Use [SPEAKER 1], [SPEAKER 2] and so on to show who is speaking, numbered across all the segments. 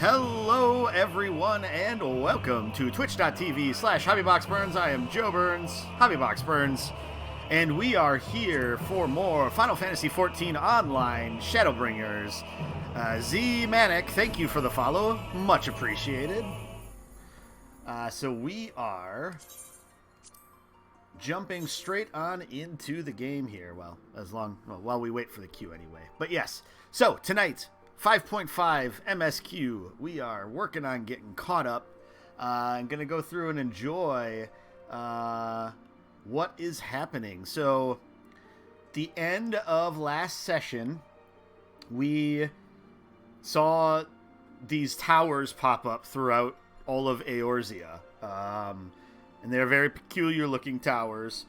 [SPEAKER 1] Hello, everyone, and welcome to twitch.tv/HobbyBoxBurns. I am Joe Burns, HobbyBoxBurns, and we are here for more Final Fantasy XIV Online Shadowbringers. Z Manic, thank you for the follow. Much appreciated. So we are jumping straight on into the game here. Well, while we wait for the queue anyway. But yes, so tonight, 5.5 MSQ. We are working on getting caught up. I'm going to go through and enjoy what is happening. So, the end of last session, we saw these towers pop up throughout all of Eorzea. And they're very peculiar looking towers.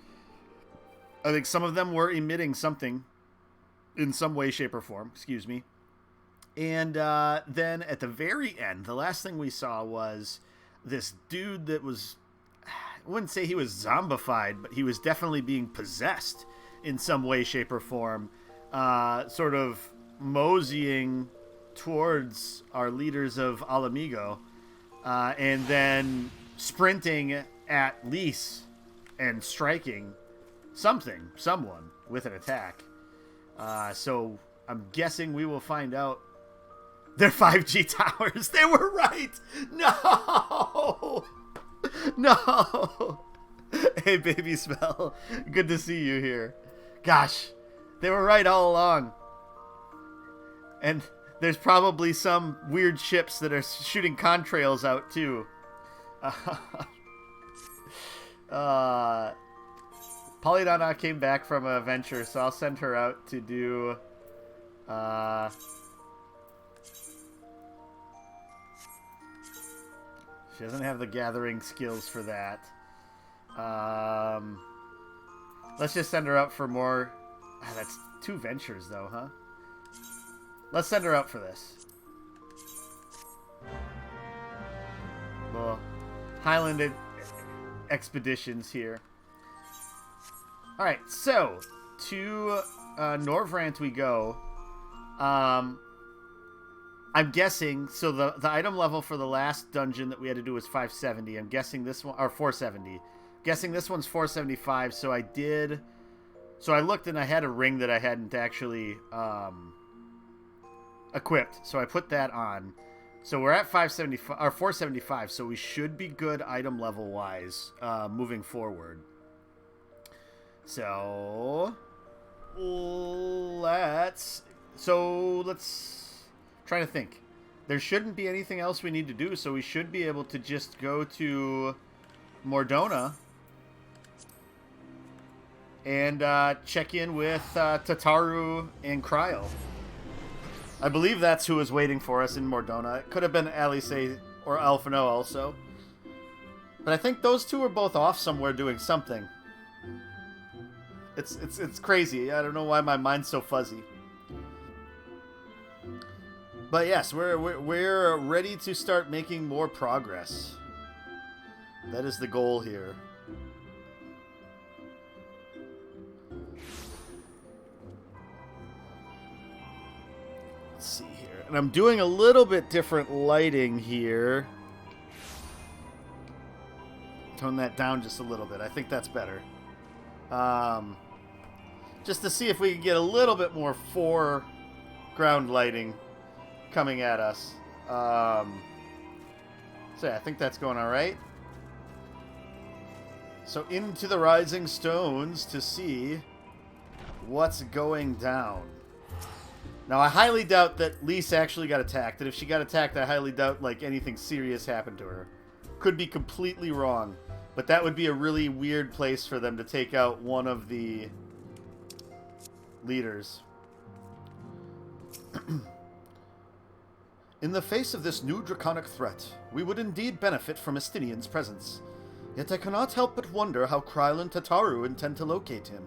[SPEAKER 1] I think some of them were emitting something in some way, shape, or form. Excuse me. And then at the very end, the last thing we saw was this dude that was, I wouldn't say he was zombified, but he was definitely being possessed in some way, shape, or form, sort of moseying towards our leaders of Alamigo, and then sprinting at Lise and striking someone with an attack. So I'm guessing we will find out. They're 5G towers. They were right. No. No. Hey, Baby Smell. Good to see you here. Gosh, they were right all along. And there's probably some weird ships that are shooting contrails out, too. Polydonna came back from a venture, so I'll send her out to do... She doesn't have the gathering skills for that. Let's just send her out for more... that's 2 ventures, though, huh? Let's send her out for this. Well, Highland expeditions here. Alright, so, to Norvrant we go. I'm guessing, so the item level for the last dungeon that we had to do was 570. I'm guessing this one, or 470. Guessing this one's 475, so I looked and I had a ring that I hadn't actually equipped, so I put that on. So we're at 575, or 475, so we should be good item level wise moving forward. So let's trying to think. There shouldn't be anything else we need to do, so we should be able to just go to Mordona and check in with Tataru and Cryo. I believe that's who is waiting for us in Mordona. It could have been Alice or Alphino also. But I think those two are both off somewhere doing something. It's crazy. I don't know why my mind's so fuzzy. But yes, we're ready to start making more progress. That is the goal here. Let's see here. And I'm doing a little bit different lighting here. Tone that down just a little bit. I think that's better. Just to see if we can get a little bit more foreground lighting coming at us. So yeah, I think that's going all right. So into the Rising Stones to see what's going down. Now, I highly doubt that Lise actually got attacked. And if she got attacked, I highly doubt anything serious happened to her. Could be completely wrong. But that would be a really weird place for them to take out one of the leaders. In the face of this new draconic threat, we would indeed benefit from Estinian's presence. Yet I cannot help but wonder how Kryl and Tataru intend to locate him.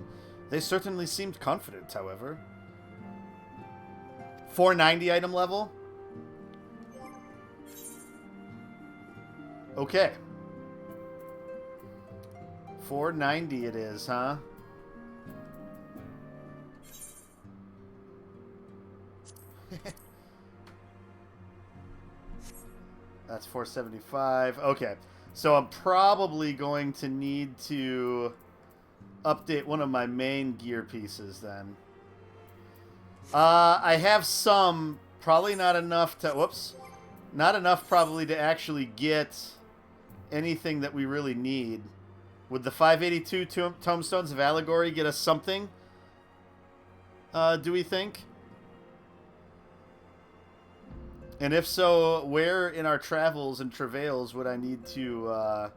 [SPEAKER 1] They certainly seemed confident, however. 490 item level? Okay. 490 it is, huh? That's 475. Okay. So I'm probably going to need to update one of my main gear pieces then. I have some, probably not enough to, whoops, not enough probably to actually get anything that we really need. Would the 582 Tomestones of Allegory get us something? Do we think? And if so, where in our travels and travails would I need to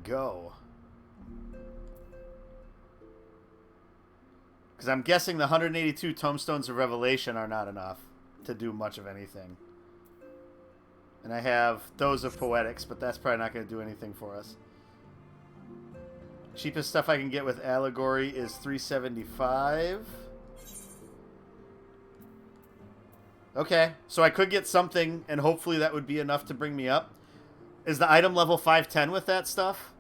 [SPEAKER 1] go? Because I'm guessing the 182 Tomestones of Revelation are not enough to do much of anything. And I have those of Poetics, but that's probably not going to do anything for us. Cheapest stuff I can get with Allegory is 375. Okay, so I could get something, and hopefully that would be enough to bring me up. Is the item level 510 with that stuff?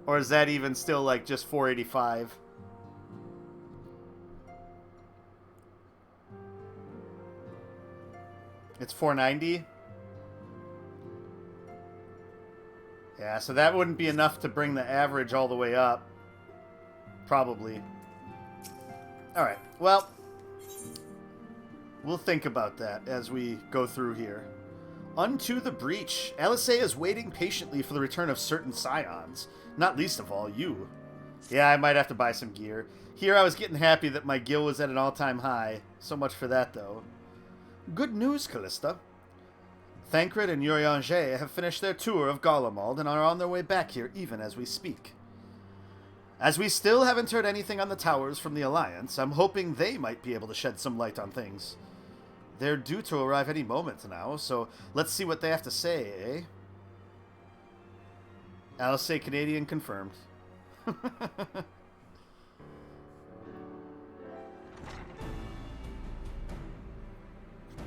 [SPEAKER 1] Or is that even still, like, just 485? It's 490? Yeah, so that wouldn't be enough to bring the average all the way up. Probably. Alright, well, we'll think about that as we go through here. Unto the breach. Alisei is waiting patiently for the return of certain scions, not least of all you. Yeah, I might have to buy some gear. Here I was getting happy that my gil was at an all-time high. So much for that, though. Good news, Callista. Thancred and Urianger have finished their tour of Garlemald and are on their way back here even as we speak. As we still haven't heard anything on the towers from the Alliance, I'm hoping they might be able to shed some light on things. They're due to arrive any moment now, so let's see what they have to say, eh? Alisei Canadian confirmed.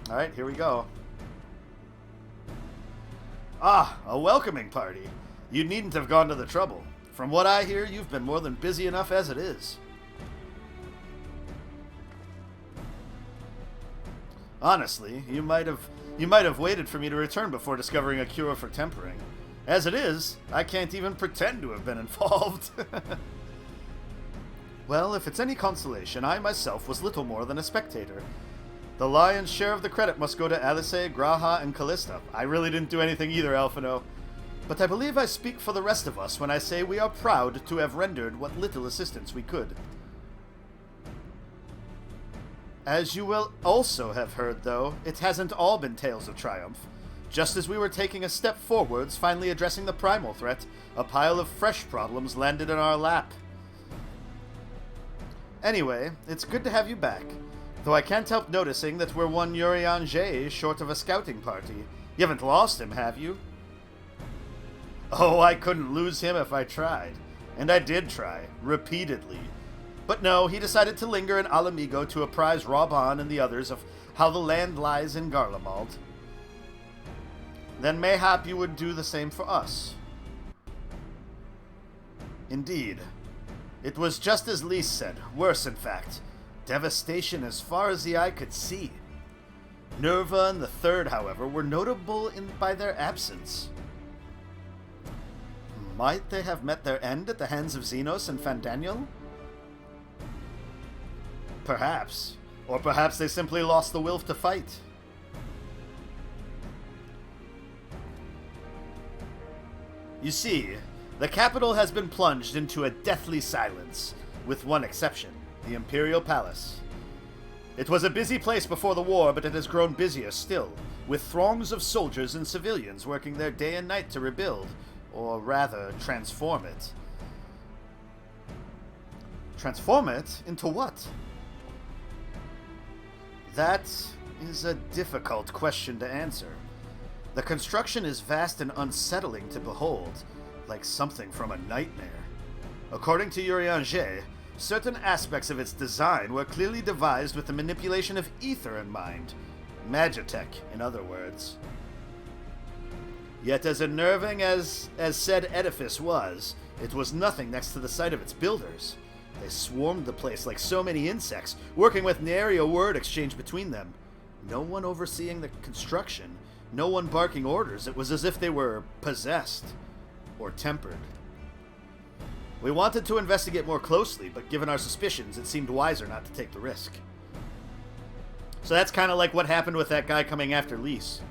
[SPEAKER 1] Alright, here we go. Ah, a welcoming party. You needn't have gone to the trouble. From what I hear, you've been more than busy enough as it is. Honestly, you might have waited for me to return before discovering a cure for tempering. As it is, I can't even pretend to have been involved. Well, if it's any consolation, I myself was little more than a spectator. The lion's share of the credit must go to Alisei, Graha, and Callista. I really didn't do anything either, Alphino. But I believe I speak for the rest of us when I say we are proud to have rendered what little assistance we could. As you will also have heard, though, it hasn't all been tales of triumph. Just as we were taking a step forwards, finally addressing the primal threat, a pile of fresh problems landed in our lap. Anyway, it's good to have you back. Though I can't help noticing that we're one Urianger short of a scouting party. You haven't lost him, have you? Oh, I couldn't lose him if I tried. And I did try, repeatedly. But no, he decided to linger in Alamigo to apprise Raban and the others of how the land lies in Garlemald. Then mayhap you would do the same for us. Indeed. It was just as Lise said, worse in fact. Devastation as far as the eye could see. Nerva and the Third, however, were notable by their absence. Might they have met their end at the hands of Xenos and Fandaniel? Perhaps. Or perhaps they simply lost the will to fight. You see, the capital has been plunged into a deathly silence, with one exception. The Imperial Palace. It was a busy place before the war, but it has grown busier still, with throngs of soldiers and civilians working there day and night to rebuild, or rather, transform it. Transform it into what? That is a difficult question to answer. The construction is vast and unsettling to behold, like something from a nightmare. According to Urianger, certain aspects of its design were clearly devised with the manipulation of ether in mind. Magitech, in other words. Yet as unnerving as said edifice was, it was nothing next to the sight of its builders. They swarmed the place like so many insects, working with nary a word exchange between them. No one overseeing the construction, no one barking orders. It was as if they were possessed or tempered. We wanted to investigate more closely, but given our suspicions, it seemed wiser not to take the risk. So that's kind of like what happened with that guy coming after Lys.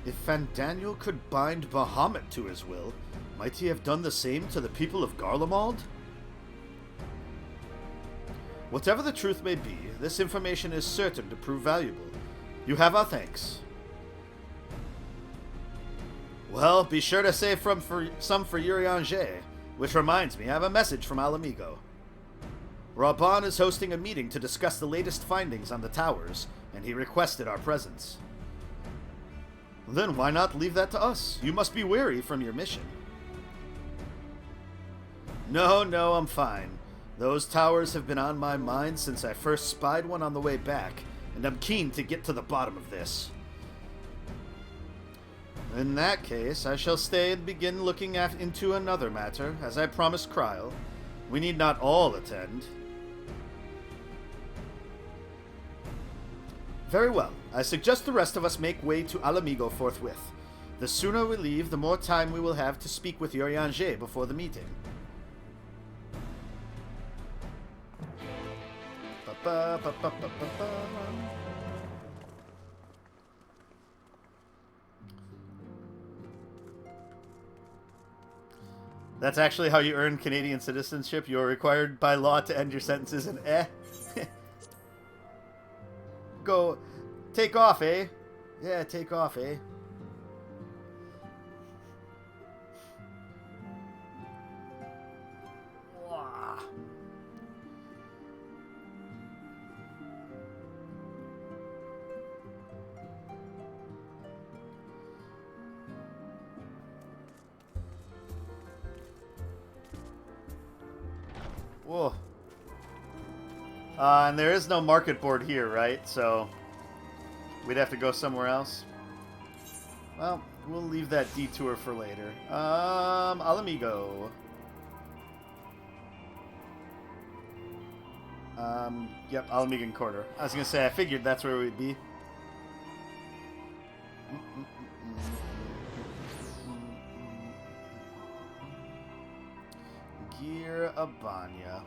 [SPEAKER 1] If Fandaniel could bind Bahamut to his will, might he have done the same to the people of Garlemald? Whatever the truth may be, this information is certain to prove valuable. You have our thanks. Well, be sure to save some for Urianger, which reminds me, I have a message from Alamigo. Raban is hosting a meeting to discuss the latest findings on the towers, and he requested our presence. Then why not leave that to us? You must be weary from your mission. No, I'm fine. Those towers have been on my mind since I first spied one on the way back, and I'm keen to get to the bottom of this. In that case, I shall stay and begin looking into another matter, as I promised Kryl. We need not all attend. Very well. I suggest the rest of us make way to Alamigo forthwith. The sooner we leave, the more time we will have to speak with Urianger before the meeting. That's actually how you earn Canadian citizenship. You are required by law to end your sentences in Go. Take off, eh? Yeah, take off, eh? Whoa. And there is no market board here, right? So we'd have to go somewhere else. Well, we'll leave that detour for later. Alamigo. Yep, Alamigan Quarter. I was gonna say, I figured that's where we'd be. Gear Abanya.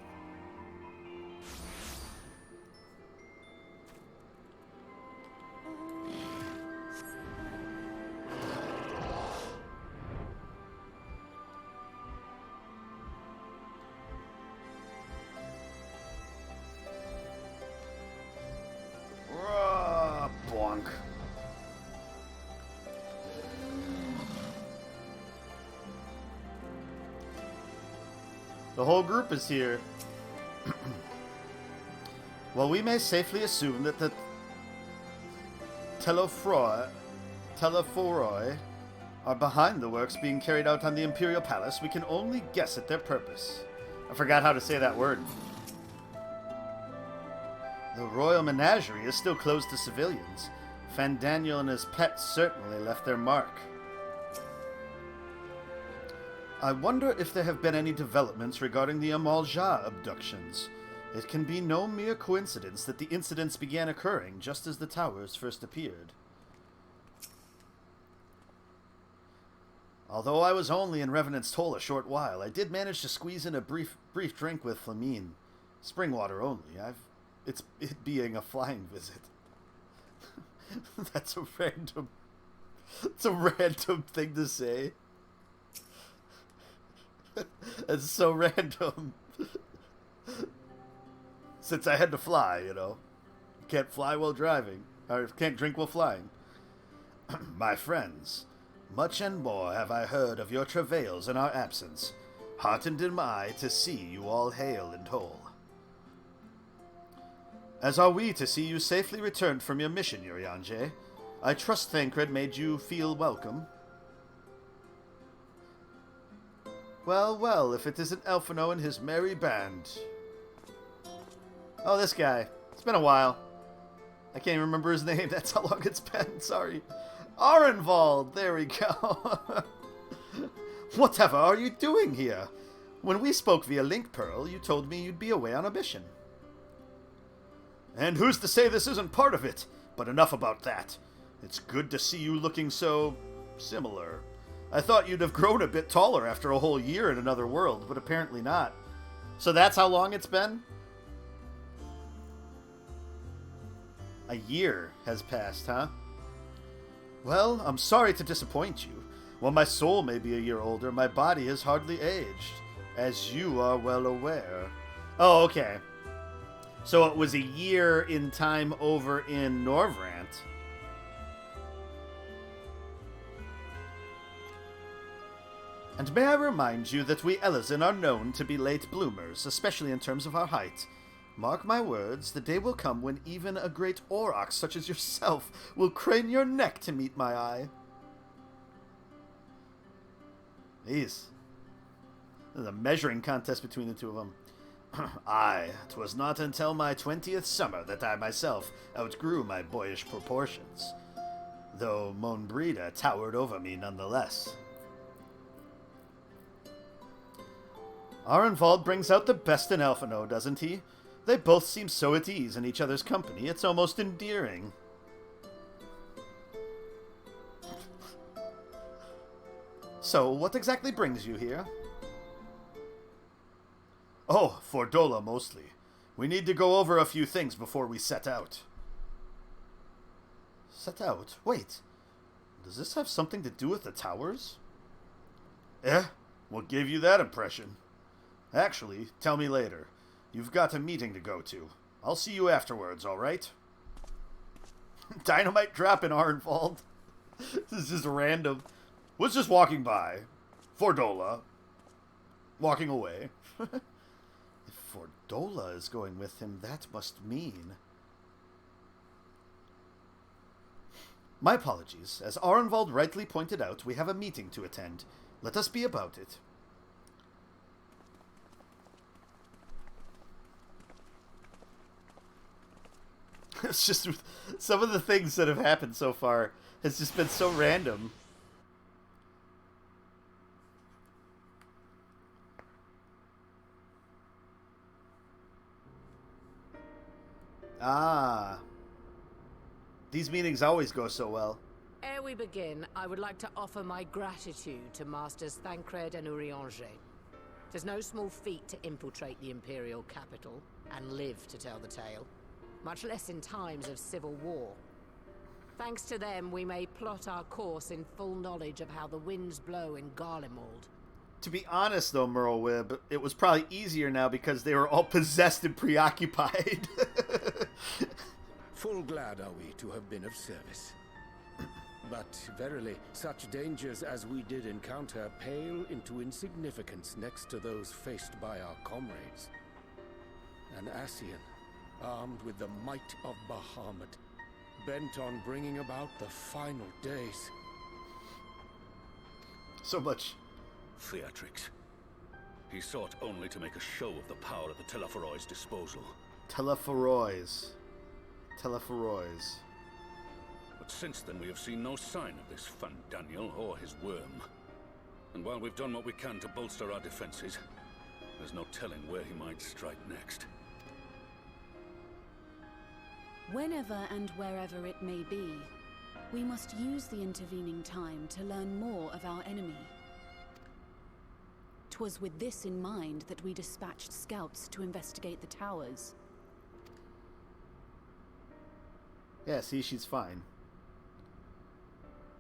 [SPEAKER 1] Bonk. The whole group is here. Well, we may safely assume that the Telephoroi are behind the works being carried out on the Imperial Palace. We can only guess at their purpose. I forgot how to say that word. The Royal Menagerie is still closed to civilians. Fandaniel and his pets certainly left their mark. I wonder if there have been any developments regarding the Amal Jah abductions. It can be no mere coincidence that the incidents began occurring just as the towers first appeared. Although I was only in Revenant's Toll a short while, I did manage to squeeze in a brief drink with Flamine. Spring water only. It being a flying visit. That's a random... It's a random thing to say. It's so random. Since I had to fly, you know. Can't fly while driving. Or can't drink while flying. My friends, much and more have I heard of your travails in our absence. Heartened am I to see you all hale and whole. As are we to see you safely returned from your mission, Urianger. I trust Thancred made you feel welcome. Well, if it isn't Elfino and his merry band. Oh, this guy. It's been a while. I can't even remember his name. That's how long it's been. Sorry. Arenvald. There we go. Whatever are you doing here? When we spoke via Link Pearl, you told me you'd be away on a mission. And who's to say this isn't part of it? But enough about that. It's good to see you looking so similar. I thought you'd have grown a bit taller after a whole year in another world, but apparently not. So that's how long it's been? A year has passed, huh? Well, I'm sorry to disappoint you. While my soul may be a year older, my body has hardly aged, as you are well aware. Oh, okay. So it was a year in time over in Norvrant. And may I remind you that we Elezen are known to be late bloomers, especially in terms of our height. Mark my words, the day will come when even a great aurochs such as yourself will crane your neck to meet my eye. Jeez. There's a measuring contest between the two of them. Aye, 'twas not until my 20th summer that I myself outgrew my boyish proportions, though Monbrida towered over me nonetheless. Arenvald brings out the best in Elfino, doesn't he? They both seem so at ease in each other's company, it's almost endearing. So, what exactly brings you here? Oh, for Dola mostly. We need to go over a few things before we set out. Set out? Wait. Does this have something to do with the towers? What gave you that impression? Actually, tell me later. You've got a meeting to go to. I'll see you afterwards, alright? Dynamite drop in Arenvald. This is just random. Was just walking by. Fordola. Walking away. If Fordola is going with him, that must mean... My apologies. As Arenvald rightly pointed out, we have a meeting to attend. Let us be about it. It's just some of the things that have happened so far has just been so random. Ah. These meetings always go so well.
[SPEAKER 2] Ere we begin, I would like to offer my gratitude to Masters Thancred and Urianger. Tis no small feat to infiltrate the Imperial capital and live to tell the tale. Much less in times of civil war. Thanks to them, we may plot our course in full knowledge of how the winds blow in Garlemald.
[SPEAKER 1] To be honest, though, Merlwyb, it was probably easier now because they were all possessed and preoccupied.
[SPEAKER 3] Full glad are we to have been of service. But verily, such dangers as we did encounter pale into insignificance next to those faced by our comrades. An Ascian, armed with the might of Bahamut, bent on bringing about the final days.
[SPEAKER 1] So much.
[SPEAKER 4] Theatrix. He sought only to make a show of the power at the Telephoroi's disposal.
[SPEAKER 1] Telephorois.
[SPEAKER 4] But since then we have seen no sign of this Fandaniel or his worm. And while we've done what we can to bolster our defenses, there's no telling where he might strike next.
[SPEAKER 5] Whenever and wherever it may be, we must use the intervening time to learn more of our enemy. 'Twas with this in mind that we dispatched scouts to investigate the towers.
[SPEAKER 1] Yeah, see, she's fine.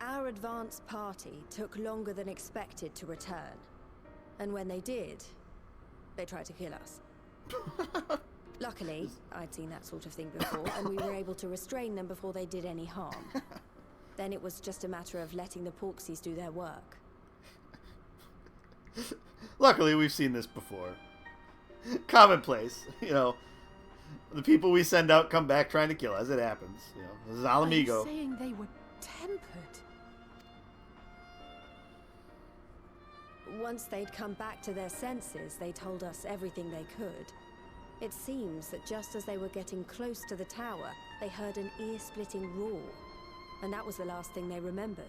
[SPEAKER 6] Our advance party took longer than expected to return. And when they did, they tried to kill us. Luckily, I'd seen that sort of thing before, and we were able to restrain them before they did any harm. Then it was just a matter of letting the Porksies do their work.
[SPEAKER 1] Luckily, we've seen this before. Commonplace, you know. The people we send out come back trying to kill us. It happens. You know, this is Alamigo.
[SPEAKER 5] Are you saying they were tempered?
[SPEAKER 6] Once they'd come back to their senses, they told us everything they could. It seems that just as they were getting close to the tower, they heard an ear-splitting roar. And that was the last thing they remembered.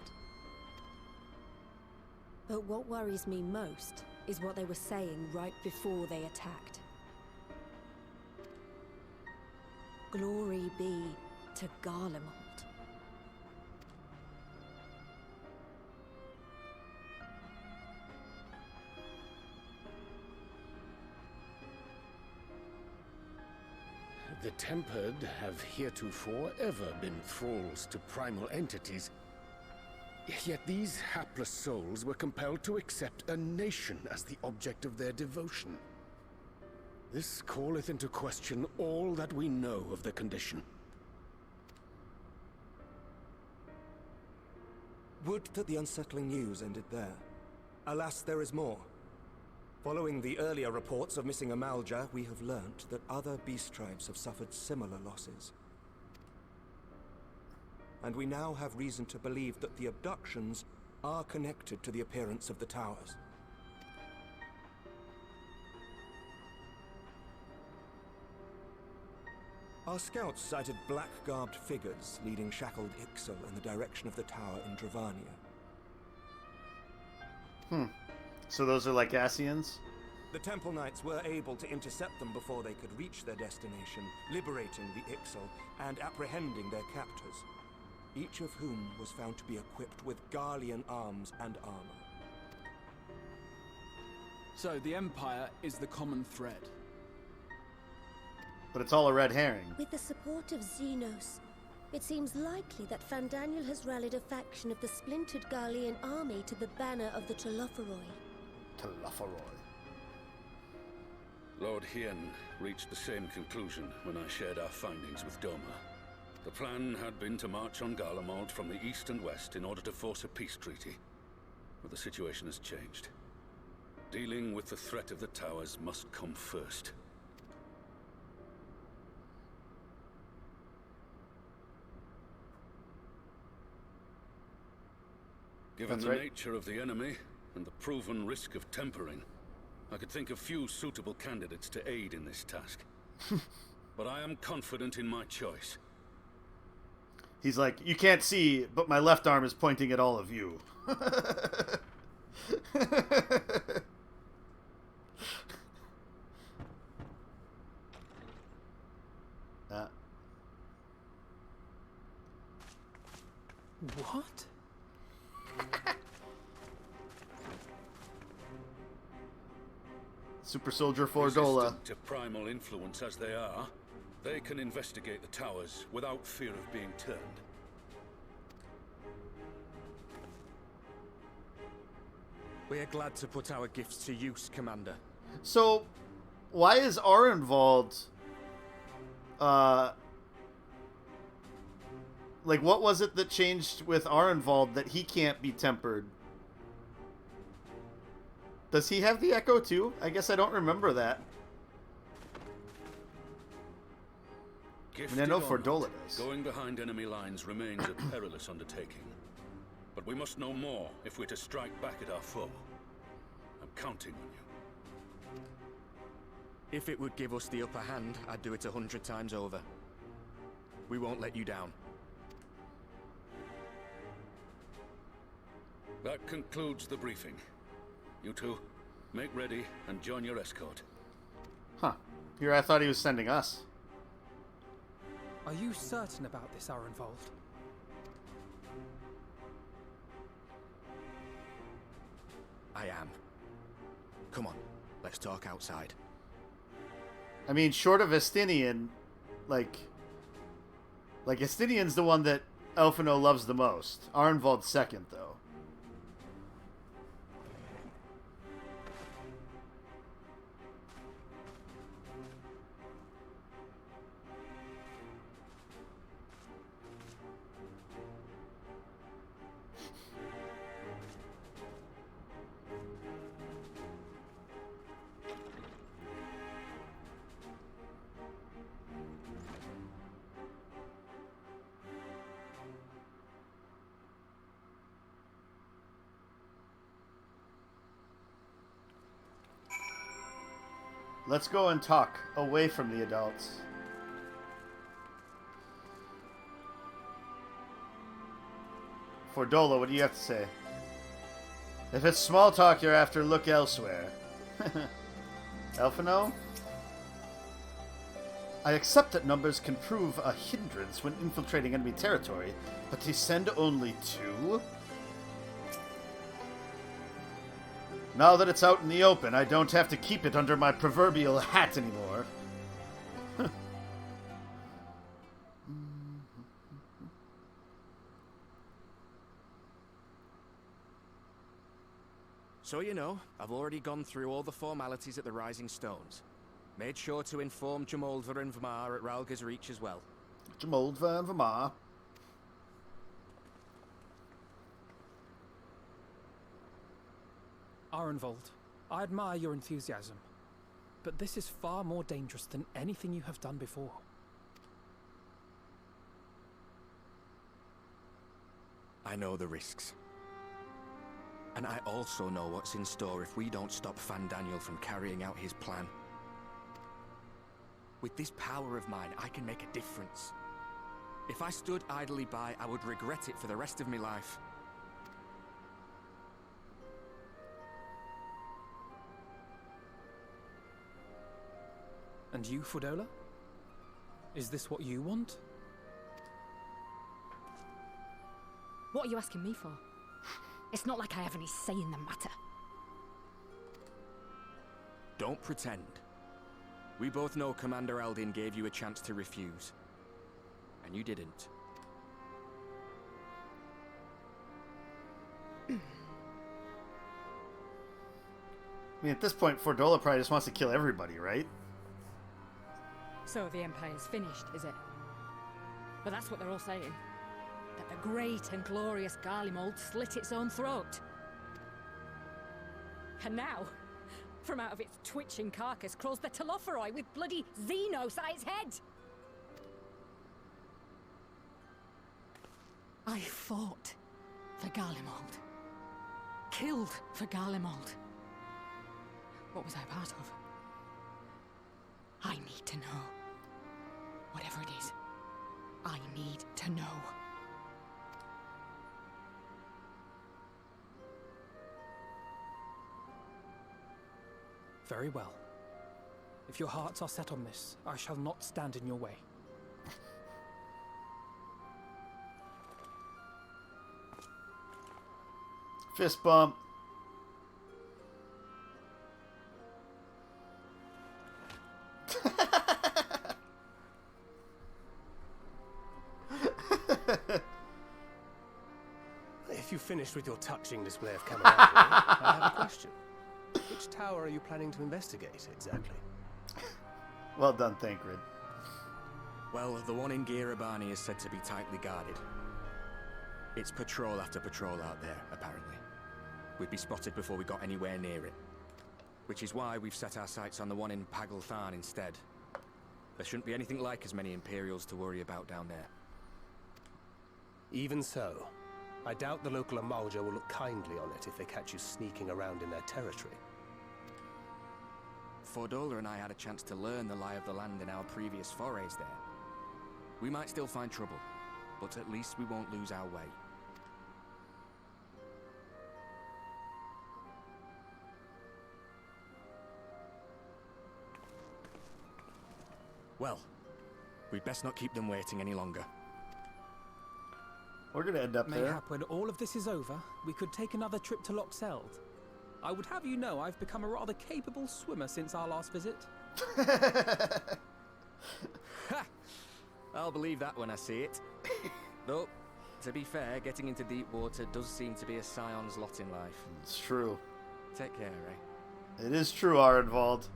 [SPEAKER 6] But what worries me most is what they were saying right before they attacked. Glory be to Garlemald.
[SPEAKER 3] The Tempered have heretofore ever been thralls to primal entities. Yet these hapless souls were compelled to accept a nation as the object of their devotion. This calleth into question all that we know of the condition.
[SPEAKER 7] Would that the unsettling news ended there. Alas, there is more. Following the earlier reports of missing Amalja, we have learnt that other beast tribes have suffered similar losses. And we now have reason to believe that the abductions are connected to the appearance of the towers. Our scouts sighted black-garbed figures leading shackled Ixal in the direction of the tower in Dravania.
[SPEAKER 1] So those are like Lycassians?
[SPEAKER 7] The Temple Knights were able to intercept them before they could reach their destination, liberating the Ixal and apprehending their captors, each of whom was found to be equipped with Garlean arms and armor.
[SPEAKER 8] So the Empire is the common thread.
[SPEAKER 1] But it's all a red herring.
[SPEAKER 9] With the support of Xenos, it seems likely that Fandaniel has rallied a faction of the splintered Garlean army to the banner of the Telophoroi.
[SPEAKER 1] Telophoroi.
[SPEAKER 4] Lord Hien reached the same conclusion when I shared our findings with Doma. The plan had been to march on Garlemald from the east and west in order to force a peace treaty. But the situation has changed. Dealing with the threat of the towers must come first. Given
[SPEAKER 1] That's
[SPEAKER 4] the
[SPEAKER 1] right.
[SPEAKER 4] nature of the enemy and the proven risk of tempering, I could think of few suitable candidates to aid in this task. But I am confident in my choice.
[SPEAKER 1] He's like, you can't see, but my left arm is pointing at all of you.
[SPEAKER 8] What?
[SPEAKER 1] Super Soldier Fordola.
[SPEAKER 4] Resistant to primal influence as they are, they can investigate the towers without fear of being turned.
[SPEAKER 7] We are glad to put our gifts to use, Commander.
[SPEAKER 1] So, why is Arenvald... like, what was it that changed with Arenvald that he can't be tempered? Does he have the Echo too? I guess I don't remember that. I mean, I know Fordola does.
[SPEAKER 4] Going behind enemy lines remains a perilous undertaking. But we must know more if we're to strike back at our foe. I'm counting on you.
[SPEAKER 7] If it would give us the upper hand, I'd do it 100 times over. We won't let you down.
[SPEAKER 4] That concludes the briefing. You two, make ready and join your escort.
[SPEAKER 1] Huh. Here I thought he was sending us.
[SPEAKER 10] Are you certain about this, Arenvald?
[SPEAKER 7] I am. Come on, let's talk outside.
[SPEAKER 1] I mean, short of Estinian, like Estinian's the one that Elfino loves the most. Arenvald's second, though. Let's go and talk away from the adults. Fordola, what do you have to say? If it's small talk you're after, look elsewhere. Elfino? I accept that numbers can prove a hindrance when infiltrating enemy territory, but to send only 2? Now that it's out in the open, I don't have to keep it under my proverbial hat anymore.
[SPEAKER 11] So you know, I've already gone through all the formalities at the Rising Stones. Made sure to inform Jamoldva and Vamar at Ralga's Reach as well.
[SPEAKER 1] Jamoldva and Vamar.
[SPEAKER 10] Arenvold, I admire your enthusiasm, but this is far more dangerous than anything you have done before.
[SPEAKER 11] I know the risks. And I also know what's in store if we don't stop Fandaniel from carrying out his plan. With this power of mine, I can make a difference. If I stood idly by, I would regret it for the rest of my life.
[SPEAKER 10] And you, Fudola? Is this what you want?
[SPEAKER 12] What are you asking me for? It's not like I have any say in the matter.
[SPEAKER 11] Don't pretend. We both know Commander Aldin gave you a chance to refuse. And you didn't.
[SPEAKER 1] I mean, at this point, Fordola probably just wants to kill everybody, right?
[SPEAKER 12] So the Empire's finished, is it? But that's what they're all saying. That the great and glorious Garlemald slit its own throat. And now, from out of its twitching carcass crawls the Telophoroi with bloody Xenos at its head! I fought for Garlemald. Killed for Garlemald. What was I part of? I need to know. Whatever it is, I need to know.
[SPEAKER 10] Very well. If your hearts are set on this, I shall not stand in your way.
[SPEAKER 1] Fist bump.
[SPEAKER 13] If you've finished with your touching display of camaraderie, I have a question. Which tower are you planning to investigate, exactly?
[SPEAKER 1] Well done, Thancred.
[SPEAKER 11] Well, the one in Girabani is said to be tightly guarded. It's patrol after patrol out there, apparently. We'd be spotted before we got anywhere near it. Which is why we've set our sights on the one in Paglthan instead. There shouldn't be anything like as many Imperials to worry about down there.
[SPEAKER 13] Even so, I doubt the local Amalja will look kindly on it if they catch you sneaking around in their territory.
[SPEAKER 11] Fordola and I had a chance to learn the lie of the land in our previous forays there. We might still find trouble, but at least we won't lose our way. Well, we'd best not keep them waiting any longer.
[SPEAKER 1] We're gonna end up there.
[SPEAKER 10] Mayhap when all of this is over, we could take another trip to Loxeld. I would have you know I've become a rather capable swimmer since our last visit.
[SPEAKER 11] Ha! I'll believe that when I see it. Though, to be fair, getting into deep water does seem to be a scion's lot in life.
[SPEAKER 1] It's true.
[SPEAKER 11] Take care, eh?
[SPEAKER 1] It is true, Arenvold.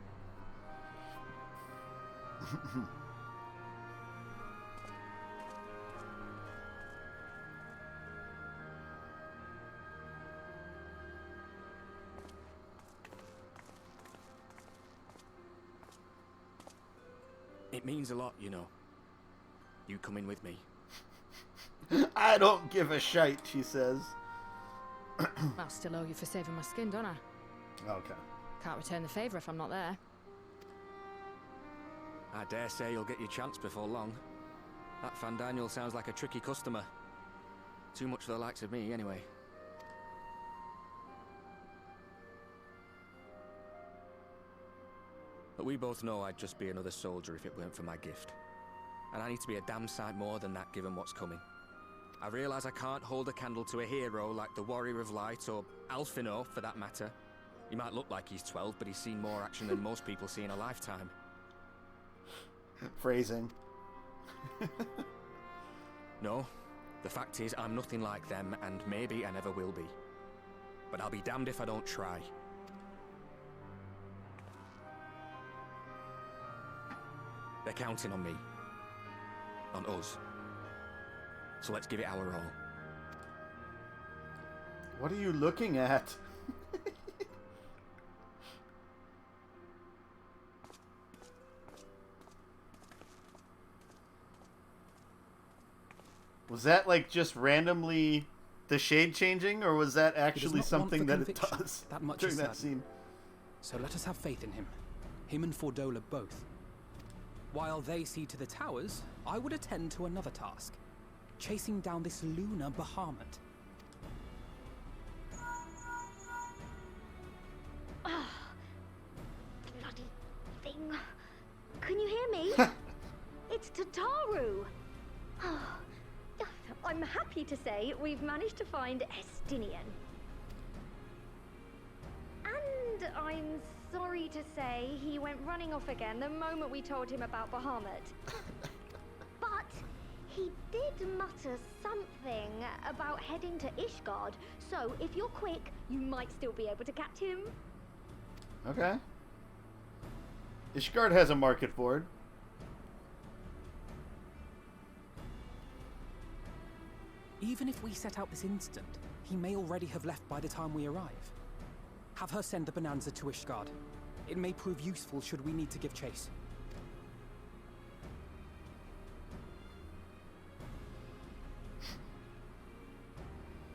[SPEAKER 11] It means a lot, you know. You coming with me.
[SPEAKER 1] I don't give a shite, she says.
[SPEAKER 12] I'll still owe you for saving my skin, don't I?
[SPEAKER 1] Okay.
[SPEAKER 12] Can't return the favour if I'm not there.
[SPEAKER 11] I dare say you'll get your chance before long. That Fandaniel sounds like a tricky customer. Too much for the likes of me, anyway. But we both know I'd just be another soldier if it weren't for my gift. And I need to be a damn sight more than that given what's coming. I realise I can't hold a candle to a hero like the Warrior of Light or Alphino, for that matter. He might look like he's 12, but he's seen more action than most people see in a lifetime.
[SPEAKER 1] Phrasing.
[SPEAKER 11] No, the fact is I'm nothing like them, and maybe I never will be. but I'll be damned if I don't try. They're counting on me. On us. So let's give it our all.
[SPEAKER 1] What are you looking at? Was that like just randomly the shade changing, or was that actually something that it does
[SPEAKER 10] that much
[SPEAKER 1] during
[SPEAKER 10] is
[SPEAKER 1] that
[SPEAKER 10] certain.
[SPEAKER 1] scene?
[SPEAKER 10] So let us have faith in him. Him and Fordola both. While they see to the towers, I would attend to another task. Chasing down this lunar Bahamut.
[SPEAKER 14] Oh, bloody thing. Can you hear me? It's Tataru. I'm happy to say we've managed to find Estinian. And I'm sorry to say he went running off again the moment we told him about Bahamut. But he did mutter something about heading to Ishgard, so if you're quick, you might still be able to catch him.
[SPEAKER 1] Okay. Ishgard has a market board.
[SPEAKER 10] Even if we set out this instant, he may already have left by the time we arrive. Have her send the bonanza to Ishgard. It may prove useful should we need to give chase.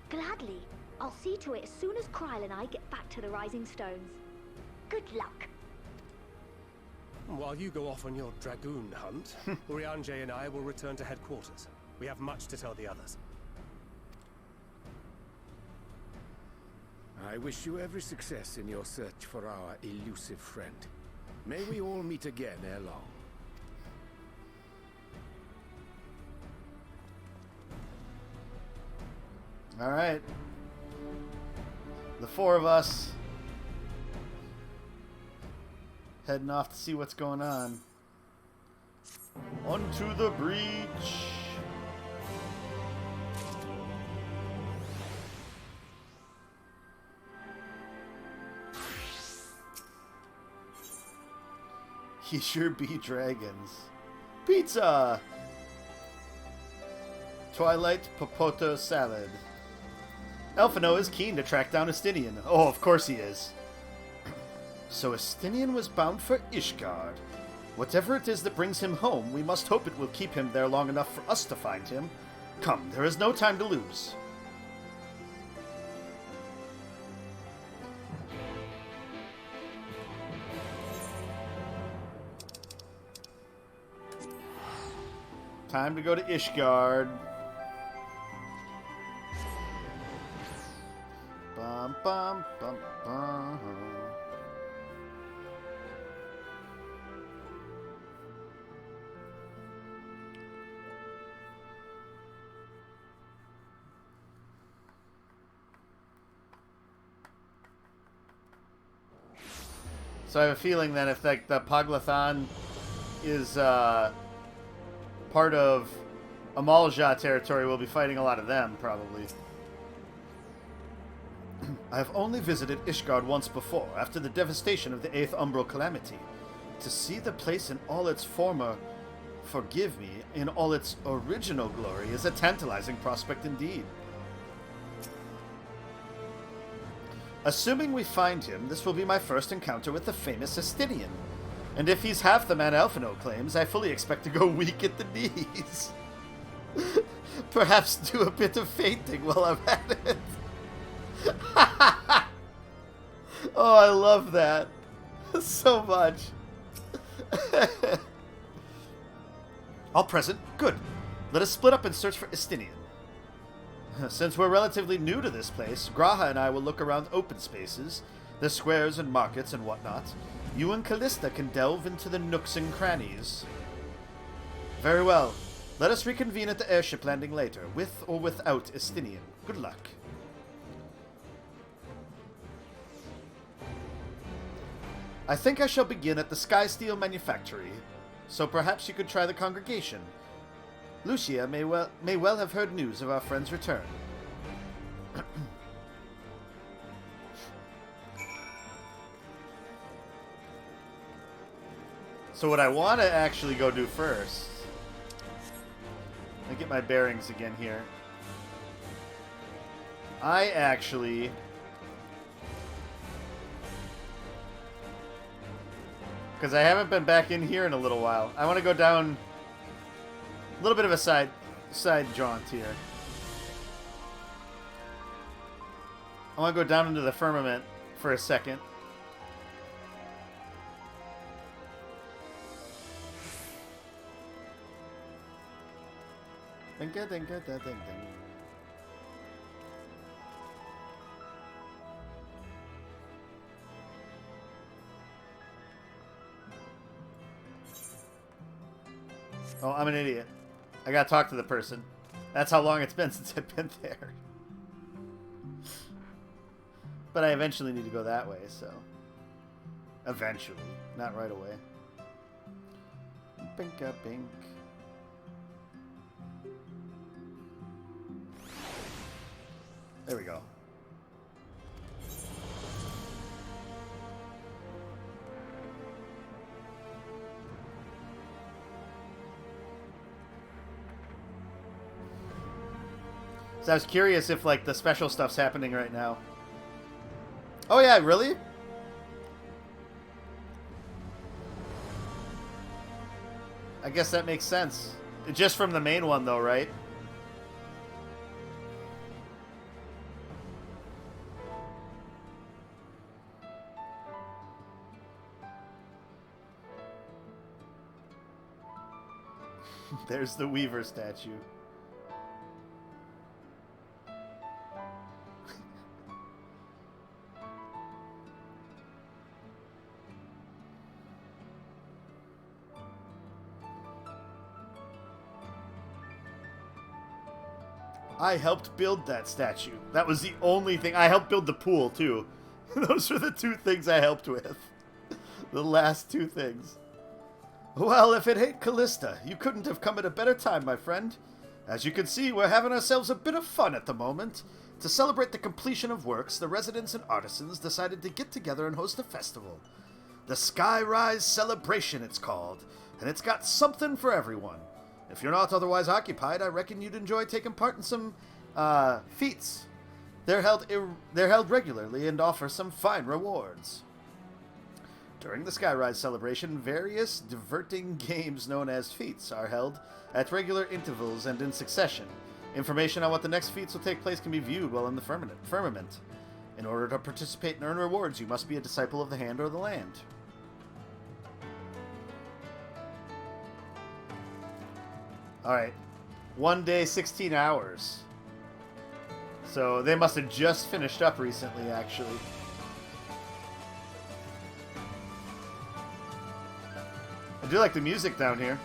[SPEAKER 14] Gladly. I'll see to it as soon as Kryl and I get back to the Rising Stones. Good luck.
[SPEAKER 13] While you go off on your dragoon hunt, Urianger and I will return to headquarters. We have much to tell the others.
[SPEAKER 3] I wish you every success in your search for our elusive friend. May we all meet again ere long.
[SPEAKER 1] All right. The four of us heading off to see what's going on. Onto the breach. He sure be dragons. Pizza! Twilight Popoto Salad. Elfino is keen to track down Estinian. Oh, of course he is. So Estinian was bound for Ishgard. Whatever it is that brings him home, we must hope it will keep him there long enough for us to find him. Come, there is no time to lose. Time to go to Ishgard. Bum, bum, bum, bum. So I have a feeling that if the Paglathan is part of Amalja territory, we'll be fighting a lot of them, probably. I have only visited Ishgard once before, after the devastation of the 8th Umbral Calamity. To see the place in all its forgive me, in all its original glory is a tantalizing prospect indeed. Assuming we find him, this will be my first encounter with the famous Estinian. And if he's half the man Elfino claims, I fully expect to go weak at the knees. Perhaps do a bit of fainting while I'm at it. Oh, I love that so much. All present? Good. Let us split up and search for Estinian. Since we're relatively new to this place, Graha and I will look around open spaces, the squares and markets and whatnot. You and Callista can delve into the nooks and crannies. Very well. Let us reconvene at the airship landing later, with or without Estinian. Good luck. I think I shall begin at the Sky Steel Manufactory, so perhaps you could try the congregation. Lucia may well have heard news of our friend's return. So what I want to actually go do first... Let me get my bearings again here. I actually... Because I haven't been back in here in a little while. I want to go down... A little bit of a side jaunt here. I want to go down into the firmament for a second. Ding, ding, ding, ding, ding. Oh, I'm an idiot. I gotta talk to the person. That's how long it's been since I've been there. But I eventually need to go that way, so... Eventually. Not right away. Binka bink. There we go. So I was curious if, like, the special stuff's happening right now. Oh, yeah, really? I guess that makes sense. Just from the main one, though, right? There's the Weaver statue. I helped build that statue. That was the only thing. I helped build the pool, too. Those are the two things I helped with. The last two things. Well, if it ain't Callista, you couldn't have come at a better time, my friend. As you can see, we're having ourselves a bit of fun at the moment. To celebrate the completion of works, the residents and artisans decided to get together and host a festival. The Skyrise Celebration, it's called, and it's got something for everyone. If you're not otherwise occupied, I reckon you'd enjoy taking part in some feats. They're held regularly and offer some fine rewards. During the Skyrise celebration, various diverting games known as feats are held at regular intervals and in succession. Information on what the next feats will take place can be viewed while in the firmament. In order to participate and earn rewards, you must be a disciple of the Hand or the Land. Alright. 1 day, 16 hours. So they must have just finished up recently, actually. I do like the music down here.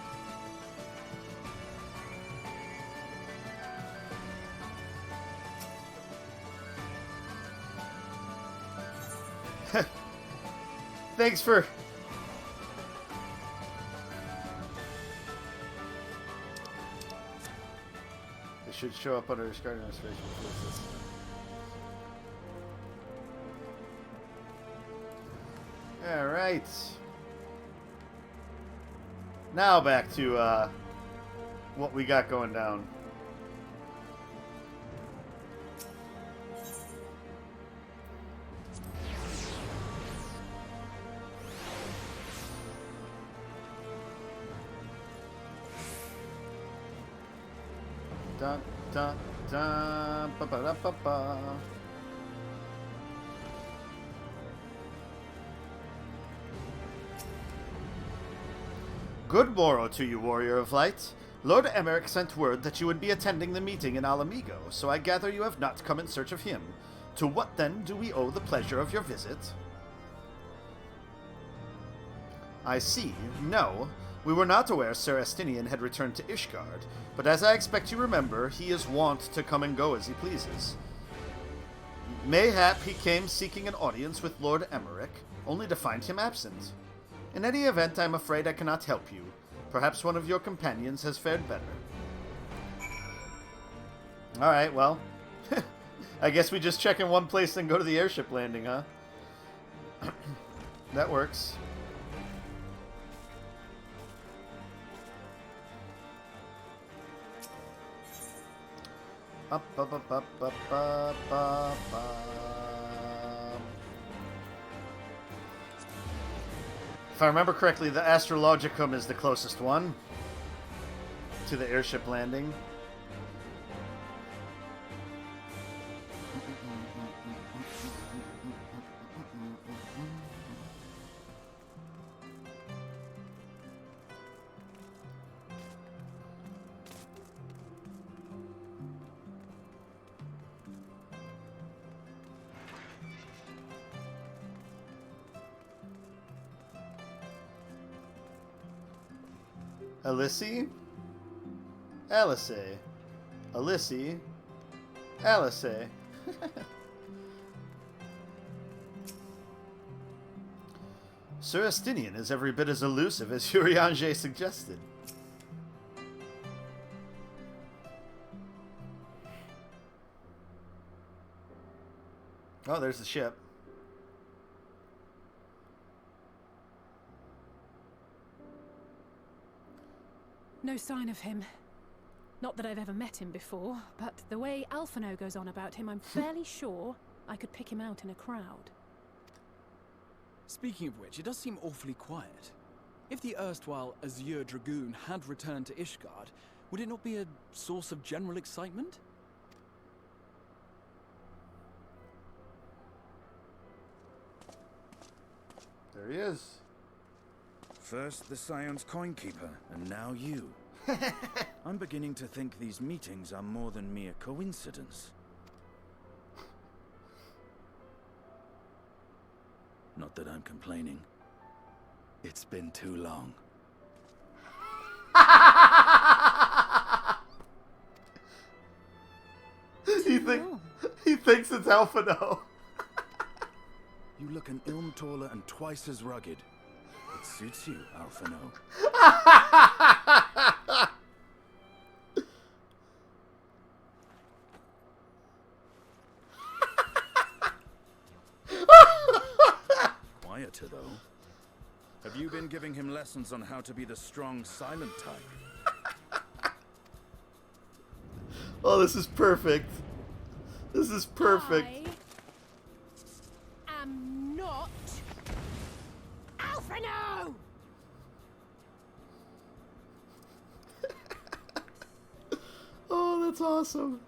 [SPEAKER 1] Thanks for... They should show up under discarded restoration. Alright. Now back to what we got going down. Dun, dun, dun, ba, ba, da, ba, ba. Good morrow to you, Warrior of Light. Lord Emmerich sent word that you would be attending the meeting in Alamigo, so I gather you have not come in search of him. To what, then, do we owe the pleasure of your visit? I see. No. We were not aware Sir Estinian had returned to Ishgard, but as I expect you remember, he is wont to come and go as he pleases. Mayhap he came seeking an audience with Lord Emmerich, only to find him absent. In any event, I'm afraid I cannot help you. Perhaps one of your companions has fared better. Alright, well. I guess we just check in one place and go to the airship landing, huh? That works. If I remember correctly, the Astrologicum is the closest one to the airship landing. Alice? Alice. Alice. Alice. Sir Estinian is every bit as elusive as Urianger suggested. Oh, there's the ship.
[SPEAKER 5] No sign of him. Not that I've ever met him before, but the way Alphino goes on about him, I'm fairly sure I could pick him out in a crowd.
[SPEAKER 8] Speaking of which, it does seem awfully quiet. If the erstwhile Azure Dragoon had returned to Ishgard, would it not be a source of general excitement?
[SPEAKER 1] There he is.
[SPEAKER 15] First the Scion's Coinkeeper, and now you. I'm beginning to think these meetings are more than mere coincidence. Not that I'm complaining. It's been too long.
[SPEAKER 1] He thinks it's Alphino.
[SPEAKER 15] You look an ilm taller and twice as rugged. It suits you, Alphino. Quieter, though. Have you been giving him lessons on how to be the strong, silent type?
[SPEAKER 1] Oh, this is perfect. This is perfect.
[SPEAKER 5] I am not Alphino!
[SPEAKER 1] Oh, that's awesome.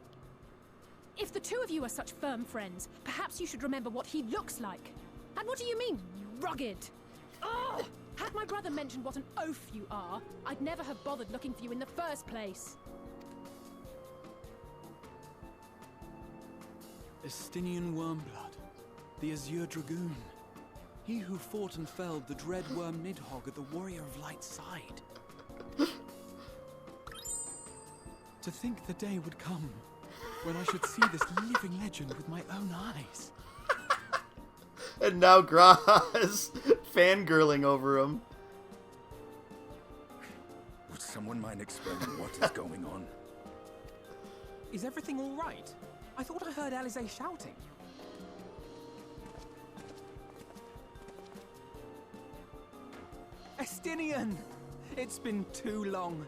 [SPEAKER 5] If the two of you are such firm friends, perhaps you should remember what he looks like. And what do you mean, rugged? Ugh! Had my brother mentioned what an oaf you are, I'd never have bothered looking for you in the first place.
[SPEAKER 8] Estinian Wormblood, the Azure Dragoon. He who fought and felled the dread worm Nidhogg at the Warrior of Light's side. To think the day would come when I should see this living legend with my own eyes.
[SPEAKER 1] And now Gra's fangirling over him.
[SPEAKER 15] Would someone mind explaining what is going on?
[SPEAKER 10] Is everything all right? I thought I heard Alize shouting. Estinian! It's been too long.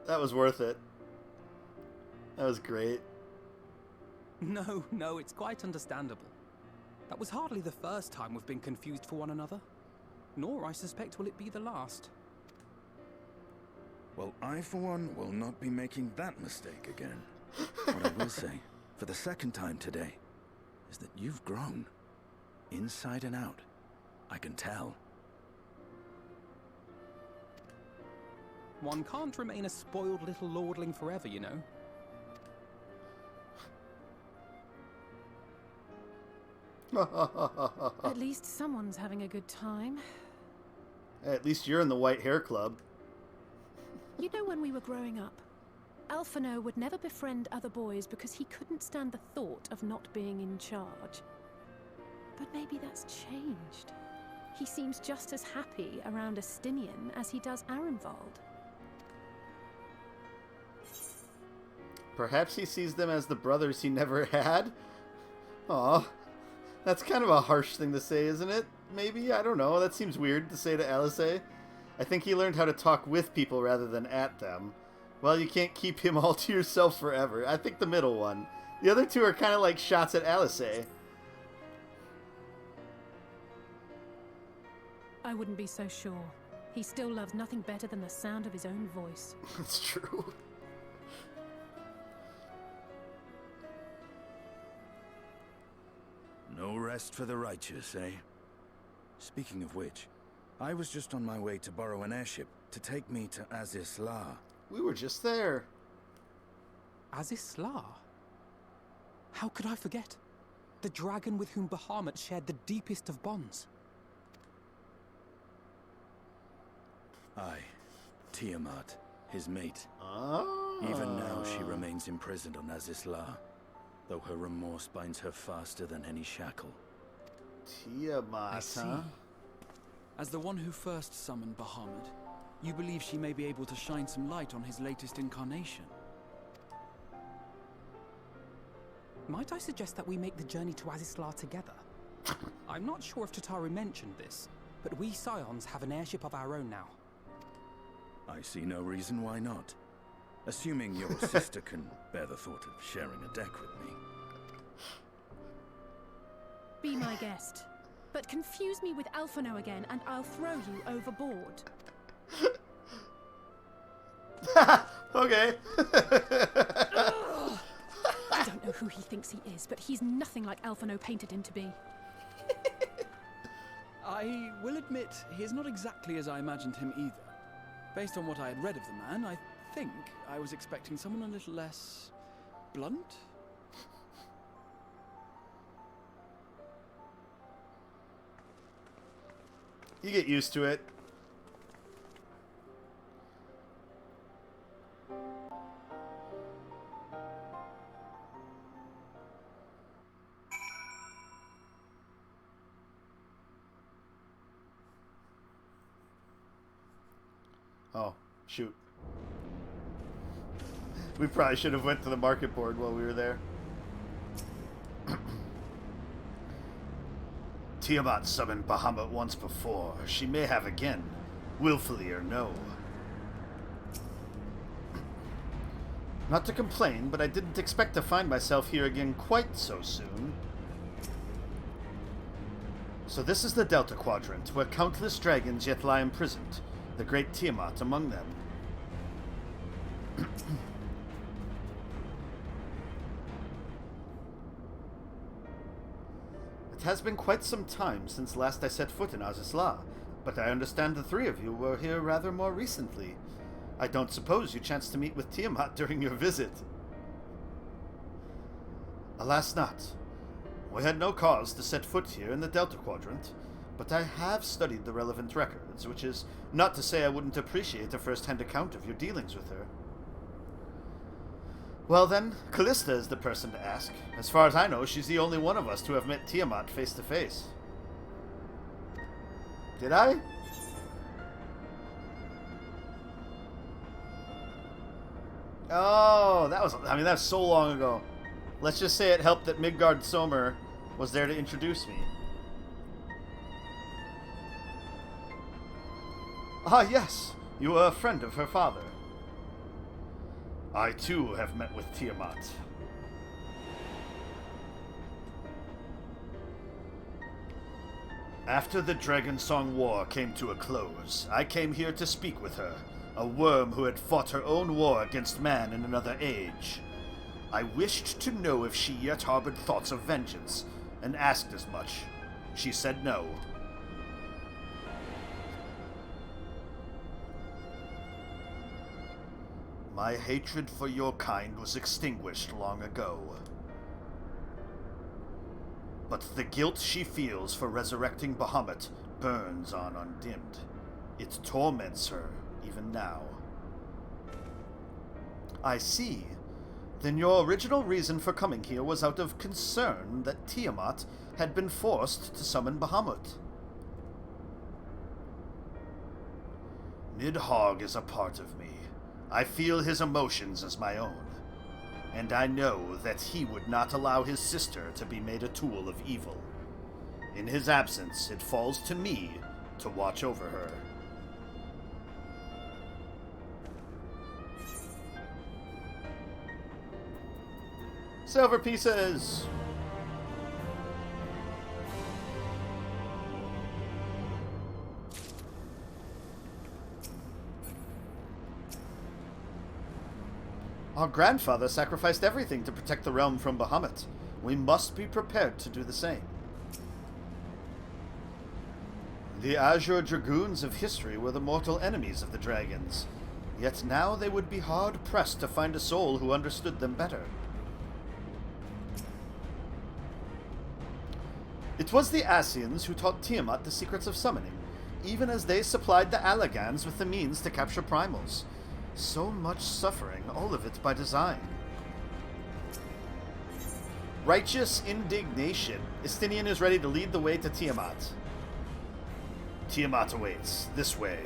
[SPEAKER 1] That was worth it. That was great.
[SPEAKER 10] No, it's quite understandable. That was hardly the first time we've been confused for one another. Nor, I suspect, will it be the last.
[SPEAKER 15] Well, I, for one, will not be making that mistake again. What I will say, for the second time today, is that you've grown. Inside and out. I can tell.
[SPEAKER 10] One can't remain a spoiled little lordling forever, you know.
[SPEAKER 5] At least someone's having a good time.
[SPEAKER 1] At least you're in the White Hair Club.
[SPEAKER 5] You know, when we were growing up, Alphino would never befriend other boys because he couldn't stand the thought of not being in charge. But maybe that's changed. He seems just as happy around Estinian as he does Arenvald.
[SPEAKER 1] Perhaps he sees them as the brothers he never had? Aw, that's kind of a harsh thing to say, isn't it? maybe? I don't know. That seems weird to say to Alizé. I think he learned how to talk with people rather than at them. Well, you can't keep him all to yourself forever. I think the middle one. The other two are kind of like shots at Alizé.
[SPEAKER 5] I wouldn't be so sure. He still loves nothing better than the sound of his own voice.
[SPEAKER 1] That's true.
[SPEAKER 15] No rest for the righteous, eh? Speaking of which, I was just on my way to borrow an airship to take me to Azisla.
[SPEAKER 1] We were just there.
[SPEAKER 10] Azisla? How could I forget? The dragon with whom Bahamut shared the deepest of bonds.
[SPEAKER 15] Aye, Tiamat, his mate.
[SPEAKER 1] Oh.
[SPEAKER 15] Even now she remains imprisoned on Azisla, though her remorse binds her faster than any shackle.
[SPEAKER 1] Tiamat,
[SPEAKER 10] I see.
[SPEAKER 1] huh?
[SPEAKER 8] As the one who first summoned Bahamut, you believe she may be able to shine some light on his latest incarnation.
[SPEAKER 10] Might I suggest that we make the journey to Azisla together? I'm not sure if Tataru mentioned this, but we Scions have an airship of our own now.
[SPEAKER 15] I see no reason why not. Assuming your sister can bear the thought of sharing a deck with me.
[SPEAKER 5] Be my guest. But confuse me with Alphino again, and I'll throw you overboard.
[SPEAKER 1] Okay.
[SPEAKER 5] I don't know who he thinks he is, but he's nothing like Alphino painted him to be.
[SPEAKER 8] I will admit, he is not exactly as I imagined him either. Based on what I had read of the man, I think I was expecting someone a little less blunt.
[SPEAKER 1] You get used to it. Oh, shoot. We probably should have went to the market board while we were there. Tiamat summoned Bahamut once before. She may have again, willfully or no. Not to complain, but I didn't expect to find myself here again quite so soon. So this is the Delta Quadrant, where countless dragons yet lie imprisoned, the great Tiamat among them. It has been quite some time since last I set foot in Azisla, but I understand the three of you were here rather more recently. I don't suppose you chanced to meet with Tiamat during your visit. Alas not. We had no cause to set foot here in the Delta Quadrant, but I have studied the relevant records, which is not to say I wouldn't appreciate a first-hand account of your dealings with her. Well then, Callista is the person to ask. As far as I know, she's the only one of us to have met Tiamat face to face. Did I? Oh, that's so long ago. Let's just say it helped that Midgard Sommer was there to introduce me. Ah, yes. You were a friend of her father. I, too, have met with Tiamat. After the Dragon Song War came to a close, I came here to speak with her, a worm who had fought her own war against man in another age. I wished to know if she yet harbored thoughts of vengeance, and asked as much. She said no. My hatred for your kind was extinguished long ago. But the guilt she feels for resurrecting Bahamut burns on undimmed. It torments her, even now. I see. Then your original reason for coming here was out of concern that Tiamat had been forced to summon Bahamut. Nidhogg is a part of me. I feel his emotions as my own, and I know that he would not allow his sister to be made a tool of evil. In his absence, it falls to me to watch over her. Silver pieces! Our grandfather sacrificed everything to protect the realm from Bahamut. We must be prepared to do the same. The Azure Dragoons of history were the mortal enemies of the dragons, yet now they would be hard-pressed to find a soul who understood them better. It was the Ascians who taught Tiamat the secrets of summoning, even as they supplied the Allagans with the means to capture primals. So much suffering, all of it by design. Righteous indignation. Istinian is ready to lead the way to Tiamat. Tiamat awaits. This way.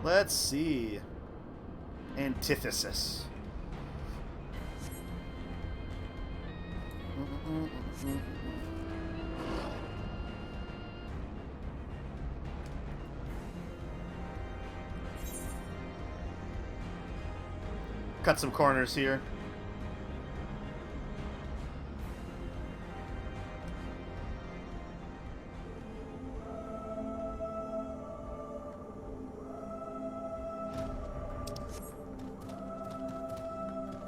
[SPEAKER 1] Let's see. Antithesis. Cut some corners here.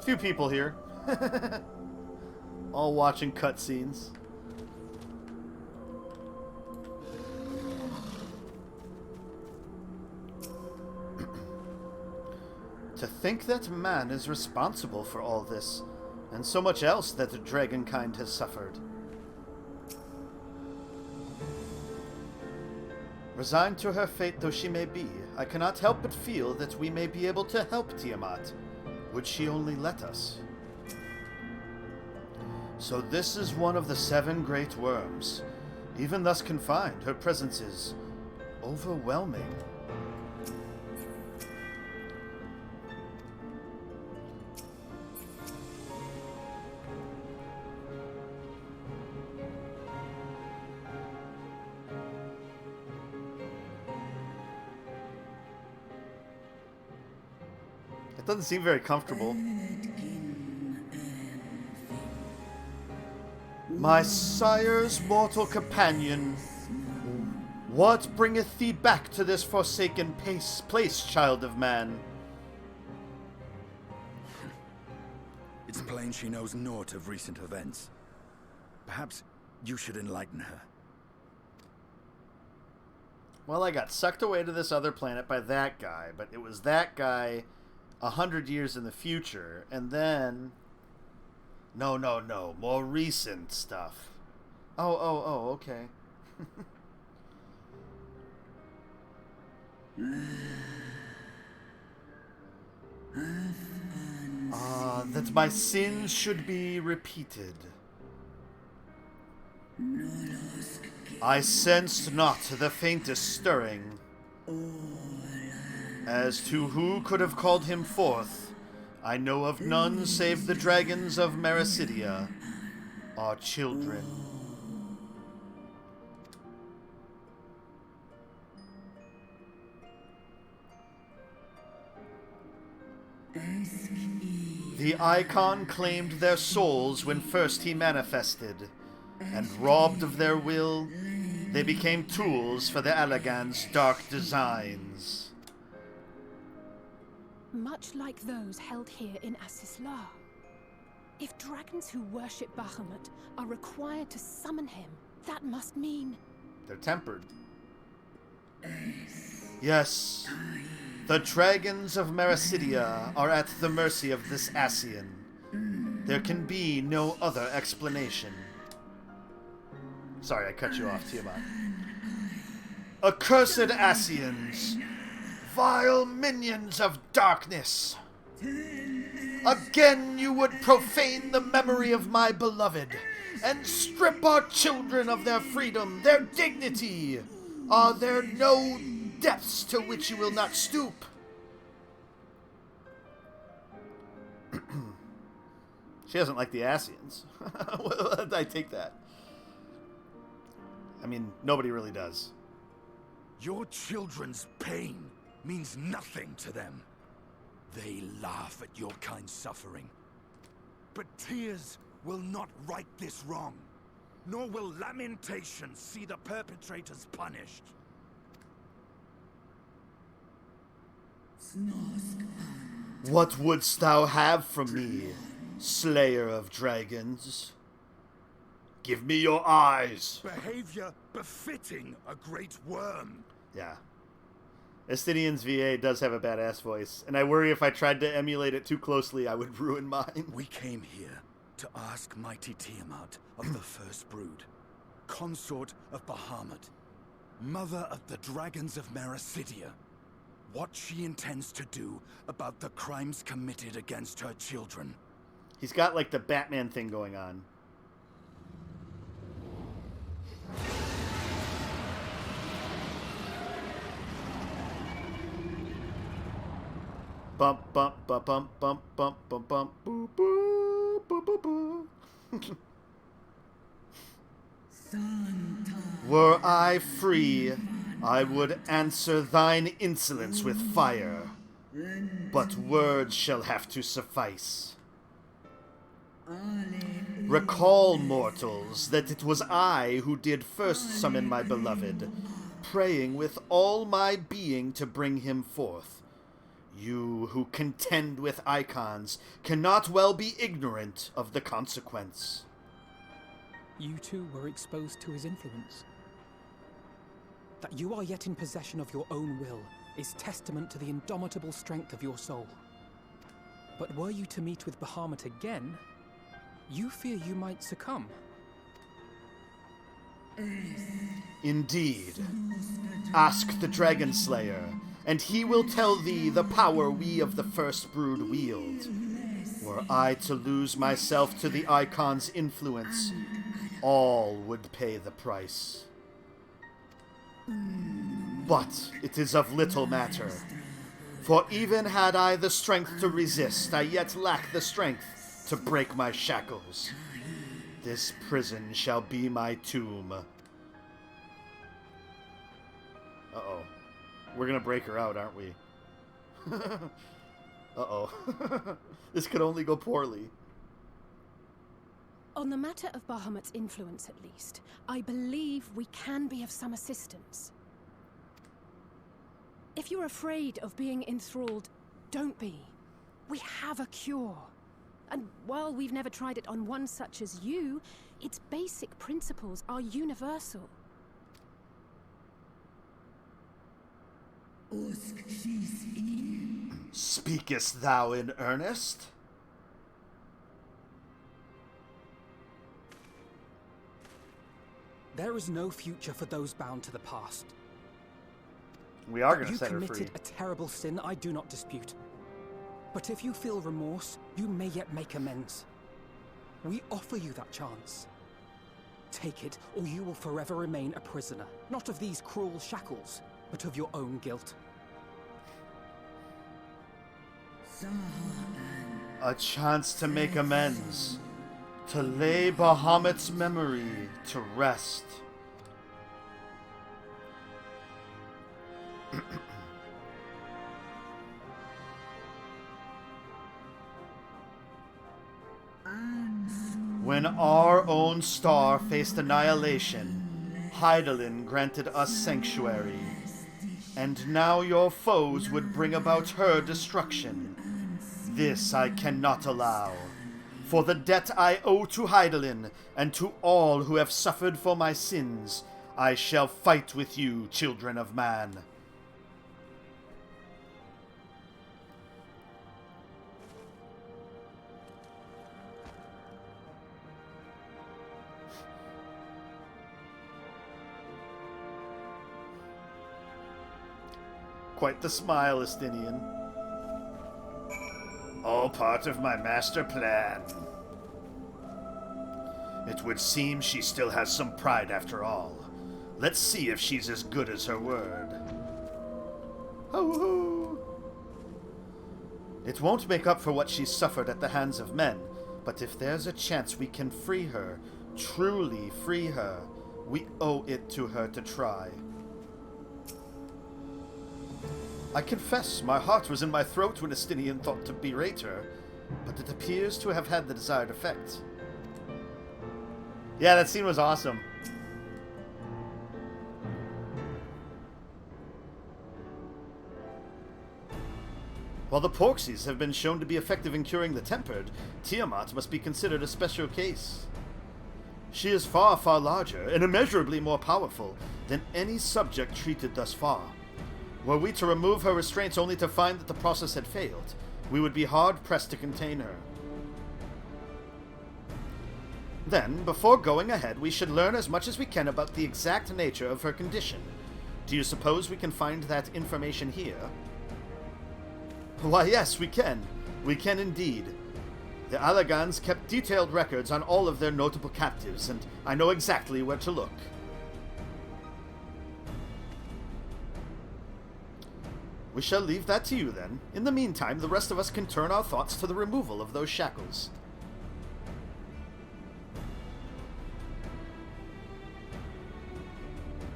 [SPEAKER 1] Few people here. All watching cutscenes. To think that man is responsible for all this, and so much else that the dragonkind has suffered. Resigned to her fate though she may be, I cannot help but feel that we may be able to help Tiamat. Would she only let us? So this is one of the 7 great worms. Even thus confined, her presence is overwhelming. It doesn't seem very comfortable. My sire's mortal companion, what bringeth thee back to this forsaken place, child of man?
[SPEAKER 15] It's plain she knows naught of recent events. Perhaps you should enlighten her.
[SPEAKER 1] Well, I got sucked away to this other planet by that guy, but it was that guy 100 years in the future, and then... No, more recent stuff. Oh, okay. That my sins should be repeated. I sensed not the faintest stirring. As to who could have called him forth, I know of none save the dragons of Mericidia, our children. The Icon claimed their souls when first he manifested, and robbed of their will, they became tools for the Allagan's dark designs.
[SPEAKER 5] Much like those held here in Asisla. If dragons who worship Bahamut are required to summon him, that must mean...
[SPEAKER 1] They're tempered. Yes, the dragons of Mericidia are at the mercy of this Ascian. There can be no other explanation. Sorry, I cut you off, Tiamat. Accursed Ascians! Vile minions of darkness! Again you would profane the memory of my beloved, and strip our children of their freedom, their dignity! Are there no depths to which you will not stoop? She doesn't like the Asians. I take that. I mean, nobody really does.
[SPEAKER 15] Your children's pain means nothing to them. They laugh at your kind suffering. But tears will not right this wrong, nor will lamentation see the perpetrators punished.
[SPEAKER 1] What wouldst thou have from me, slayer of dragons? Give me your eyes.
[SPEAKER 15] Behavior befitting a great worm.
[SPEAKER 1] Yeah. Estinian's VA does have a badass voice, and I worry if I tried to emulate it too closely, I would ruin mine.
[SPEAKER 15] We came here to ask mighty Tiamat of the First Brood, consort of Bahamut, mother of the dragons of Mericidia, what she intends to do about the crimes committed against her children.
[SPEAKER 1] He's got like the Batman thing going on. Bump, bump, bump, bump, bump, bump, bump, bump, boo, boo, boo, boo, boo. Were I free, I would answer thine insolence with fire. But words shall have to suffice. Recall, mortals, that it was I who did first summon my beloved, praying with all my being to bring him forth. You who contend with icons cannot well be ignorant of the consequence.
[SPEAKER 10] You too were exposed to his influence. That you are yet in possession of your own will is testament to the indomitable strength of your soul. But were you to meet with Bahamut again, you fear you might succumb.
[SPEAKER 1] Indeed. Ask the Dragon Slayer, and he will tell thee the power we of the First Brood wield. Were I to lose myself to the Icon's influence, all would pay the price. But it is of little matter, for even had I the strength to resist, I yet lack the strength to break my shackles. This prison shall be my tomb. Uh-oh. We're gonna break her out, aren't we? Uh-oh. This could only go poorly.
[SPEAKER 5] On the matter of Bahamut's influence, at least, I believe we can be of some assistance. If you're afraid of being enthralled, don't be. We have a cure. And while we've never tried it on one such as you, its basic principles are universal.
[SPEAKER 1] Speakest thou in earnest?
[SPEAKER 10] There is no future for those bound to the past.
[SPEAKER 1] We are going to set her
[SPEAKER 10] free. You
[SPEAKER 1] free.
[SPEAKER 10] committed a terrible sin, I do not dispute. But if you feel remorse, you may yet make amends. We offer you that chance. Take it, or you will forever remain a prisoner, not of these cruel shackles, but of your own guilt.
[SPEAKER 1] A chance to make amends. To lay Bahamut's memory to rest. When our own star faced annihilation, Hydaelyn granted us sanctuary. And now your foes would bring about her destruction. This I cannot allow. For the debt I owe to Hydaelyn, and to all who have suffered for my sins, I shall fight with you, children of man. Quite the smile, Estinian. All part of my master plan. It would seem she still has some pride after all. Let's see if she's as good as her word. Ho-ho! It won't make up for what she's suffered at the hands of men, But if there's a chance we can free her, truly free her, we owe it to her to try. I confess, my heart was in my throat when Estinian thought to berate her, but it appears to have had the desired effect. Yeah, that scene was awesome. While the Porxies have been shown to be effective in curing the tempered, Tiamat must be considered a special case. She is far, far larger and immeasurably more powerful than any subject treated thus far. Were we to remove her restraints only to find that the process had failed, we would be hard-pressed to contain her. Then, before going ahead, we should learn as much as we can about the exact nature of her condition. Do you suppose we can find that information here? Why, yes, we can. We can indeed. The Allagans kept detailed records on all of their notable captives, and I know exactly where to look. We shall leave that to you, then. In the meantime, the rest of us can turn our thoughts to the removal of those shackles.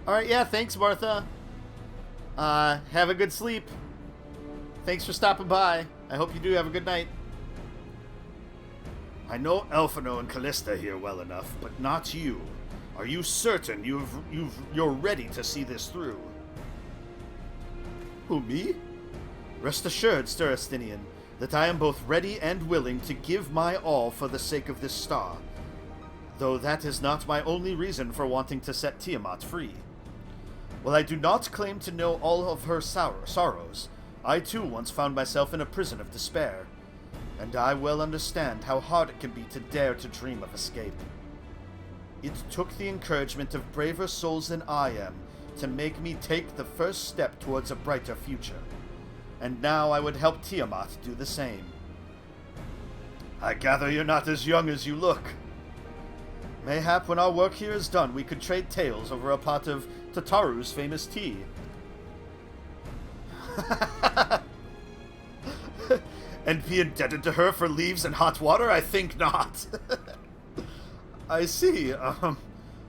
[SPEAKER 1] Alright, yeah, thanks, Martha. Have a good sleep. Thanks for stopping by. I hope you do have a good night. I know Elfino and Callista here well enough, but not you. Are you certain you're ready to see this through? Who, me? Rest assured, Sir Estinian, that I am both ready and willing to give my all for the sake of this star, though that is not my only reason for wanting to set Tiamat free. While I do not claim to know all of her sorrows, I too once found myself in a prison of despair, and I well understand how hard it can be to dare to dream of escape. It took the encouragement of braver souls than I am to make me take the first step towards a brighter future, and now I would help Tiamat do the same. I gather you're not as young as you look. Mayhap when our work here is done, we could trade tales over a pot of Tataru's famous tea. And be indebted to her for leaves and hot water? I think not. I see.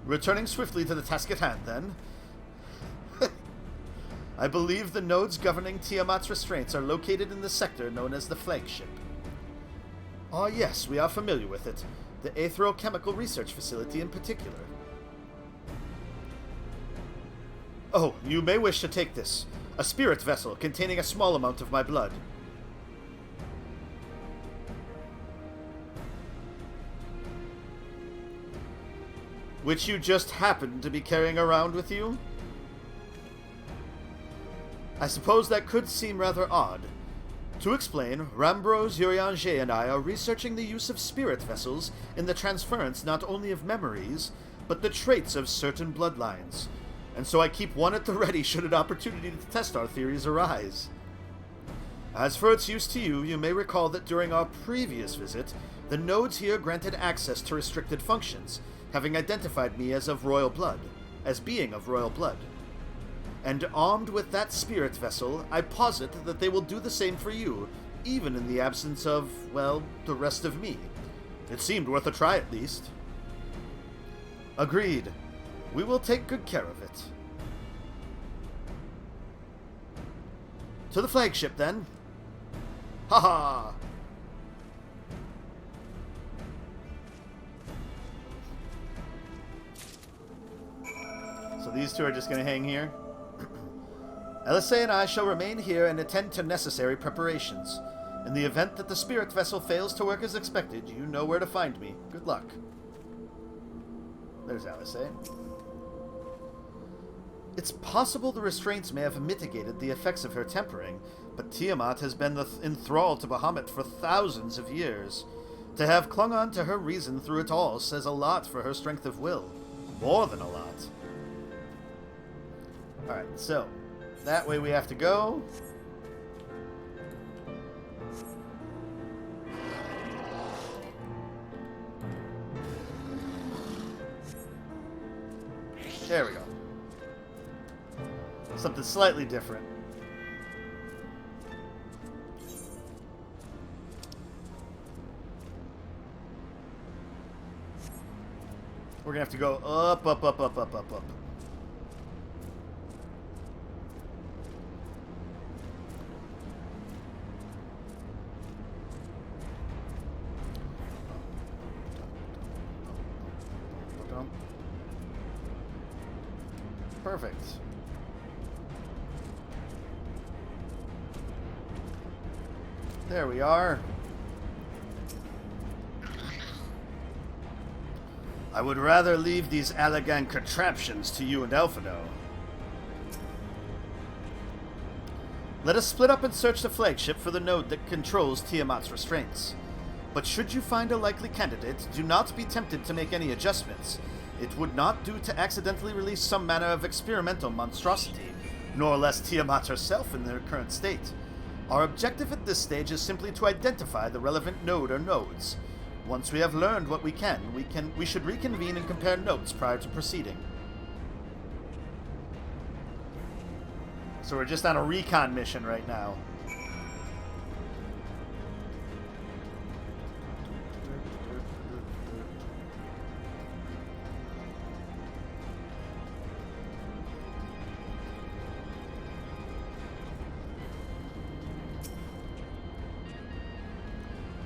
[SPEAKER 1] Returning swiftly to the task at hand, then. I believe the nodes governing Tiamat's restraints are located in the sector known as the flagship. Ah, yes, we are familiar with it. The Aetherochemical Research Facility in particular. Oh, you may wish to take this. A spirit vessel containing a small amount of my blood. Which you just happen to be carrying around with you? I suppose that could seem rather odd. To explain, Rambrose, Urianger, and I are researching the use of spirit vessels in the transference not only of memories, but the traits of certain bloodlines, and so I keep one at the ready should an opportunity to test our theories arise. As for its use to you, you may recall that during our previous visit, the nodes here granted access to restricted functions, having identified me as being of royal blood. And armed with that spirit vessel, I posit that they will do the same for you, even in the absence of, well, the rest of me. It seemed worth a try at least. Agreed. We will take good care of it. To the flagship, then. Ha-ha! So these two are just going to hang here. Elisei and I shall remain here and attend to necessary preparations. In the event that the spirit vessel fails to work as expected, you know where to find me. Good luck. There's Elisei. It's possible the restraints may have mitigated the effects of her tempering, but Tiamat has been enthralled to Bahamut for thousands of years. To have clung on to her reason through it all says a lot for her strength of will. More than a lot. Alright, so that way we have to go. There we go. Something slightly different. We're gonna have to go up, up, up, up, up, up, up. Perfect. There we are. I would rather leave these elegant contraptions to you and Elfino. Let us split up and search the flagship for the node that controls Tiamat's restraints. But should you find a likely candidate, do not be tempted to make any adjustments. It would not do to accidentally release some manner of experimental monstrosity, nor less Tiamat herself in their current state. Our objective at this stage is simply to identify the relevant node or nodes. Once we have learned what we should reconvene and compare notes prior to proceeding. So we're just on a recon mission right now.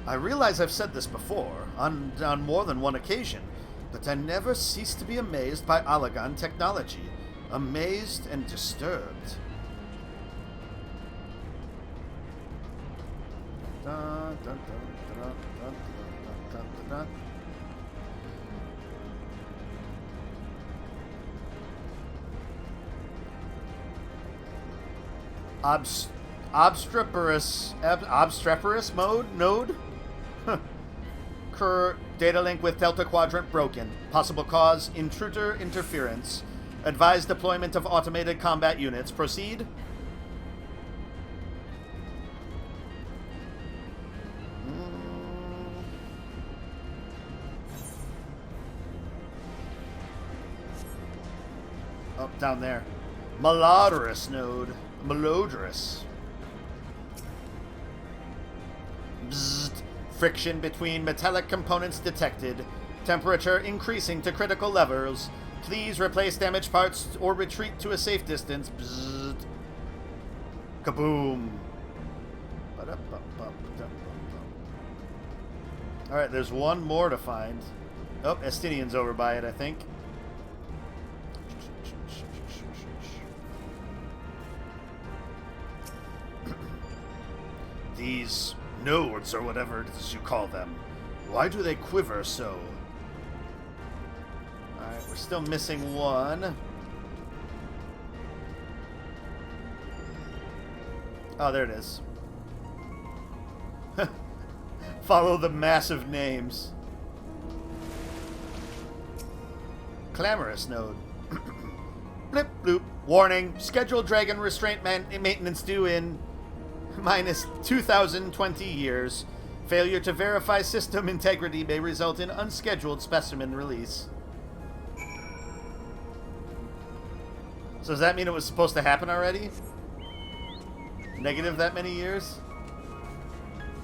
[SPEAKER 1] I realize I've said this before, on more than one occasion, but I never cease to be amazed by Allagan technology. Amazed and disturbed. Dun, dun, dun, dun, dun, dun, dun, dun. Obstreperous node? Cur data link with Delta Quadrant broken. Possible cause, intruder interference. Advised deployment of automated combat units. Proceed. Oh, down there. Malodorous node. Malodorous. Bzzzt. Friction between metallic components detected. Temperature increasing to critical levels. Please replace damaged parts or retreat to a safe distance. Bzzzt. Kaboom. Alright, there's one more to find. Oh, Estinian's over by it, I think. These nodes, or whatever it is you call them, why do they quiver so? Alright, we're still missing one. Oh, there it is. Follow the massive names. Clamorous node. Blip bloop. Warning. Scheduled dragon restraint maintenance due in minus 2,020 years. Failure to verify system integrity may result in unscheduled specimen release. So does that mean it was supposed to happen already? Negative that many years?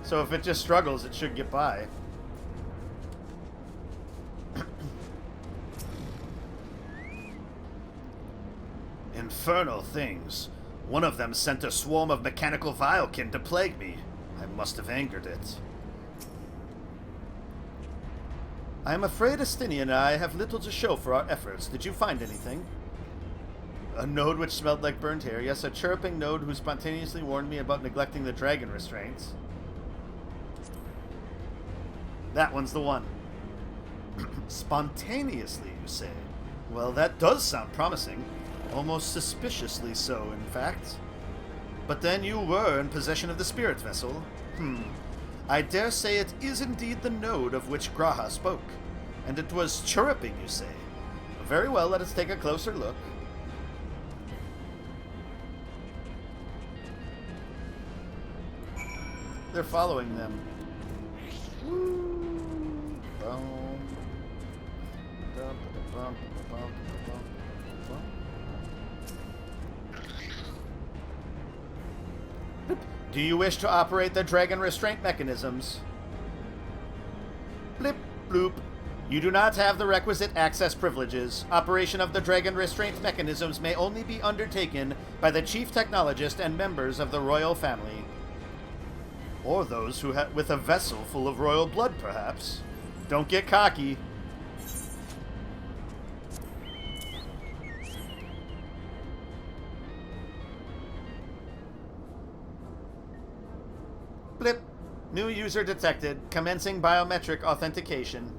[SPEAKER 1] So if it just struggles, it should get by. Infernal things. One of them sent a swarm of mechanical vilekin to plague me. I must have angered it. I am afraid Estinian and I have little to show for our efforts. Did you find anything? A node which smelled like burnt hair. Yes, a chirruping node who spontaneously warned me about neglecting the dragon restraints. That one's the one. Spontaneously, you say? Well, that does sound promising. Almost suspiciously so, in fact. But then you were in possession of the spirit vessel. I dare say it is indeed the node of which Graha spoke. And it was chirruping, you say? Very well, let us take a closer look. They're following them. Do you wish to operate the dragon restraint mechanisms? Blip, bloop. You do not have the requisite access privileges. Operation of the Dragon Restraint mechanisms may only be undertaken by the Chief Technologist and members of the royal family. Or those who with a vessel full of royal blood, perhaps. Don't get cocky. Blip. New user detected. Commencing biometric authentication.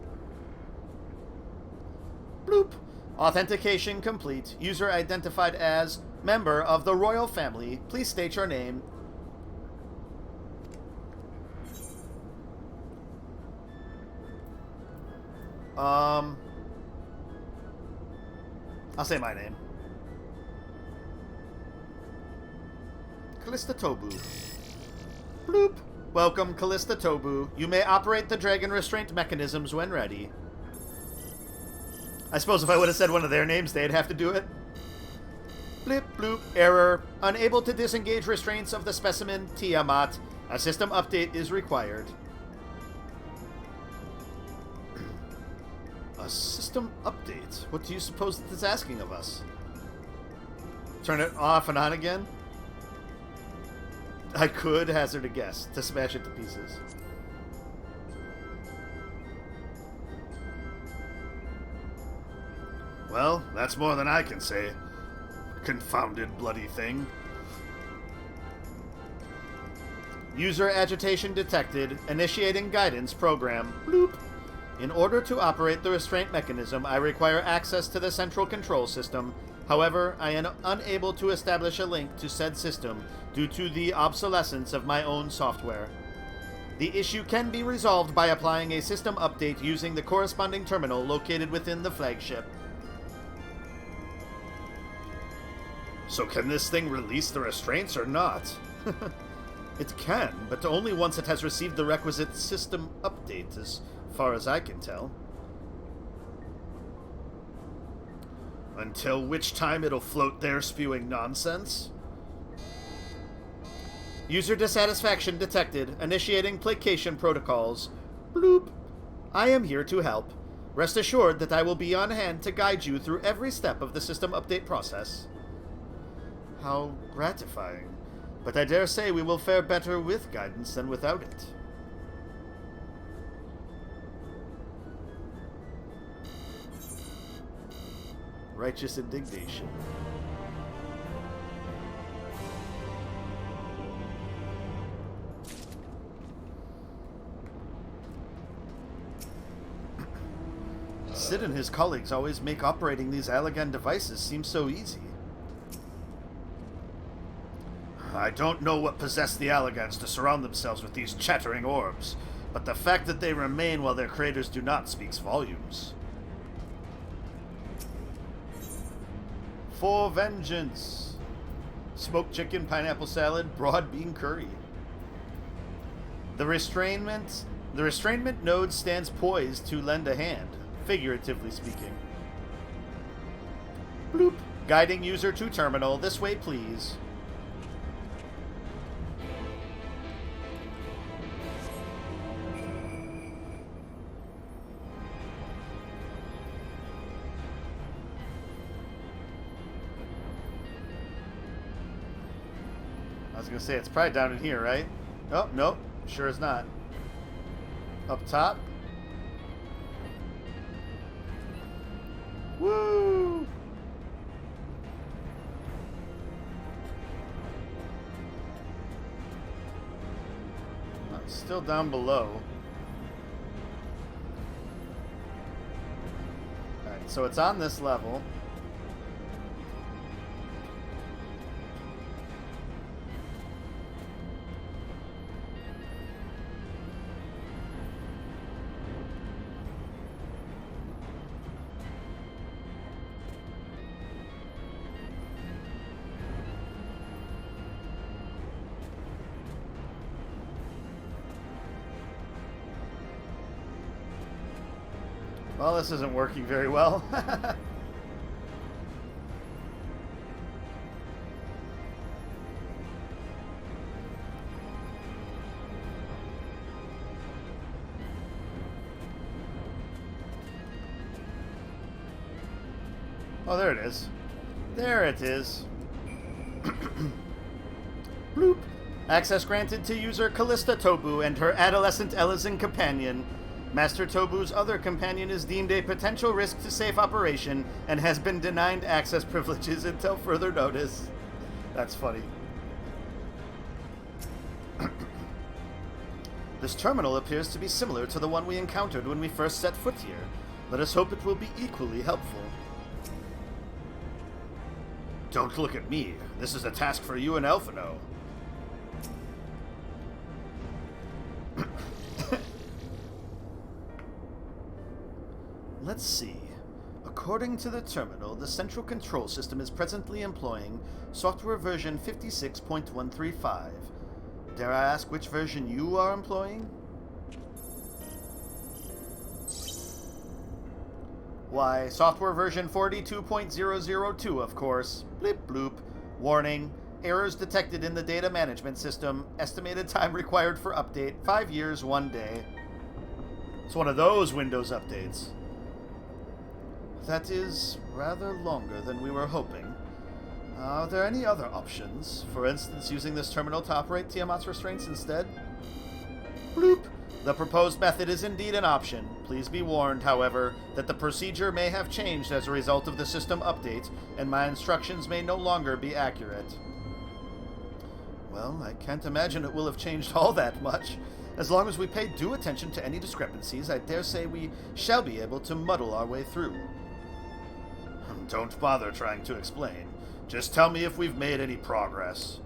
[SPEAKER 1] Bloop. Authentication complete. User identified as member of the royal family. Please state your name. I'll say my name. Callista Tobu. Bloop. Welcome, Callista Tobu. You may operate the dragon restraint mechanisms when ready. I suppose if I would have said one of their names, they'd have to do it. Blip, bloop, error. Unable to disengage restraints of the specimen Tiamat. A system update is required. A system update? What do you suppose that it's asking of us? Turn it off and on again? I could hazard a guess to smash it to pieces. Well, that's more than I can say. Confounded bloody thing. User agitation detected. Initiating guidance program. Bloop. In order to operate the restraint mechanism, I require access to the central control system. However, I am unable to establish a link to said system due to the obsolescence of my own software. The issue can be resolved by applying a system update using the corresponding terminal located within the flagship. So can this thing release the restraints or not? It can, but only once it has received the requisite system update, as far as I can tell. Until which time it'll float there spewing nonsense? User dissatisfaction detected. Initiating placation protocols. Bloop. I am here to help. Rest assured that I will be on hand to guide you through every step of the system update process. How gratifying. But I dare say we will fare better with guidance than without it. Righteous indignation. Sid and his colleagues always make operating these Allagan devices seem so easy. I don't know what possessed the Allagans to surround themselves with these chattering orbs, but the fact that they remain while their creators do not speaks volumes. For vengeance. Smoked chicken, pineapple salad, broad bean curry. The restrainment node stands poised to lend a hand, figuratively speaking. Bloop. Guiding user to terminal. This way, please. I was gonna say, it's probably down in here, right? Oh, nope. Sure is not. Up top. Woo! Oh, it's still down below. Alright, so it's on this level. Well, this isn't working very well. Oh, there it is. There it is. Bloop. Access granted to user Callista Tobu and her adolescent Ellison companion. Master Tobu's other companion is deemed a potential risk to safe operation and has been denied access privileges until further notice. That's funny. This terminal appears to be similar to the one we encountered when we first set foot here. Let us hope it will be equally helpful. Don't look at me. This is a task for you and Elfino. Let's see. According to the terminal, the central control system is presently employing software version 56.135. Dare I ask which version you are employing? Why, software version 42.002, of course. Bleep bloop. Warning. Errors detected in the data management system. Estimated time required for update. 5 years, 1 day. It's one of those Windows updates. That is rather longer than we were hoping. Are there any other options? For instance, using this terminal to operate Tiamat's restraints instead? Bloop. The proposed method is indeed an option. Please be warned, however, that the procedure may have changed as a result of the system update, and my instructions may no longer be accurate. Well, I can't imagine it will have changed all that much. As long as we pay due attention to any discrepancies, I dare say we shall be able to muddle our way through. Don't bother trying to explain. Just tell me if we've made any progress.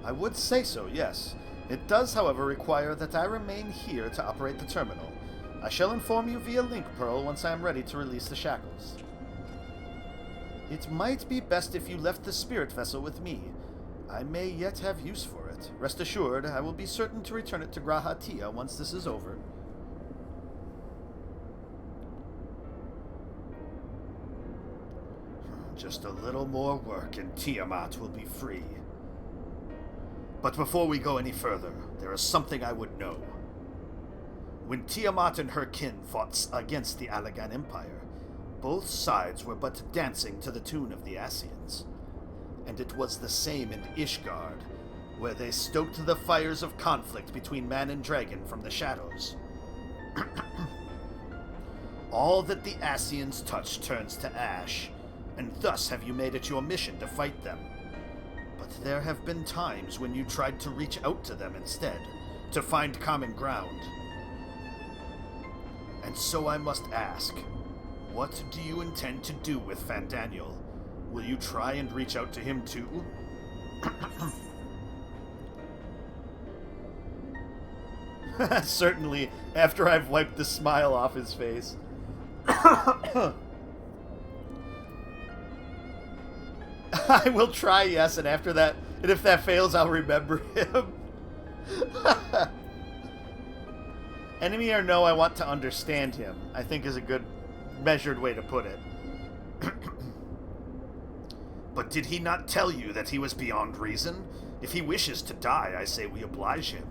[SPEAKER 1] I would say so, yes. It does, however, require that I remain here to operate the terminal. I shall inform you via link pearl once I am ready to release the shackles. It might be best if you left the spirit vessel with me. I may yet have use for it. Rest assured, I will be certain to return it to Graha Tia once this is over. Just a little more work and Tiamat will be free. But before we go any further, there is something I would know. When Tiamat and her kin fought against the Allagan Empire, both sides were but dancing to the tune of the Ascians. And it was the same in Ishgard, where they stoked the fires of conflict between man and dragon from the shadows. All that the Ascians touch turns to ash, and thus have you made it your mission to fight them. But there have been times when you tried to reach out to them instead, to find common ground. And so I must ask, what do you intend to do with Fandaniel? Will you try and reach out to him too? Certainly, after I've wiped the smile off his face. I will try, yes, and after that, and if that fails, I'll remember him. Enemy or no, I want to understand him, I think is a good, measured way to put it. But did he not tell you that he was beyond reason? If he wishes to die, I say we oblige him.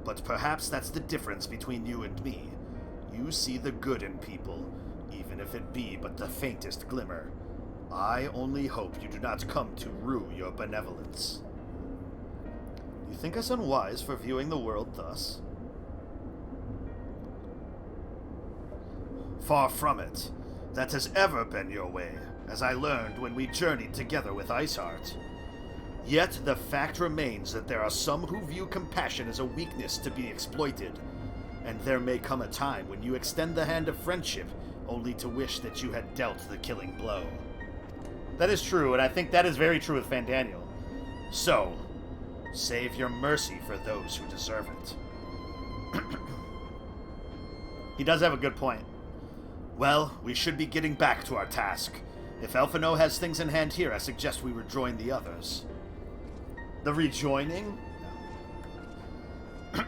[SPEAKER 1] But perhaps that's the difference between you and me. You see the good in people, even if it be but the faintest glimmer. I only hope you do not come to rue your benevolence. You think us unwise for viewing the world thus? Far from it. That has ever been your way, as I learned when we journeyed together with Iceheart. Yet the fact remains that there are some who view compassion as a weakness to be exploited, and there may come a time when you extend the hand of friendship only to wish that you had dealt the killing blow. That is true, and I think that is very true with Fandaniel. So, save your mercy for those who deserve it. He does have a good point. Well, we should be getting back to our task. If Elfino has things in hand here, I suggest we rejoin the others. The rejoining? No.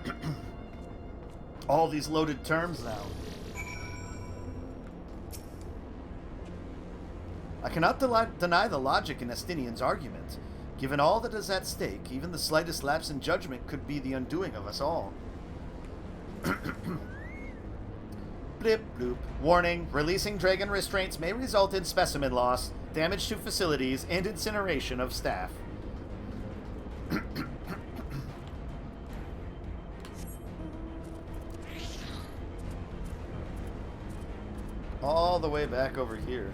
[SPEAKER 1] All these loaded terms now. I cannot deny the logic in Estinian's argument. Given all that is at stake, even the slightest lapse in judgment could be the undoing of us all. blip, bloop. Warning, releasing dragon restraints may result in specimen loss, damage to facilities, and incineration of staff. All the way back over here.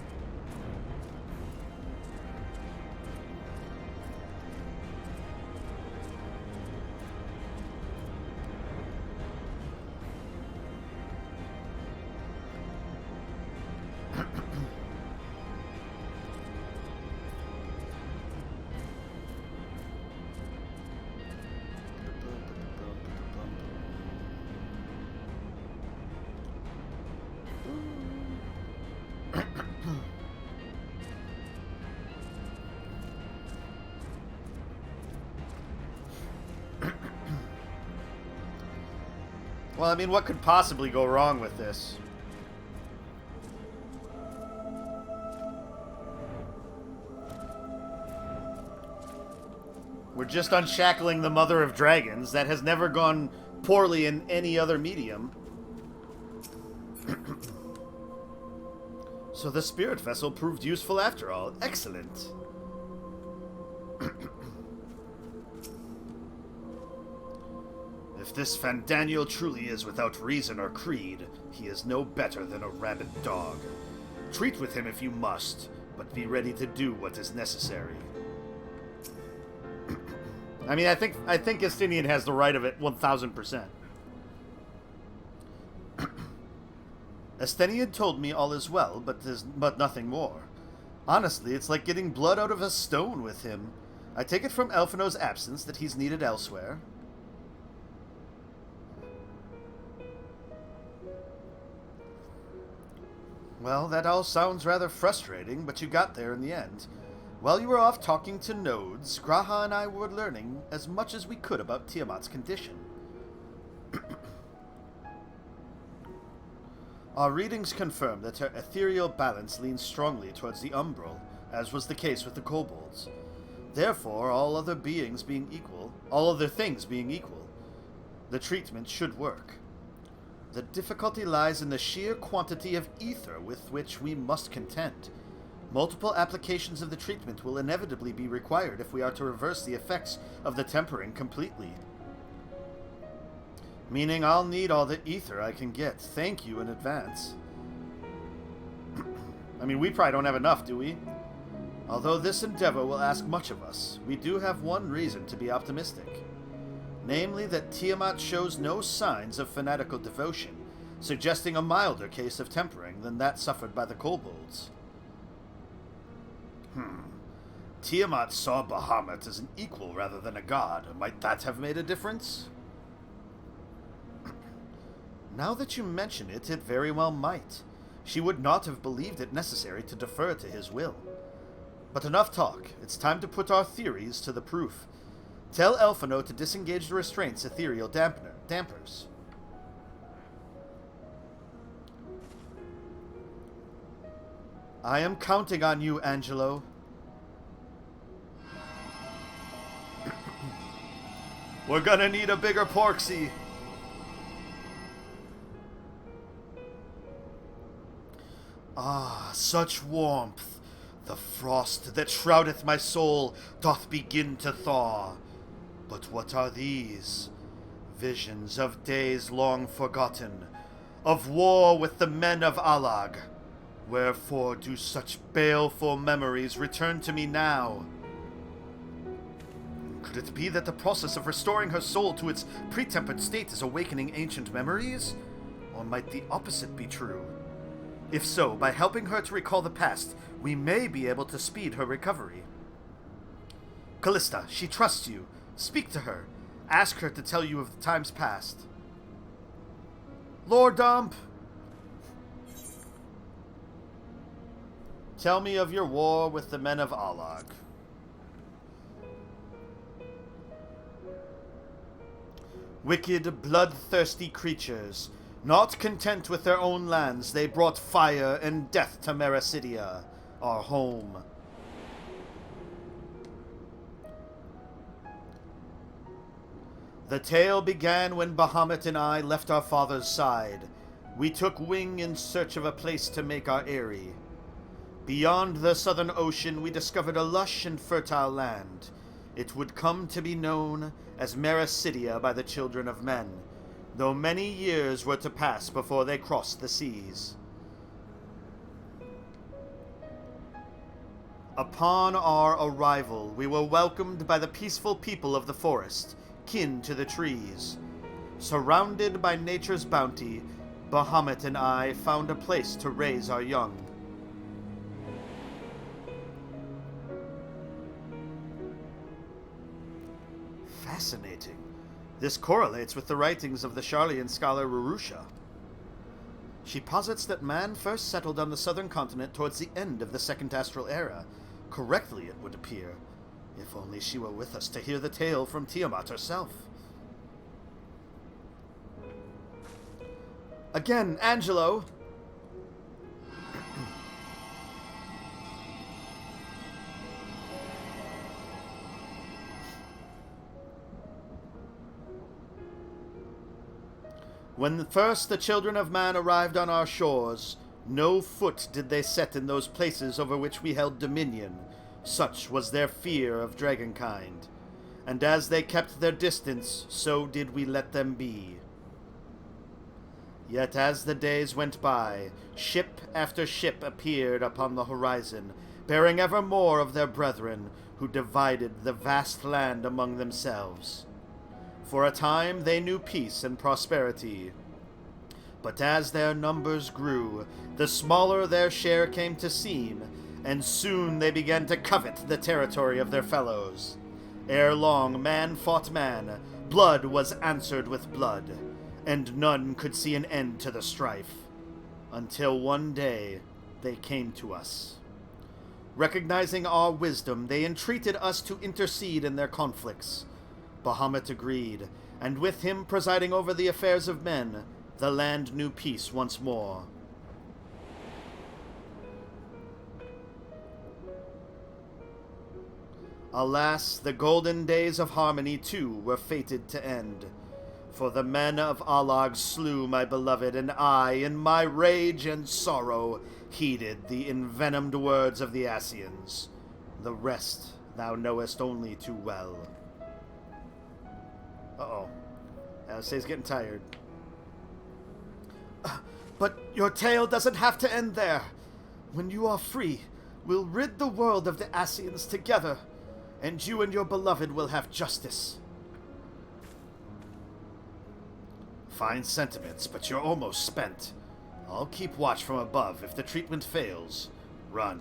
[SPEAKER 1] Well, I mean, what could possibly go wrong with this? We're just unshackling the mother of dragons. That has never gone poorly in any other medium. So the spirit vessel proved useful after all. Excellent. If this Fandaniel truly is without reason or creed, he is no better than a rabid dog. Treat with him if you must, but be ready to do what is necessary. I mean, I think Estinian has the right of it 1000%. Estinian told me all is well, but nothing more. Honestly, it's like getting blood out of a stone with him. I take it from Elfino's absence that he's needed elsewhere. Well, that all sounds rather frustrating, but you got there in the end. While you were off talking to nodes, Graha and I were learning as much as we could about Tiamat's condition. Our readings confirm that her ethereal balance leans strongly towards the umbral, as was the case with the kobolds. Therefore, all other things being equal, the treatment should work. The difficulty lies in the sheer quantity of ether with which we must contend. Multiple applications of the treatment will inevitably be required if we are to reverse the effects of the tempering completely. Meaning I'll need all the ether I can get. Thank you in advance. I mean, we probably don't have enough, do we? Although this endeavor will ask much of us, we do have one reason to be optimistic. Namely that Tiamat shows no signs of fanatical devotion, suggesting a milder case of tempering than that suffered by the kobolds. Tiamat saw Bahamut as an equal rather than a god. Might that have made a difference? Now that you mention it, it very well might. She would not have believed it necessary to defer to his will. But enough talk. It's time to put our theories to the proof. Tell Elfino to disengage the restraints ethereal dampers. I am counting on you, Angelo. We're gonna need a bigger porksy. Ah, such warmth. The frost that shroudeth my soul doth begin to thaw. But what are these? Visions of days long forgotten, of war with the men of Alag. Wherefore do such baleful memories return to me now? Could it be that the process of restoring her soul to its pretempered state is awakening ancient memories? Or might the opposite be true? If so, by helping her to recall the past, we may be able to speed her recovery. Callista, she trusts you. Speak to her. Ask her to tell you of the times past. Lord Dump! Tell me of your war with the men of Alag. Wicked, bloodthirsty creatures. Not content with their own lands, they brought fire and death to Mericidia, our home. The tale began when Bahamut and I left our father's side. we took wing in search of a place to make our eyrie. Beyond the southern ocean, we discovered a lush and fertile land. It would come to be known as Mericidia by the children of men, though many years were to pass before they crossed the seas. Upon our arrival, we were welcomed by the peaceful people of the forest, kin to the trees. Surrounded by nature's bounty, Bahamut and I found a place to raise our young. Fascinating. This correlates with the writings of the Sharlayan scholar Rurusha. She posits that man first settled on the southern continent towards the end of the Second Astral Era. Correctly, it would appear. If only she were with us to hear the tale from Tiamat herself. Again, Angelo! When first the children of man arrived on our shores, no foot did they set in those places over which we held dominion, such was their fear of dragonkind. And as they kept their distance, so did we let them be. Yet as the days went by, ship after ship appeared upon the horizon, bearing ever more of their brethren, who divided the vast land among themselves. For a time they knew peace and prosperity. But as their numbers grew, the smaller their share came to seem, and soon they began to covet the territory of their fellows. Ere long, man fought man, blood was answered with blood, and none could see an end to the strife. Until one day, they came to us. Recognizing our wisdom, they entreated us to intercede in their conflicts. Bahamut agreed, and with him presiding over the affairs of men, the land knew peace once more. Alas, the golden days of harmony too were fated to end. For the men of Alag slew my beloved, and I, in my rage and sorrow, heeded the envenomed words of the Ascians. The rest thou knowest only too well. Uh-oh. Alistair's getting tired. But your tale doesn't have to end there. When you are free, we'll rid the world of the Ascians together, and you and your beloved will have justice. Fine sentiments, but you're almost spent. I'll keep watch from above. If the treatment fails, run.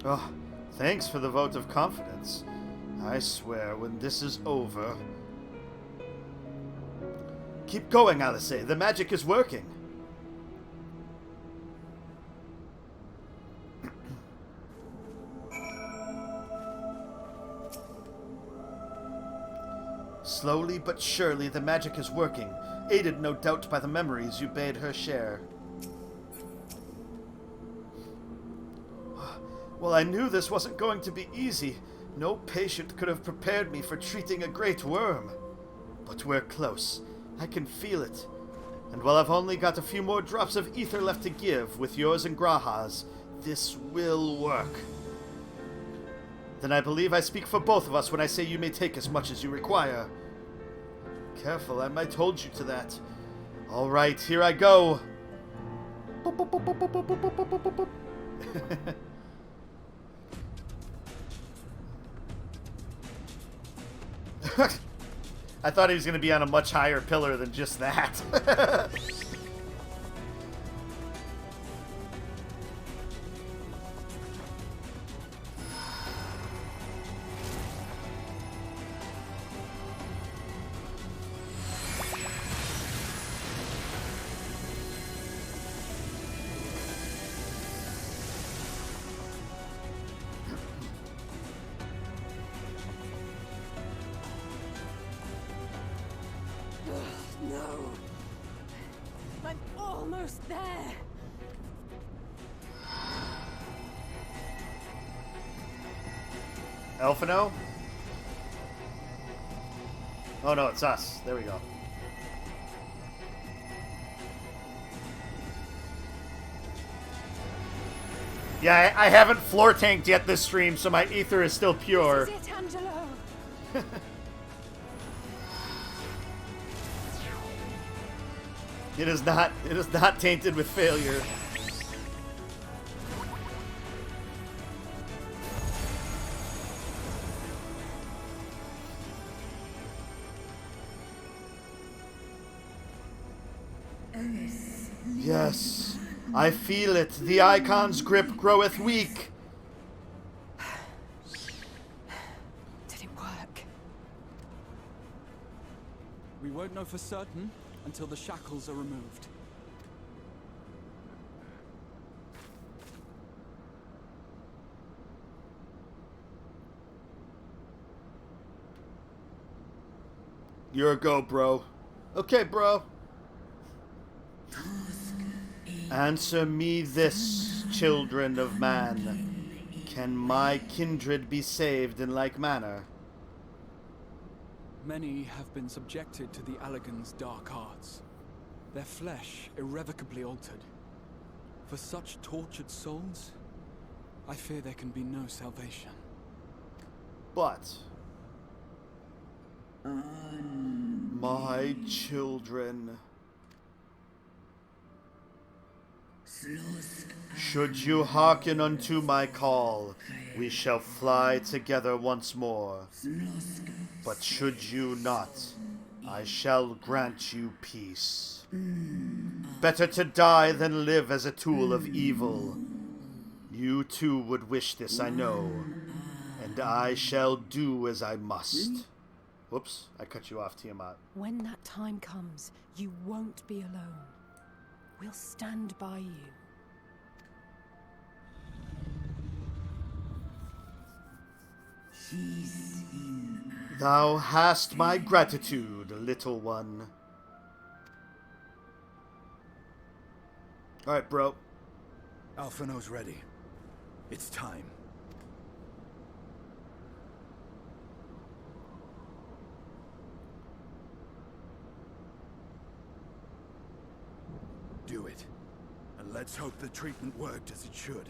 [SPEAKER 1] Oh, thanks for the vote of confidence. I swear, when this is over... Keep going, Alice. The magic is working. Slowly but surely the magic is working, aided no doubt by the memories you bade her share. Well, I knew this wasn't going to be easy. No patient could have prepared me for treating a great worm. But we're close. I can feel it. And while I've only got a few more drops of ether left to give, with yours and Graha's, this will work. Then I believe I speak for both of us when I say you may take as much as you require. Careful, I might hold you to that. All right, here I go. I thought he was going to be on a much higher pillar than just that.
[SPEAKER 5] No. I'm almost there.
[SPEAKER 1] Elfino? Oh no, it's us. There we go. Yeah, I haven't floor tanked yet this stream, so my ether is still pure.
[SPEAKER 5] This is it, Angelo.
[SPEAKER 1] It is not tainted with failure. Yes, I feel it. The icon's grip groweth weak.
[SPEAKER 5] Did it work?
[SPEAKER 8] We won't know for certain until the shackles are removed.
[SPEAKER 1] You're a go, bro. Okay, bro. Answer me this, children of man. Can my kindred be saved in like manner?
[SPEAKER 8] Many have been subjected to the Allagan's dark arts, their flesh irrevocably altered. For such tortured souls, I fear there can be no salvation.
[SPEAKER 1] But my children, should you hearken unto my call, we shall fly together once more. But should you not, I shall grant you peace. Better to die than live as a tool of evil. You too would wish this, I know, and I shall do as I must. Whoops, I cut you off, Tiamat.
[SPEAKER 5] When that time comes, you won't be alone. We'll stand by you.
[SPEAKER 1] Thou hast my gratitude, little one. Alright, bro.
[SPEAKER 15] Alphino's ready. It's time. Do it. And let's hope the treatment worked as it should.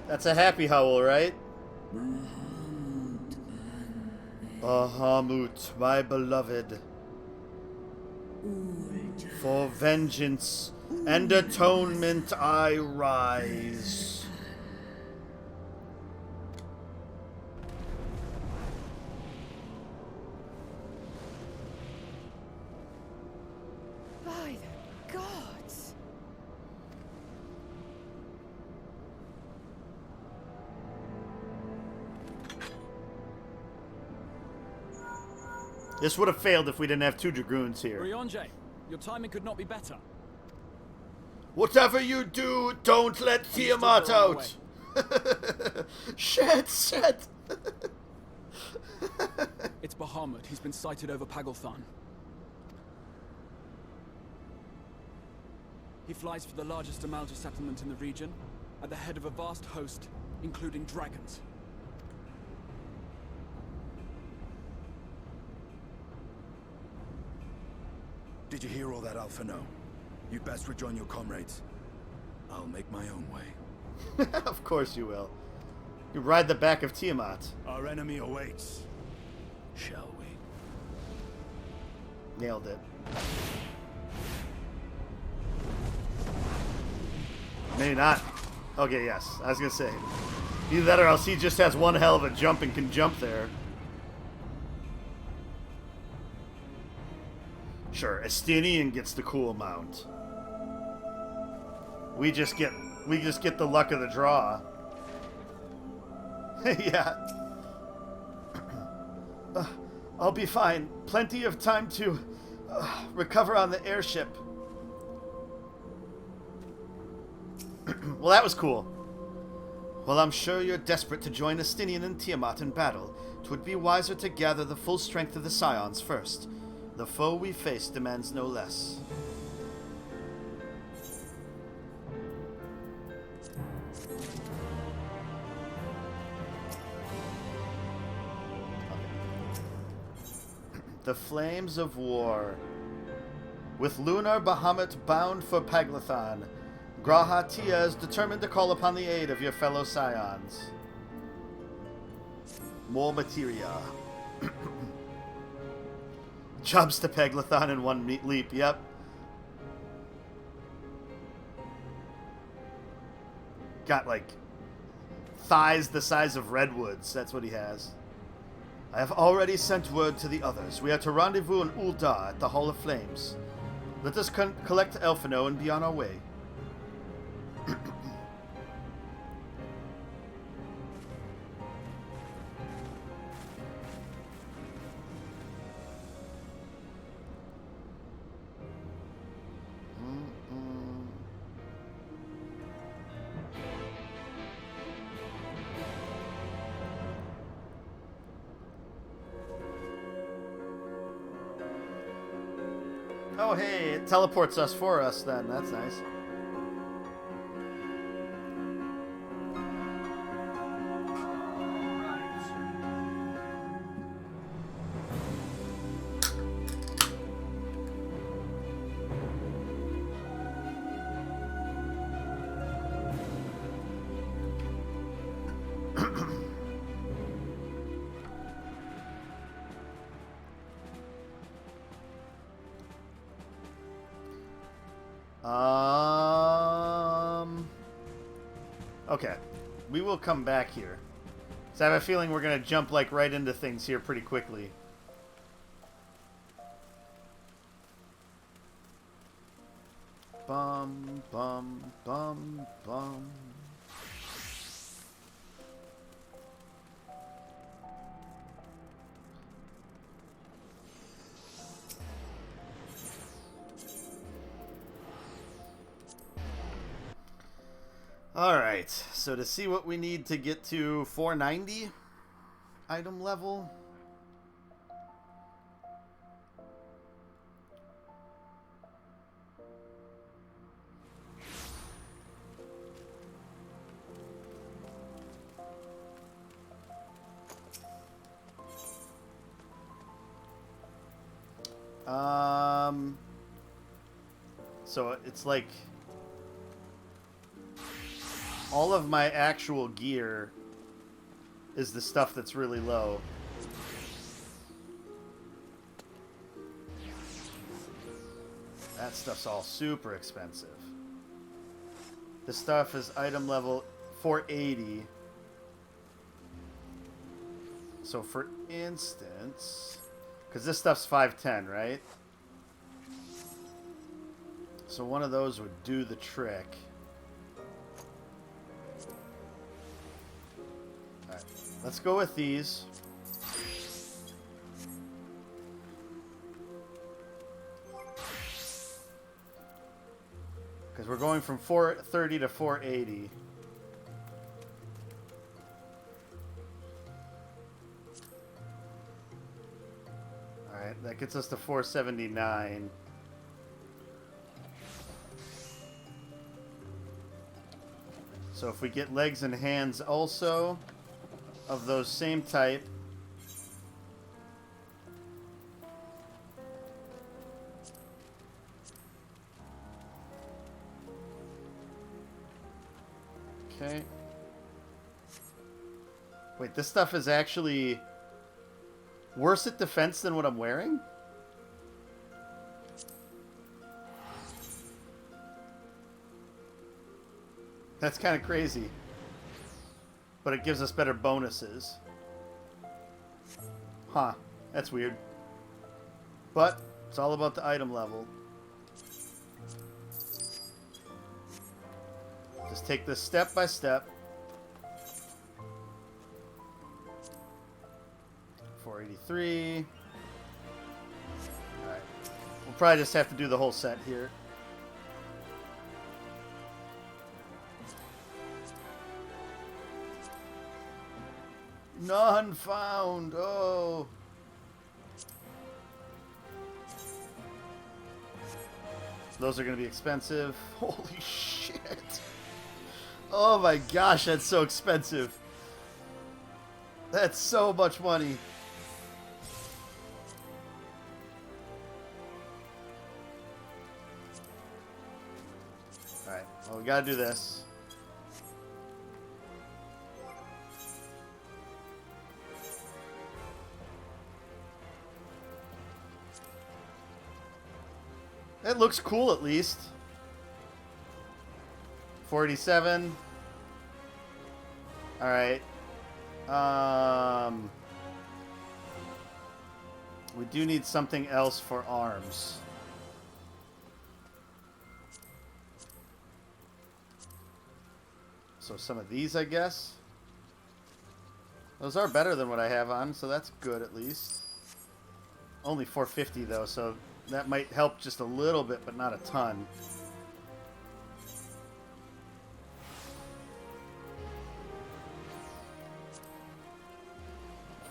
[SPEAKER 1] That's a happy howl, right? Bahamut, my beloved. For vengeance and atonement I rise.
[SPEAKER 5] By the gods!
[SPEAKER 1] This would have failed if we didn't have two Dragoons here.
[SPEAKER 8] Urianger, your timing could not be better.
[SPEAKER 1] Whatever you do, don't let Tiamat out! Shit!
[SPEAKER 8] It's Bahamut. He's been sighted over Pagalthan. He flies for the largest Amalja settlement in the region, at the head of a vast host, including dragons.
[SPEAKER 15] Did you hear all that, Alphino? You'd best rejoin your comrades. I'll make my own way.
[SPEAKER 1] Of course you will. You ride the back of Tiamat.
[SPEAKER 15] Our enemy awaits. Shall we?
[SPEAKER 1] Nailed it. Maybe not. Okay, yes. I was gonna say. Either that or else he just has one hell of a jump and can jump there. Sure, Estinian gets the cool mount. We just get We just get the luck of the draw. Yeah. I'll be fine. Plenty of time to recover on the airship. Well, that was cool. Well, I'm sure you're desperate to join Estinian and Tiamat in battle. 'Twould be wiser to gather the full strength of the Scions first. The foe we face demands no less. The Flames of War. With Lunar Bahamut bound for Paglathan, Graha Tia is determined to call upon the aid of your fellow Scions. More materia. Jumps to Paglathan in one leap, yep. Got, like, thighs the size of redwoods. That's what he has. I have already sent word to the others. We are to rendezvous in Ul'dah at the Hall of Flames. Let us collect Elfino and be on our way. Oh, hey, it teleports us for us then. That's nice. Okay, we will come back here. So I have a feeling we're going to jump like right into things here pretty quickly. Bum, bum, bum, bum. Alright, so to see what we need to get to 490 item level. So it's like all of my actual gear is the stuff that's really low. That stuff's all super expensive. This stuff is item level 480. So for instance, because this stuff's 510, right? So one of those would do the trick. Alright, let's go with these. Because we're going from 430 to 480. Alright, that gets us to 479. So if we get legs and hands also of those same type, okay. Wait, this stuff is actually worse at defense than what I'm wearing? That's kind of crazy. But it gives us better bonuses. Huh. That's weird. But it's all about the item level. Just take this step by step. 483. Alright. We'll probably just have to do the whole set here. None found. Oh. Those are going to be expensive. Holy shit. Oh my gosh, that's so expensive. That's so much money. Alright, well, we gotta do this. It looks cool, at least. 487. Alright. We do need something else for arms. So some of these, I guess. Those are better than what I have on, so that's good at least. Only 450 though, so that might help just a little bit, but not a ton.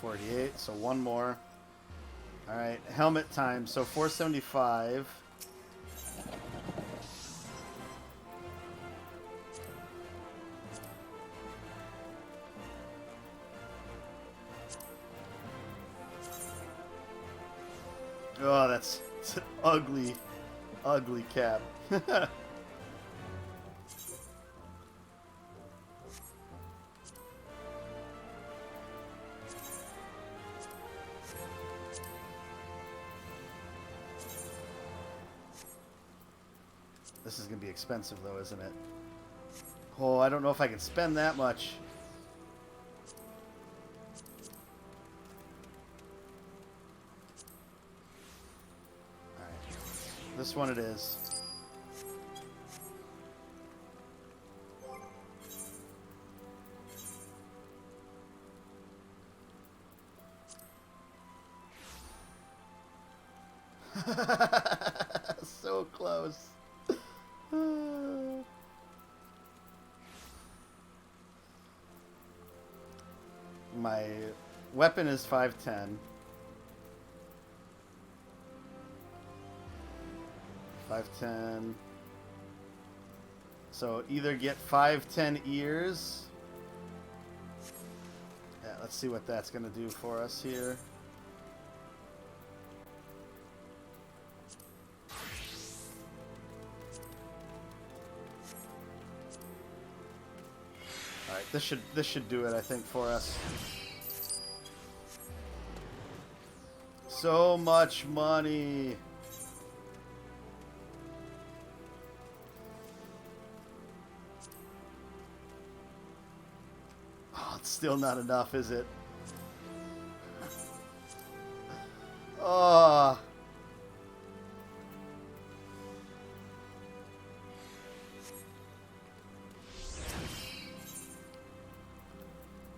[SPEAKER 1] $48, so one more. Alright, helmet time, so 475. Oh, that's an ugly, ugly cap. This is going to be expensive, though, isn't it? Oh, I don't know if I can spend that much. This one it is. So close. My weapon is 510. 510. So either get 510 ears. Yeah, let's see what that's going to do for us here. All right, this should do it, I think, for us. So much money. Still not enough, is it? Oh.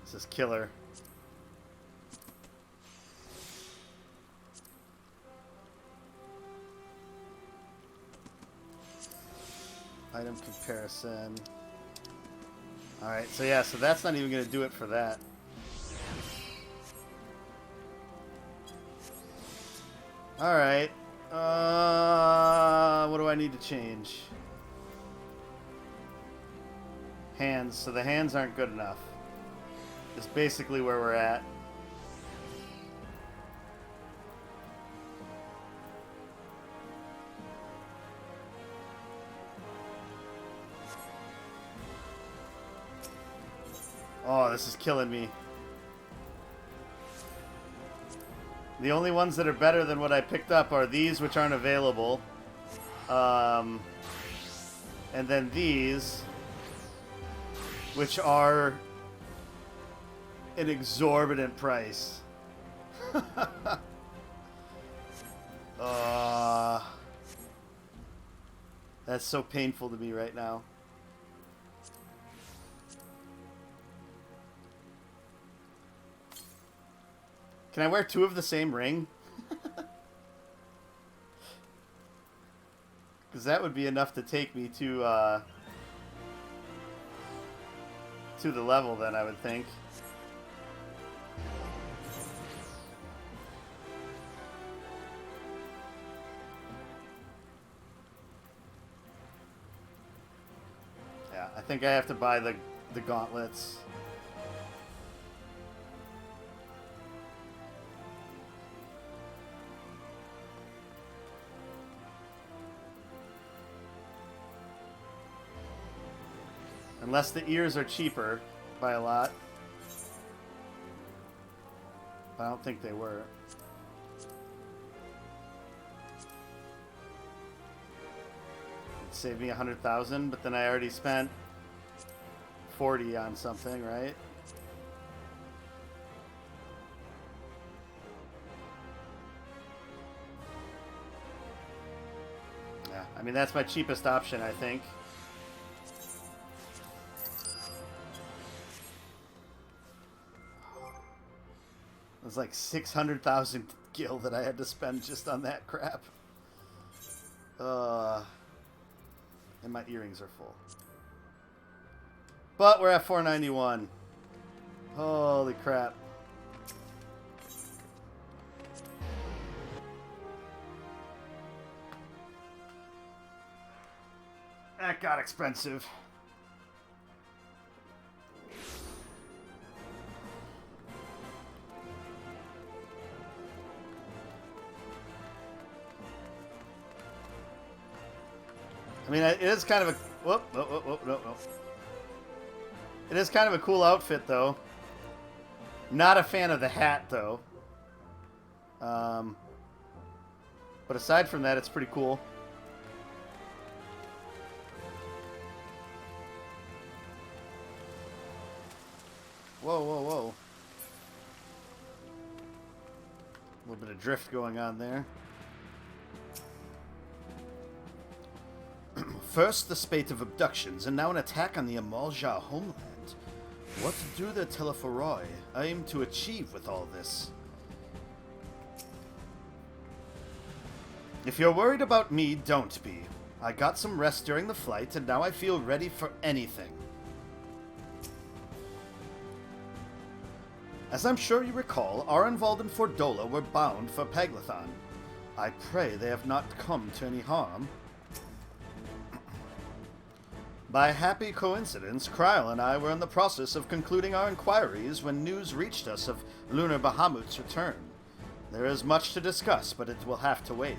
[SPEAKER 1] This is killer. Item comparison. Alright, so yeah, so that's not even going to do it for that. Alright. What do I need to change? Hands. So the hands aren't good enough. It's basically where we're at. Oh, this is killing me. The only ones that are better than what I picked up are these, which aren't available. And then these, which are an exorbitant price. That's so painful to me right now. Can I wear 2 of the same ring? Because that would be enough to take me to the level, then, I would think. Yeah, I think I have to buy the gauntlets. Unless the ears are cheaper by a lot. I don't think they were. It'd save me 100,000, but then I already spent 40 on something, right? Yeah, I mean, that's my cheapest option, I think. It was like 600,000 gil that I had to spend just on that crap. And my earrings are full. But we're at 491. Holy crap. That got expensive. I mean, it is kind of a... Whoop, whoop, whoop, whoop, whoop, whoop. It is kind of a cool outfit, though. Not a fan of the hat, though. But aside from that, it's pretty cool. Whoa, whoa, whoa. A little bit of drift going on there. First, the spate of abductions, and now an attack on the Amalja homeland. What do the Telephoroi aim to achieve with all this? If you're worried about me, don't be. I got some rest during the flight, and now I feel ready for anything. As I'm sure you recall, Arenvald and Fordola were bound for Peglathon. I pray they have not come to any harm. By happy coincidence, Kryl and I were in the process of concluding our inquiries when news reached us of Lunar Bahamut's return. There is much to discuss, but it will have to wait.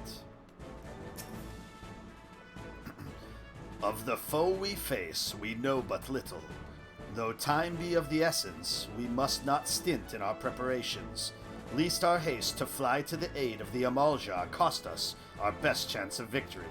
[SPEAKER 1] Of the foe we face, we know but little. Though time be of the essence, we must not stint in our preparations, lest our haste to fly to the aid of the Amalja cost us our best chance of victory.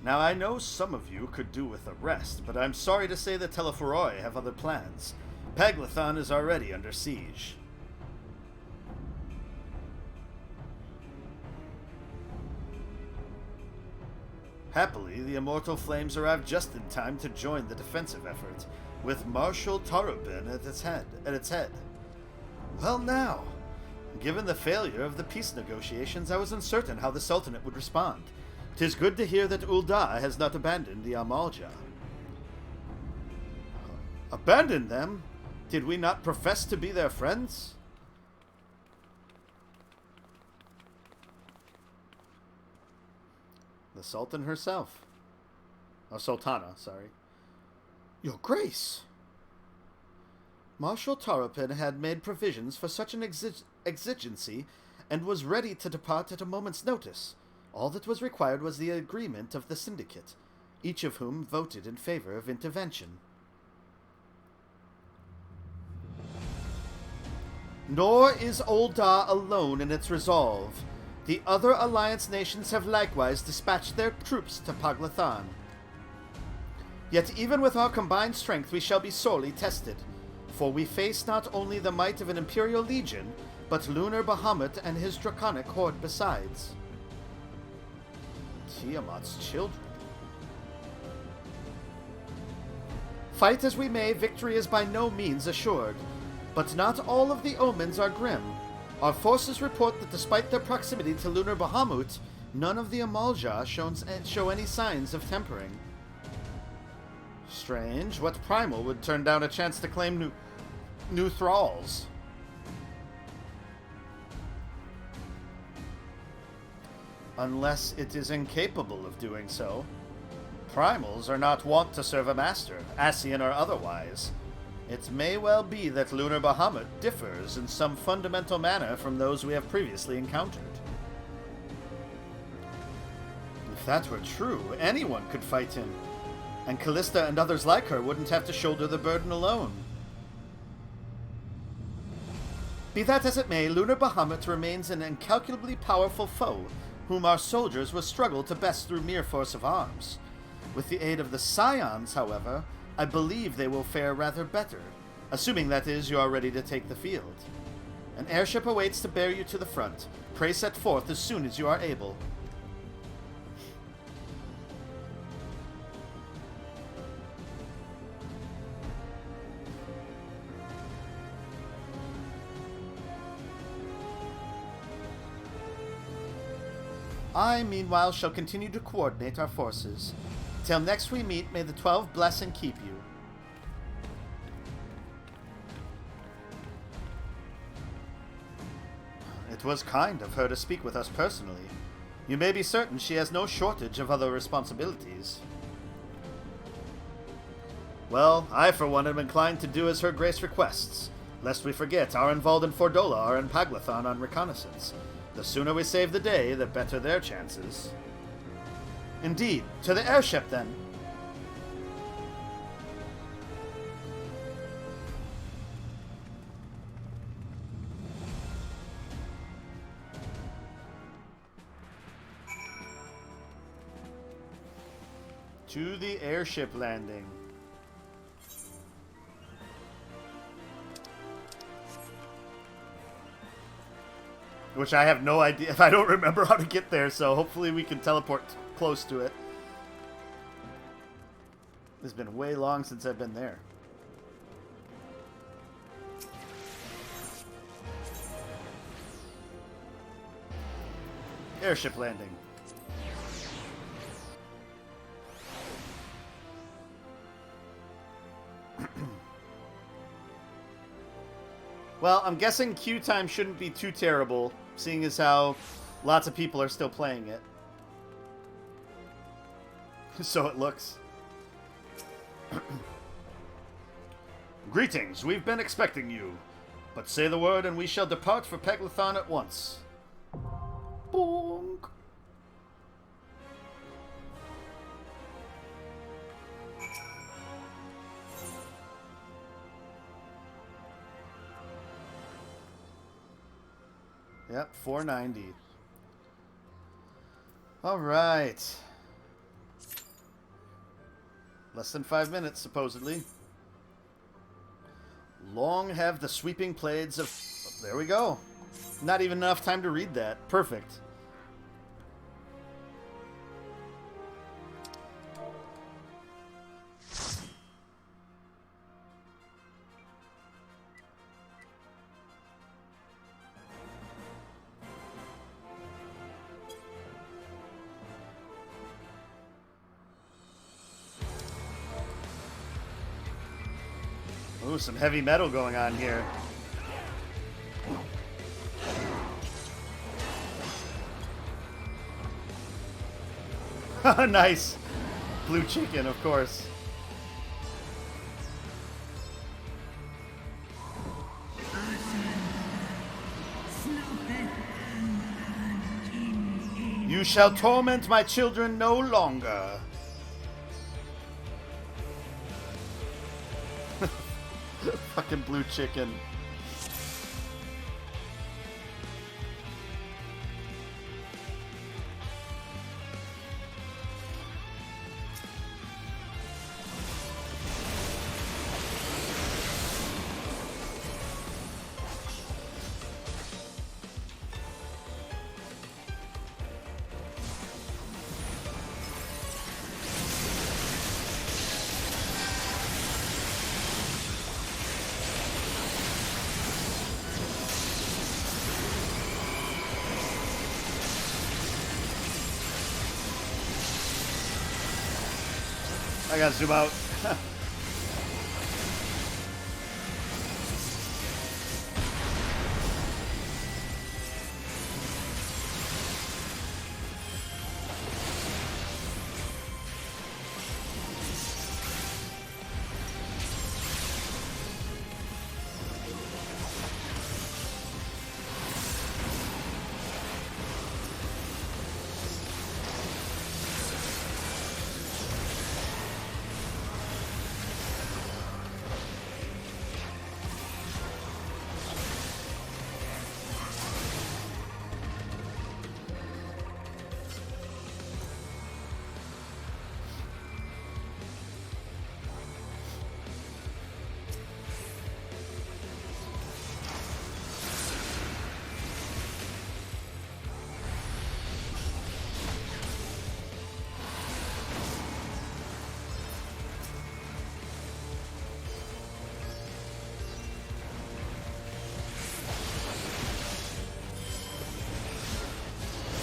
[SPEAKER 1] Now, I know some of you could do with a rest, but I'm sorry to say the Telephoroi have other plans. Peglathon is already under siege. Happily, the Immortal Flames arrived just in time to join the defensive effort, with Marshal Tarubin at its head. Well now, given the failure of the peace negotiations, I was uncertain how the Sultanate would respond. 'Tis good to hear that Ul'dah has not abandoned the Amalja. Abandoned them? Did we not profess to be their friends? The Sultan herself. Oh, Sultana, sorry. Your Grace! Marshal Tarupin had made provisions for such an exigency and was ready to depart at a moment's notice. All that was required was the agreement of the Syndicate, each of whom voted in favor of intervention. Nor is Ul'dah alone in its resolve. The other Alliance nations have likewise dispatched their troops to Peglathon. Yet even with our combined strength we shall be sorely tested, for we face not only the might of an Imperial Legion, but Lunar Bahamut and his draconic horde besides. Tiamat's children. Fight as we may, victory is by no means assured. But not all of the omens are grim. Our forces report that despite their proximity to lunar Bahamut, none of the Amalja show any signs of tempering. Strange. What primal would turn down a chance to claim new thralls? Unless it is incapable of doing so. Primals are not wont to serve a master, Ascian or otherwise. It may well be that lunar Bahamut differs in some fundamental manner from those we have previously encountered. If that were true, anyone could fight him, and Callista and others like her wouldn't have to shoulder the burden alone. Be that as it may, lunar Bahamut remains an incalculably powerful foe, whom our soldiers will struggle to best through mere force of arms. With the aid of the Scions, however, I believe they will fare rather better, assuming, that is, you are ready to take the field. An airship awaits to bear you to the front. Pray set forth as soon as you are able. I, meanwhile, shall continue to coordinate our forces. Till next we meet, may the 12 bless and keep you. It was kind of her to speak with us personally. You may be certain she has no shortage of other responsibilities. Well, I for one am inclined to do as her grace requests. Lest we forget, our Invalde and Fordola are in Paglathon on reconnaissance. The sooner we save the day, the better their chances. Indeed. To the airship, then. To the airship landing. Which I have no idea if I don't remember how to get there, so hopefully we can teleport close to it. It's been way long since I've been there. Airship landing. Well, I'm guessing queue time shouldn't be too terrible, seeing as how lots of people are still playing it. So it looks. Greetings, we've been expecting you. But say the word and we shall depart for Paglathon at once. Bonk. Yep, 490. All right. Less than 5 minutes, supposedly. Long have the sweeping blades of... There we go. Not even enough time to read that. Perfect. Ooh, some heavy metal going on here. Nice. Blue chicken, of course. You shall torment my children no longer. Fucking blue chicken. I gotta zoom out.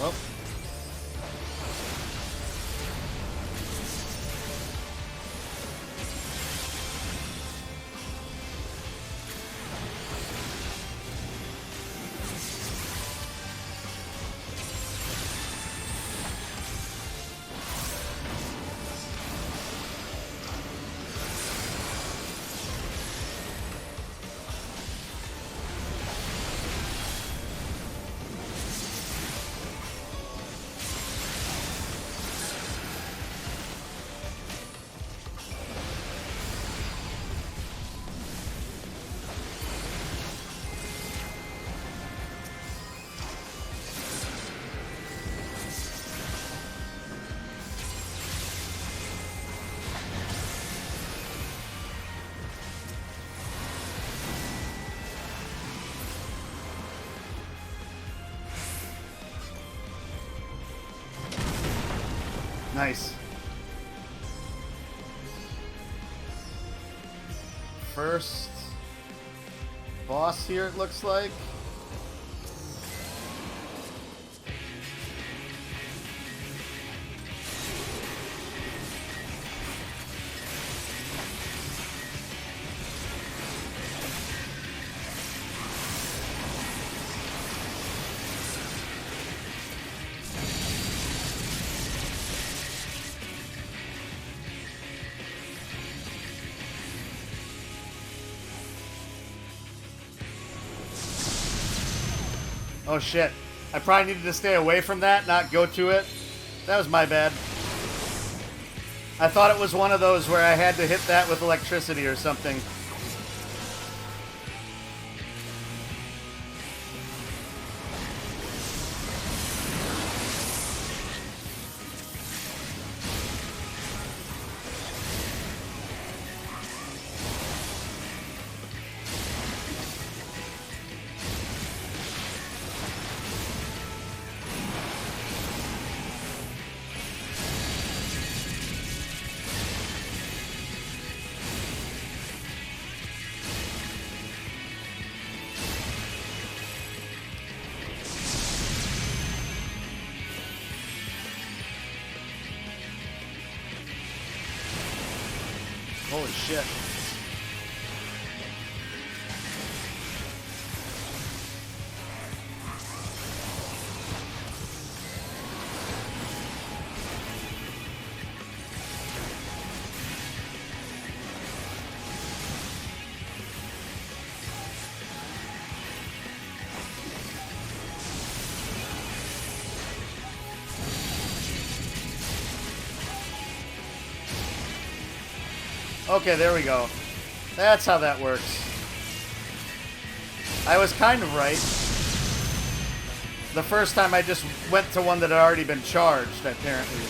[SPEAKER 1] Oh. Nice. First boss here, it looks like. Oh shit. I probably needed to stay away from that, not go to it. That was my bad. I thought it was one of those where I had to hit that with electricity or something. Holy shit. Okay, there we go. That's how that works. I was kind of right. The first time I just went to one that had already been charged, apparently.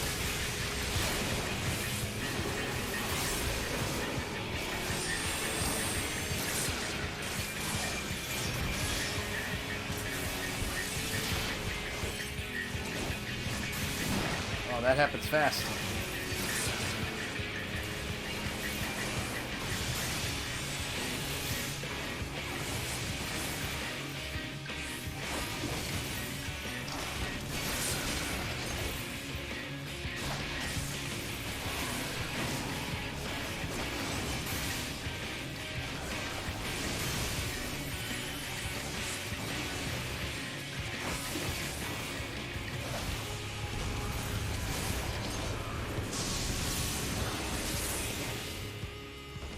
[SPEAKER 1] Oh, that happens fast.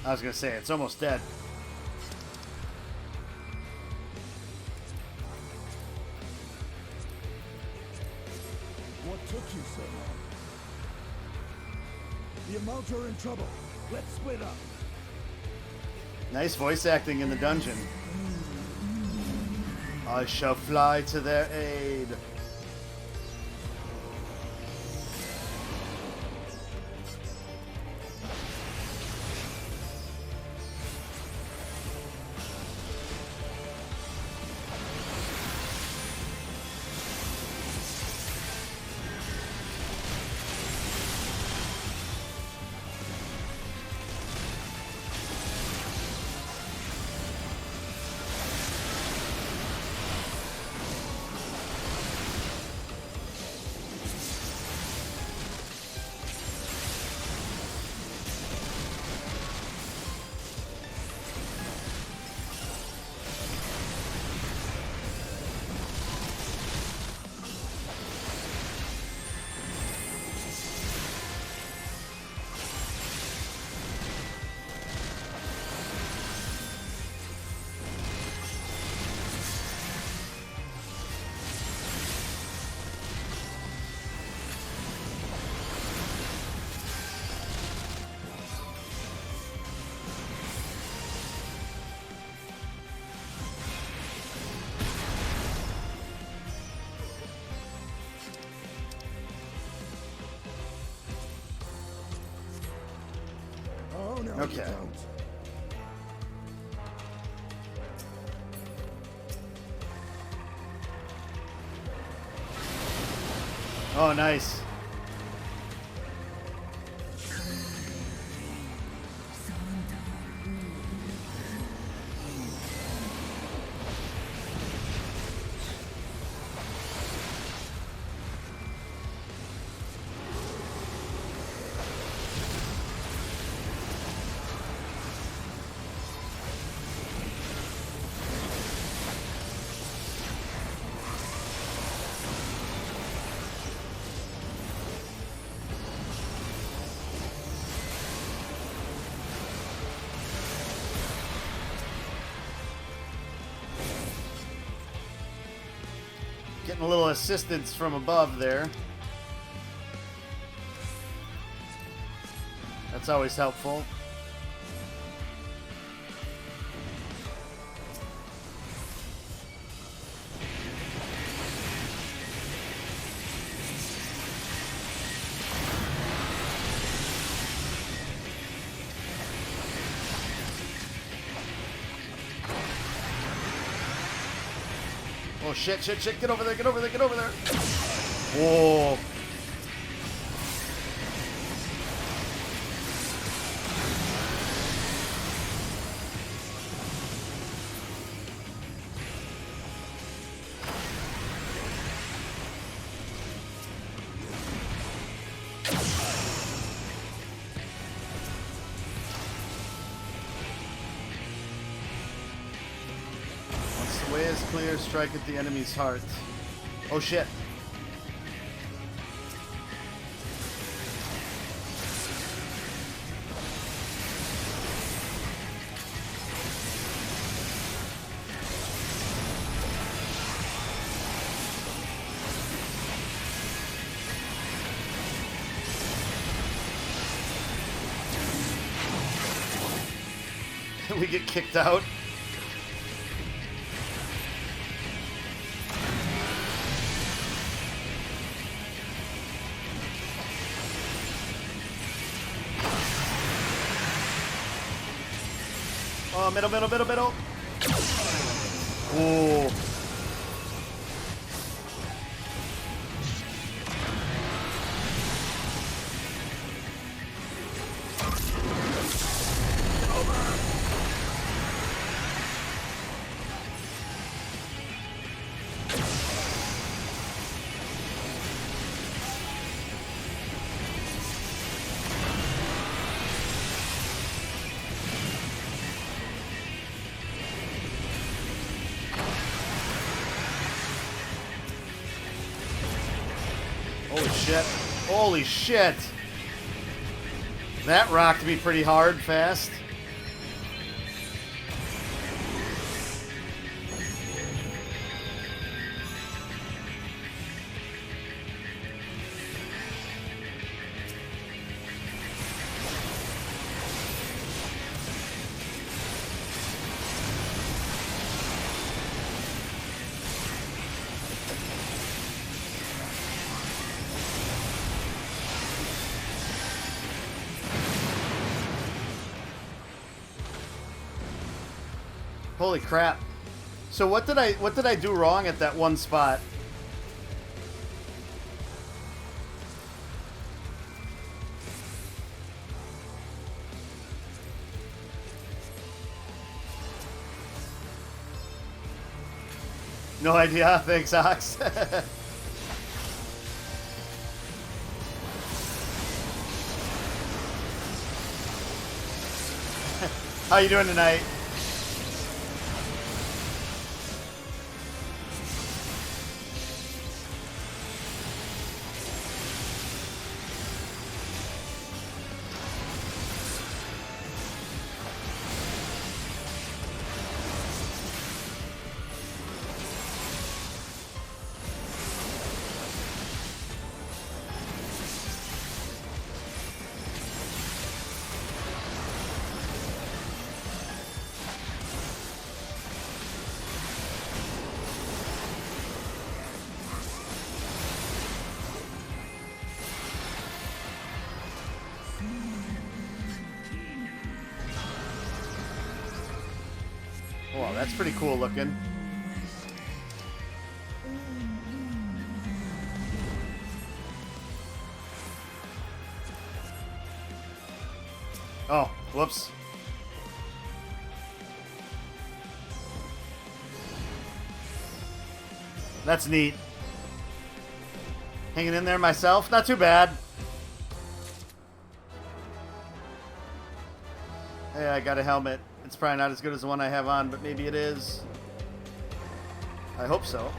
[SPEAKER 1] I was gonna say, it's almost dead.
[SPEAKER 15] What took you so long? The Amount are in trouble. Let's split up.
[SPEAKER 1] Nice voice acting in the dungeon. I shall fly to their aid.
[SPEAKER 15] Oh, no,
[SPEAKER 1] Okay.
[SPEAKER 15] you don't.
[SPEAKER 1] Oh, nice. Getting a little assistance from above there. That's always helpful. Oh shit, shit, shit, get over there, get over there, get over there. Whoa. Way is clear, strike at the enemy's heart. Oh shit. We get kicked out. Oh, middle, middle, middle, middle. Oh. Holy shit. Holy shit. That rocked me pretty hard, fast. Holy crap. So what did I do wrong at that one spot? No idea. Thanks, Ox. How you doing tonight? Wow, that's pretty cool looking. Oh, whoops. That's neat. Hanging in there myself, not too bad. Hey, I got a helmet. It's probably not as good as the one I have on, but maybe it is. I hope so.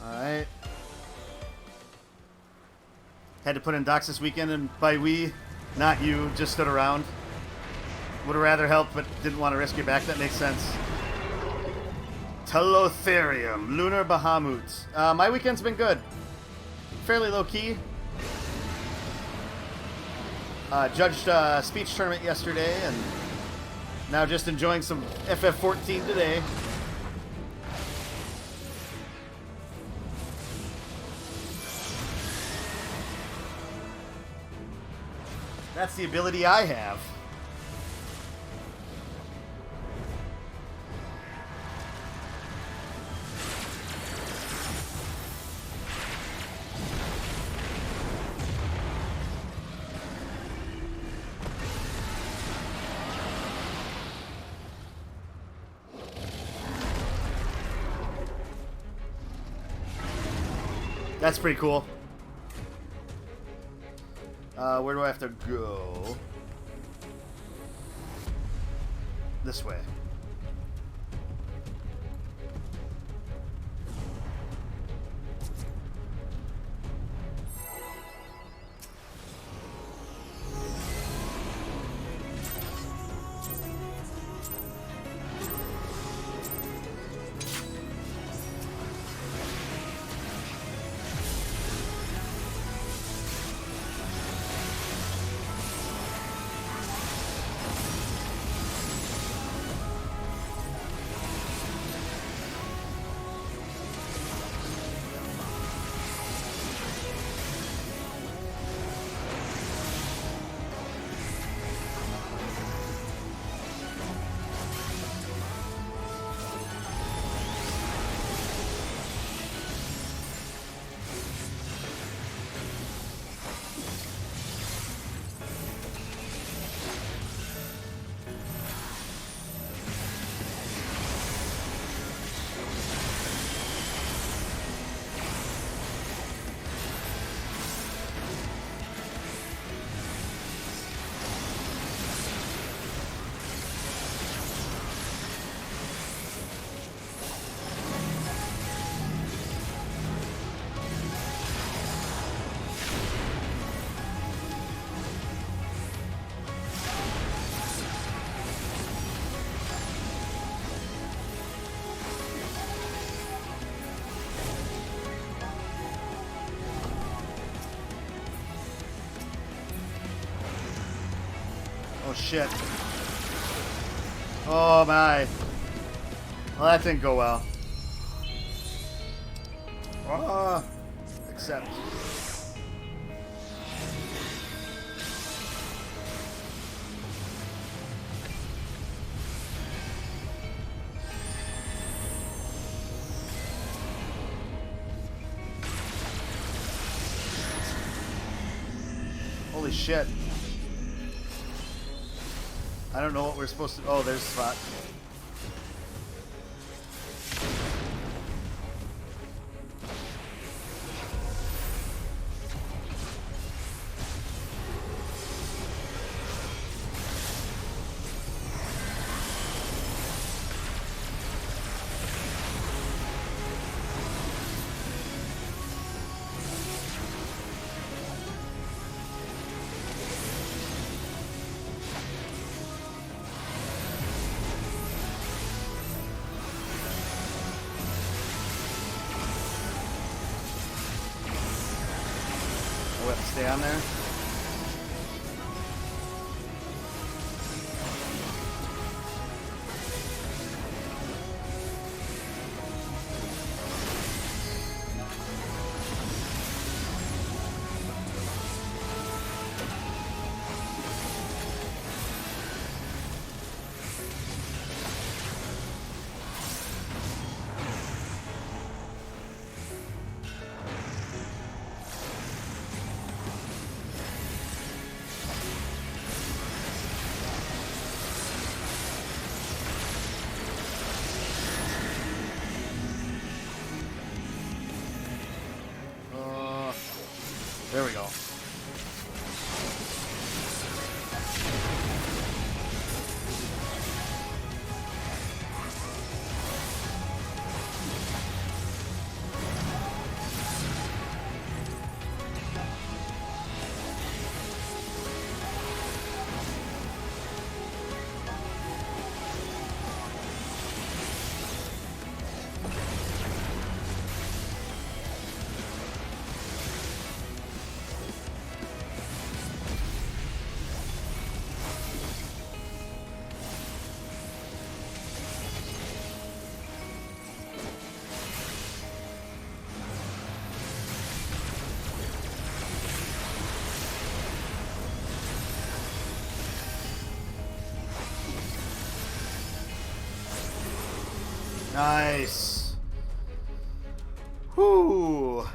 [SPEAKER 1] Alright. Had to put in docs this weekend, and by we, not you, just stood around. Would have rather helped, but didn't want to risk your back. That makes sense. Telotherium, Lunar Bahamut. My weekend's been good. Fairly low-key. Judged a speech tournament yesterday, and now just enjoying some FF14 today. That's the ability I have. That's pretty cool. Where do I have to go? This way. shit. Oh my. Well, that didn't go well. Accept. Holy shit. I don't know what we're supposed to... Oh, there's a spot. We have to stay on there. There we go. Nice. Whoo.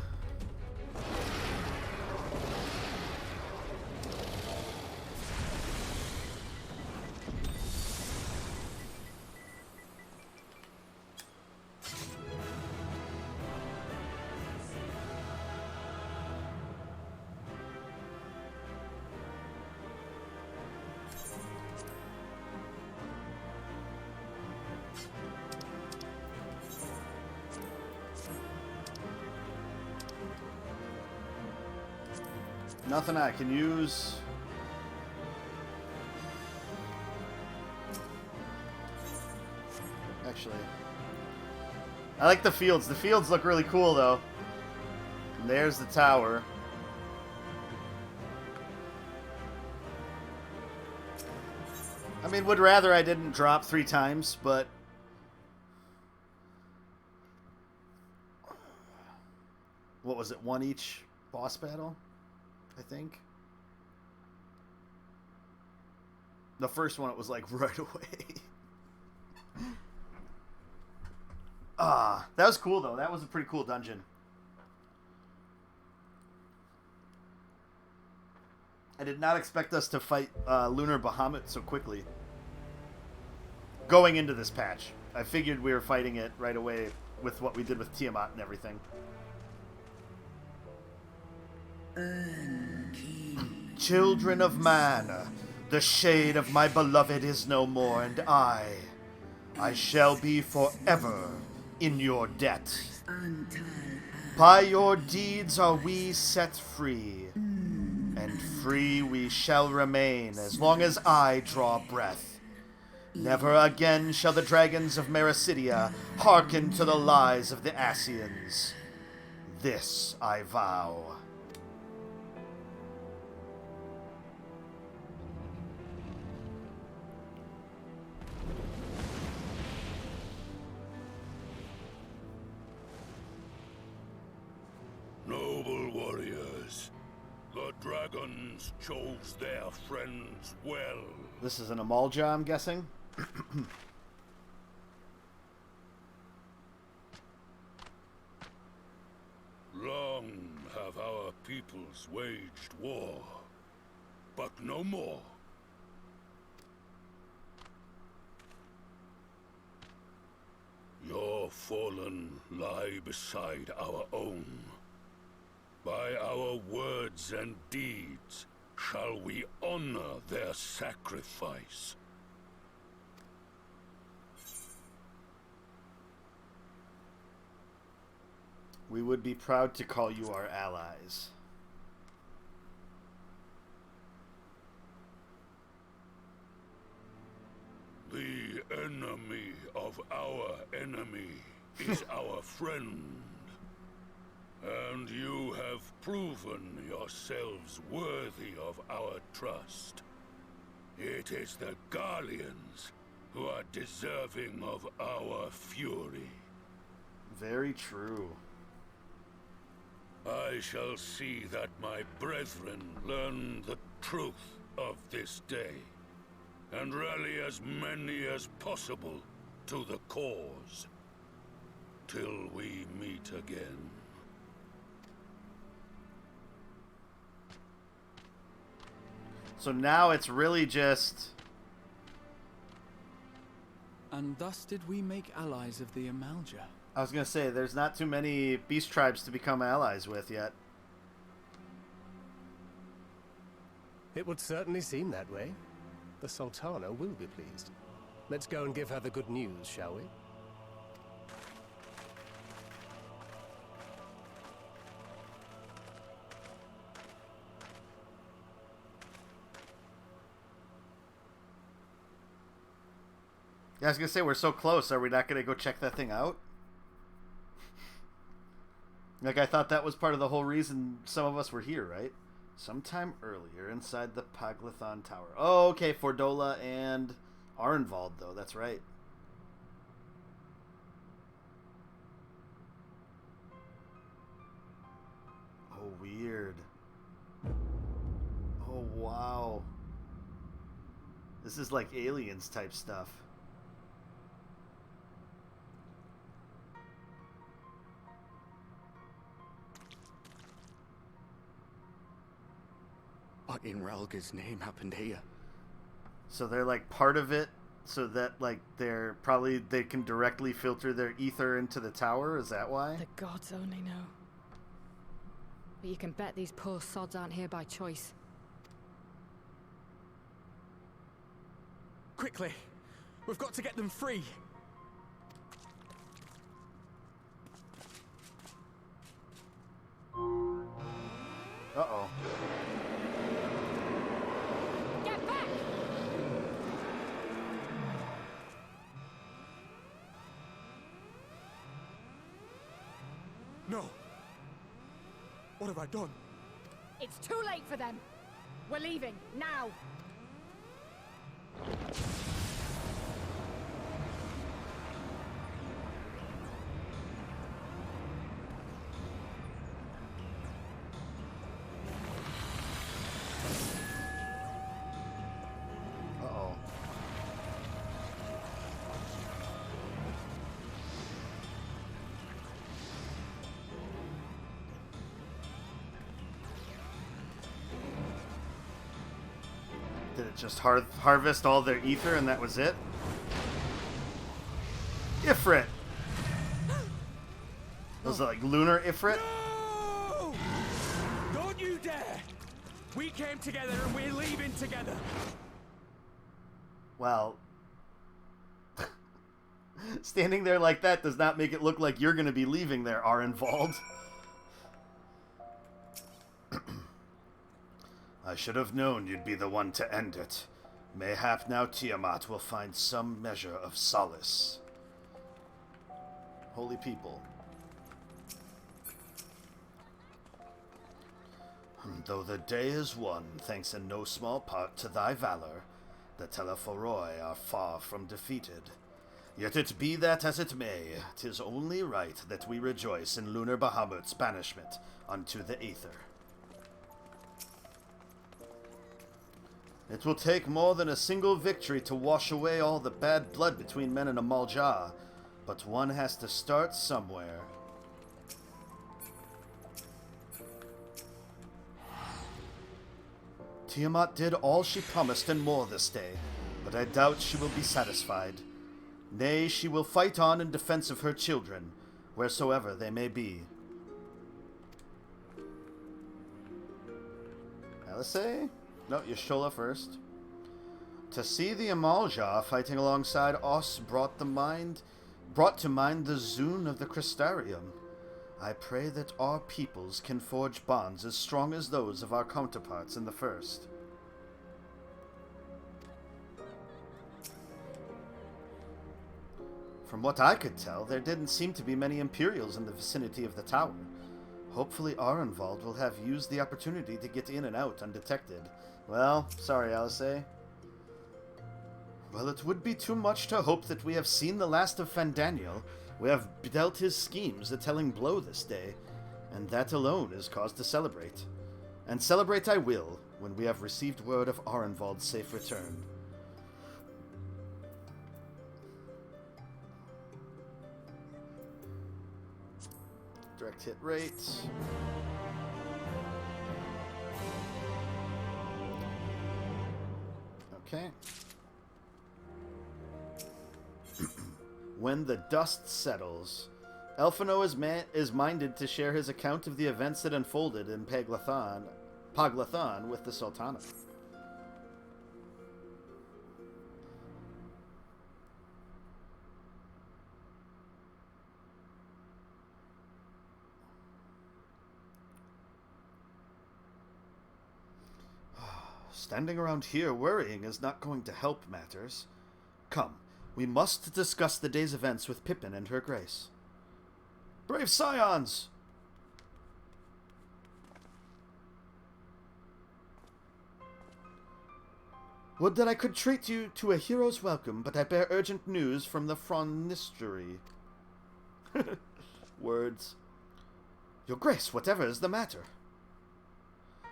[SPEAKER 1] Nothing I can use. Actually, I like the fields. The fields look really cool, though. And there's the tower. I mean, would rather I didn't drop 3 times, but... What was it? 1 each boss battle? I think. The first one, it was like right away. That was cool, though. That was a pretty cool dungeon. I did not expect us to fight Lunar Bahamut so quickly. Going into this patch. I figured we were fighting it right away with what we did with Tiamat and everything. Children of man, the shade of my beloved is no more, and I shall be forever in your debt. By your deeds are we set free, and free we shall remain as long as I draw breath. Never again shall the dragons of Mericidia hearken to the lies of the Asians. This I vow.
[SPEAKER 4] is. The dragons chose their friends well.
[SPEAKER 1] This is an Amalja, I'm guessing?
[SPEAKER 4] Long have our peoples waged war, but no more. Your fallen lie beside our own. By our words and deeds shall we honor their sacrifice.
[SPEAKER 1] We would be proud to call you our allies.
[SPEAKER 4] The enemy of our enemy is our friend. And you have proven yourselves worthy of our trust. It is the Garleans who are deserving of our fury.
[SPEAKER 1] Very true.
[SPEAKER 4] I shall see that my brethren learn the truth of this day, and rally as many as possible to the cause, till we meet again.
[SPEAKER 1] So now it's really just...
[SPEAKER 8] And thus did we make allies of the Amalja.
[SPEAKER 1] I was going to say, there's not too many beast tribes to become allies with yet.
[SPEAKER 13] It would certainly seem that way. The Sultana will be pleased. Let's go and give her the good news, shall we?
[SPEAKER 1] Yeah, I was going to say, we're so close. Are we not going to go check that thing out? Like, I thought that was part of the whole reason some of us were here, right? Sometime earlier, inside the Paglathon Tower. Oh, okay, Fordola and Arnvald, though. That's right. Oh, weird. Oh, wow. This is like Aliens type stuff.
[SPEAKER 11] What in Relga's name happened here?
[SPEAKER 1] So they're like part of it, so that like they're probably, they can directly filter their ether into the tower. Is that why?
[SPEAKER 12] The gods only know. But you can bet these poor sods aren't here by choice.
[SPEAKER 11] Quickly! We've got to get them free!
[SPEAKER 1] Uh-oh.
[SPEAKER 12] Get back!
[SPEAKER 11] No! What have I done?
[SPEAKER 12] It's too late for them! We're leaving, now!
[SPEAKER 1] Uh-oh. Did it just harvest all their ether and that was it? Ifrit! Was it like lunar Ifrit?
[SPEAKER 11] No! Don't you dare! We came together and we're leaving together!
[SPEAKER 1] Well, standing there like that does not make it look like you're going to be leaving there, Arenvald. I should have known you'd be the one to end it. Mayhap now Tiamat will find some measure of solace. Holy people. Though the day is won, thanks in no small part to thy valor, the Telephoroi are far from defeated. Yet it be that as it may, 'tis only right that we rejoice in Lunar Bahamut's banishment unto the Aether. It will take more than a single victory to wash away all the bad blood between men and Amalja, but one has to start somewhere. Tiamat did all she promised and more this day, but I doubt she will be satisfied. Nay, she will fight on in defense of her children, wheresoever they may be. Alisei? No, Yashola first. To see the Amalja fighting alongside us brought to mind the Zune of the Crystarium. I pray that our peoples can forge bonds as strong as those of our counterparts in the First. From what I could tell, there didn't seem to be many Imperials in the vicinity of the tower. Hopefully Arenvald will have used the opportunity to get in and out undetected. Well, sorry, Alisei. Well, it would be too much to hope that we have seen the last of Fandaniel. We have dealt his schemes a telling blow this day, and that alone is cause to celebrate. And celebrate I will, when we have received word of Arenvald's safe return. Direct hit rate. Okay. When the dust settles, Elfino is minded to share his account of the events that unfolded in Paglathan with the Sultana. Standing around here worrying is not going to help matters. Come, we must discuss the day's events with Pippin and her grace. Brave scions! Would that I could treat you to a hero's welcome, but I bear urgent news from the Fronistery. Words. Your grace, whatever is the matter?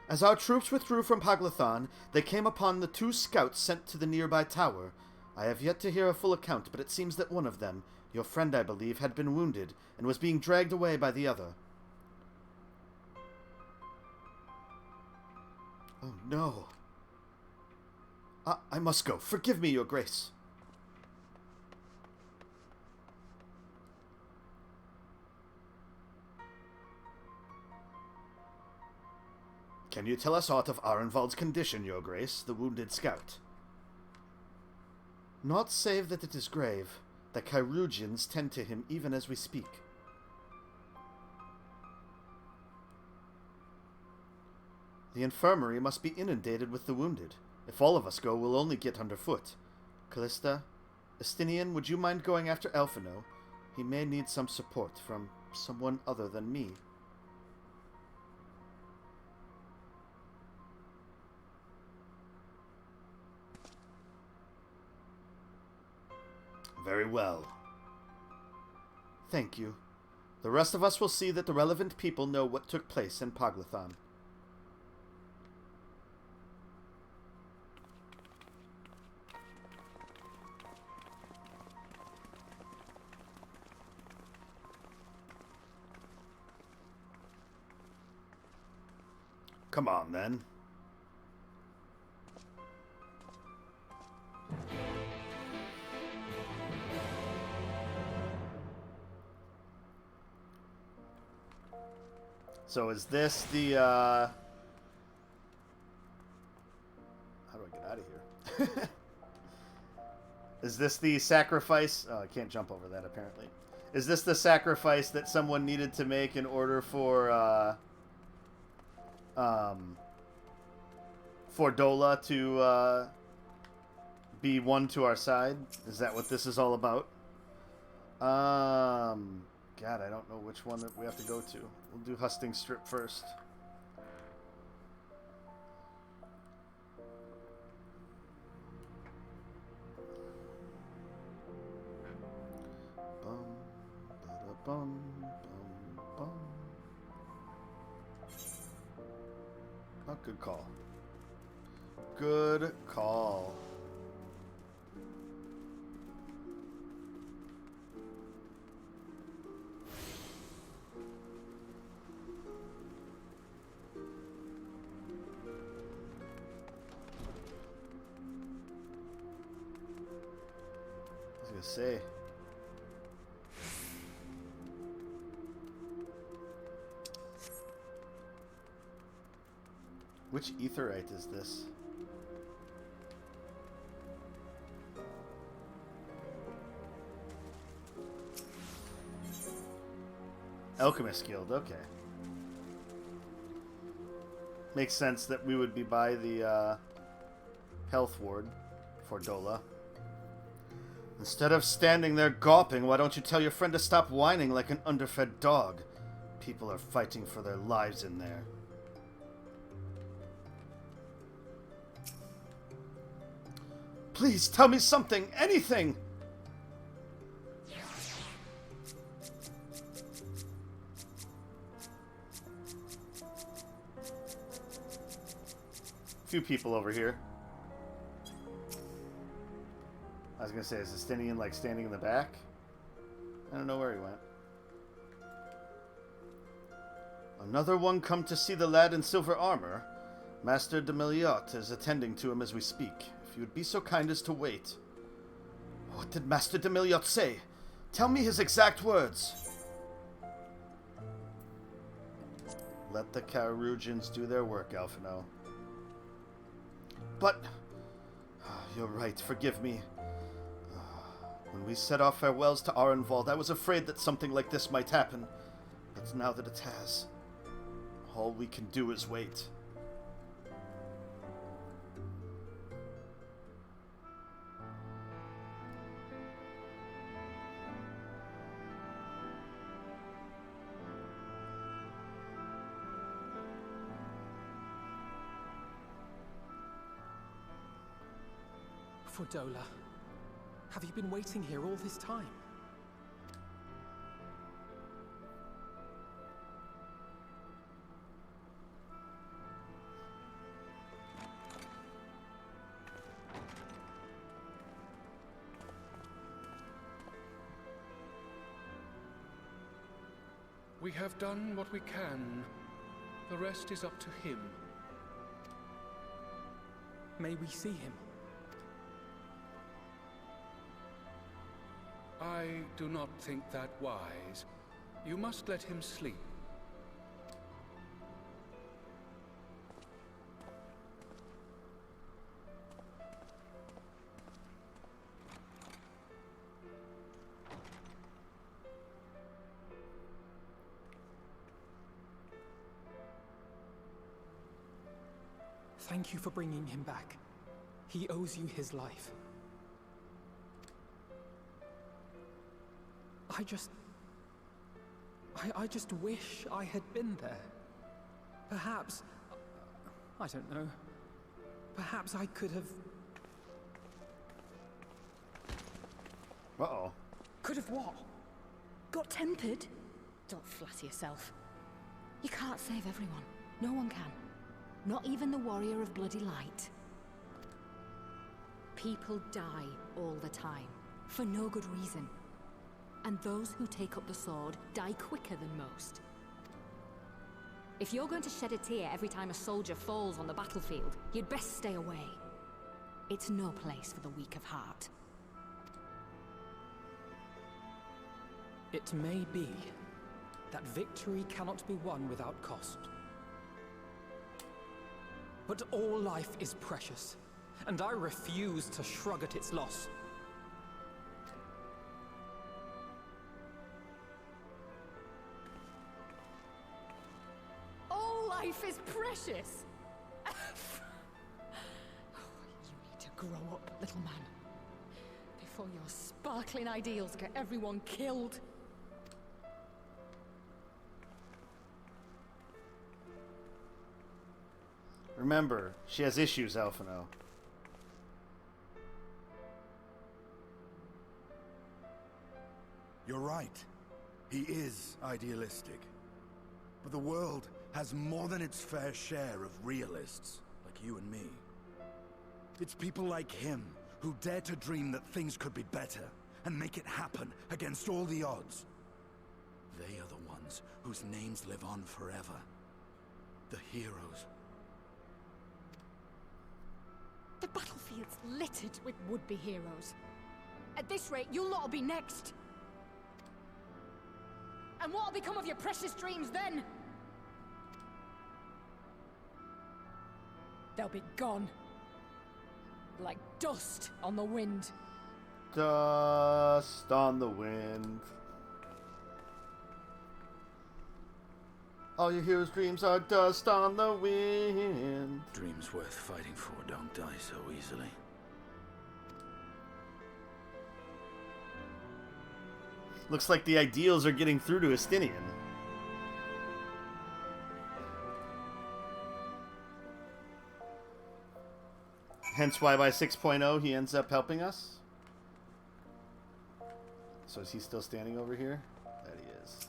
[SPEAKER 1] As our troops withdrew from Paglathan, they came upon the 2 scouts sent to the nearby tower. I have yet to hear a full account, but it seems that one of them, your friend I believe, had been wounded, and was being dragged away by the other. Oh no. I must go. Forgive me, your grace. Can you tell us aught of Arenvald's condition, your grace, the wounded scout? Not save that it is grave. The Kyrugians tend to him even as we speak. The infirmary must be inundated with the wounded. If all of us go, we'll only get underfoot. Callista, Estinian, would you mind going after Elfino? He may need some support from someone other than me. Very well. Thank you. The rest of us will see that the relevant people know what took place in Paglathan. Come on, then. So is this the, how do I get out of here? Is this the sacrifice? Oh, I can't jump over that, apparently. Is this the sacrifice that someone needed to make in order for Dola to, be won to our side? Is that what this is all about? God, I don't know which one that we have to go to. We'll do Husting Strip first. Bum, ba-da-bum, bum, bum. Oh, good call. Good call. I was gonna say. Which etherite is this? Alchemist Guild, okay. Makes sense that we would be by the health ward for Dola. Instead of standing there gawping, why don't you tell your friend to stop whining like an underfed dog? People are fighting for their lives in there. Please tell me something, anything! Few people over here. I was gonna say, is Estinian standing in the back? I don't know where he went. Another one come to see the lad in silver armor. Master de Milliot is attending to him as we speak. If you would be so kind as to wait. What did Master de Milliot say? Tell me his exact words. Let the Carugians do their work, Alphino. But... you're right, forgive me. When we said our farewells to Arenvald, I was afraid that something like this might happen. But now that it has, all we can do is wait.
[SPEAKER 10] For Dola. Have you been waiting here all this time?
[SPEAKER 3] We have done what we can. The rest is up to him.
[SPEAKER 10] May we see him?
[SPEAKER 3] I do not think that wise. You must let him sleep.
[SPEAKER 10] Thank you for bringing him back. He owes you his life. I just wish I had been there. Perhaps... I don't know. Perhaps I could have...
[SPEAKER 1] Uh-oh.
[SPEAKER 12] Could have what? Got tempered? Don't flatter yourself. You can't save everyone. No one can. Not even the warrior of bloody light. People die all the time, for no good reason. And those who take up the sword die quicker than most. If you're going to shed a tear every time a soldier falls on the battlefield, you'd best stay away. It's no place for the weak of heart.
[SPEAKER 10] It may be that victory cannot be won without cost. But all life is precious, and I refuse to shrug at its loss.
[SPEAKER 12] All life is precious! You need to grow up, little man. Before your sparkling ideals get everyone killed.
[SPEAKER 1] Remember, she has issues, Alphino.
[SPEAKER 15] You're right. He is idealistic. But the world has more than its fair share of realists, like you and me. It's people like him who dare to dream that things could be better and make it happen against all the odds. They are the ones whose names live on forever. The heroes.
[SPEAKER 12] The battlefield's littered with would-be heroes. At this rate, you'll lot'll be next. And what'll become of your precious dreams then? They'll be gone. Like dust on the wind.
[SPEAKER 1] Dust on the wind. All your heroes' dreams are dust on the wind.
[SPEAKER 3] Dreams worth fighting for don't die so easily.
[SPEAKER 1] Looks like the ideals are getting through to Estinian. Hence why by 6.0 he ends up helping us. So is he still standing over here? That he is.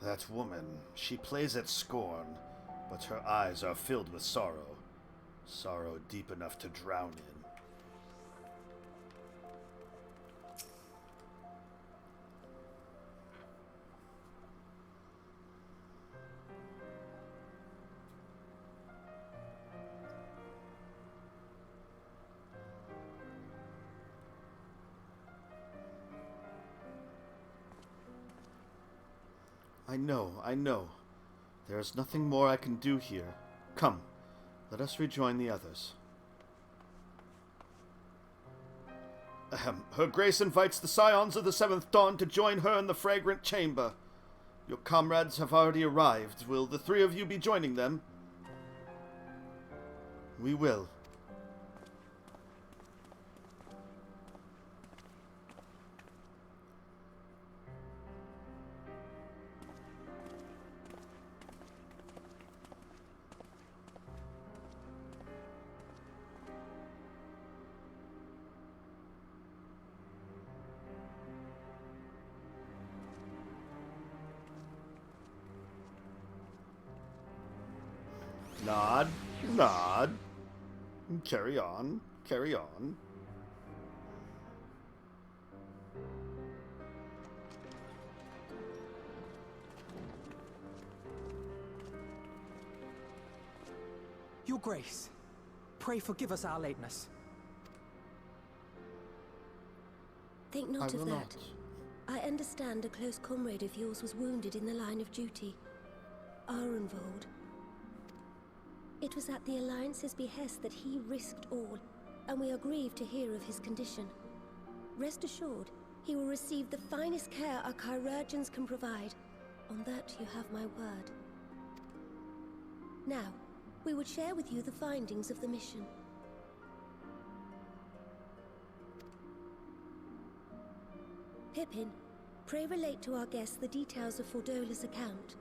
[SPEAKER 1] That woman, she plays at scorn, but her eyes are filled with sorrow. Sorrow deep enough to drown in. I know. There is nothing more I can do here. Come, let us rejoin the others. Her Grace invites the Scions of the Seventh Dawn to join her in the fragrant chamber. Your comrades have already arrived. Will the three of you be joining them? We will. Nod. Nod. Carry on. Carry on.
[SPEAKER 10] Your Grace, pray forgive us our lateness.
[SPEAKER 9] Think not
[SPEAKER 1] I
[SPEAKER 9] of
[SPEAKER 1] will
[SPEAKER 9] that.
[SPEAKER 1] not.
[SPEAKER 9] I understand a close comrade of yours was wounded in the line of duty. Arenvold. It was at the Alliance's behest that he risked all, and we are grieved to hear of his condition. Rest assured, he will receive the finest care our chirurgeons can provide. On that you have my word. Now, we would share with you the findings of the mission. Pippin, pray relate to our guests the details of Fordola's account.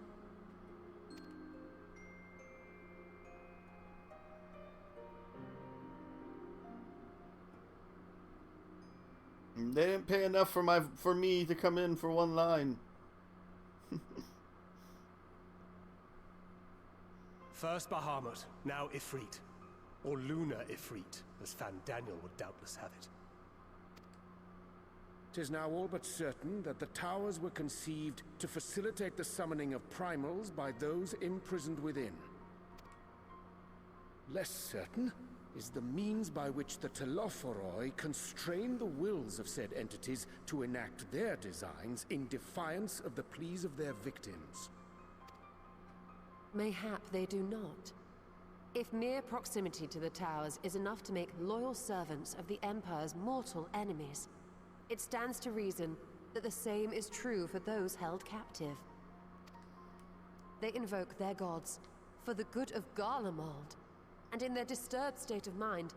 [SPEAKER 1] They didn't pay enough for me to come in for one line.
[SPEAKER 13] First Bahamut, now Ifrit. Or Lunar Ifrit, as Fandaniel would doubtless have it.
[SPEAKER 3] 'Tis now all but certain that the towers were conceived to facilitate the summoning of primals by those imprisoned within. Less certain is the means by which the Telophoroi constrain the wills of said entities to enact their designs in defiance of the pleas of their victims.
[SPEAKER 16] Mayhap they do not. If mere proximity to the towers is enough to make loyal servants of the Empire's mortal enemies, it stands to reason that the same is true for those held captive. They invoke their gods for the good of Garlemald, and in their disturbed state of mind,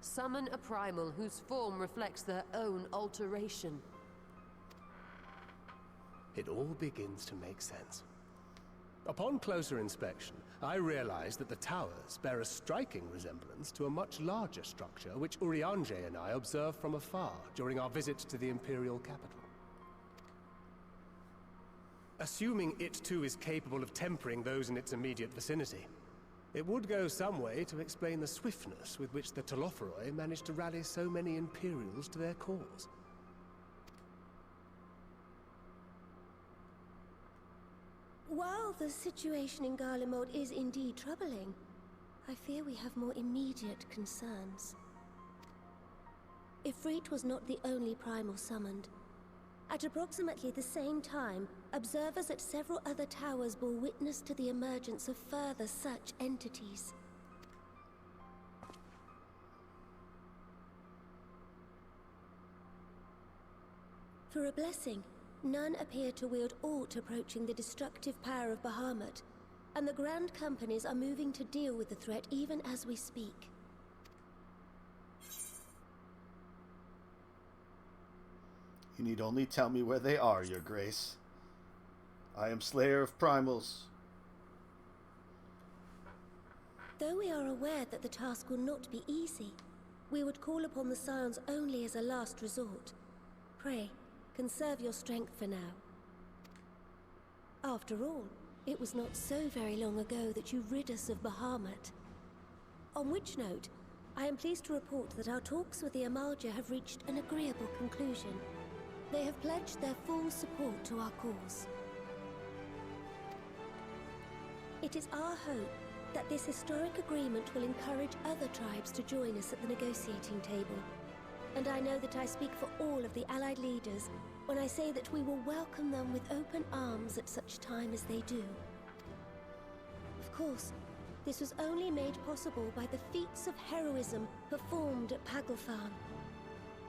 [SPEAKER 16] summon a primal whose form reflects their own alteration.
[SPEAKER 13] It all begins to make sense. Upon closer inspection, I realized that the towers bear a striking resemblance to a much larger structure which Urianger and I observed from afar during our visit to the Imperial capital. Assuming it too is capable of tempering those in its immediate vicinity, It would go some way to explain the swiftness with which the Telophoroi managed to rally so many Imperials to their cause.
[SPEAKER 9] While the situation in Garlemald is indeed troubling, I fear we have more immediate concerns. Ifrit was not the only primal summoned. At approximately the same time, observers at several other towers bore witness to the emergence of further such entities. For a blessing, none appear to wield aught approaching the destructive power of Bahamut, and the Grand Companies are moving to deal with the threat even as we speak.
[SPEAKER 1] You need only tell me where they are, Your Grace. I am Slayer of Primals.
[SPEAKER 9] Though we are aware that the task will not be easy, we would call upon the Scions only as a last resort. Pray, conserve your strength for now. After all, it was not so very long ago that you rid us of Bahamut. On which note, I am pleased to report that our talks with the Amalja have reached an agreeable conclusion. They have pledged their full support to our cause. It is our hope that this historic agreement will encourage other tribes to join us at the negotiating table. And I know that I speak for all of the Allied leaders when I say that we will welcome them with open arms at such time as they do. Of course, this was only made possible by the feats of heroism performed at Paglfan.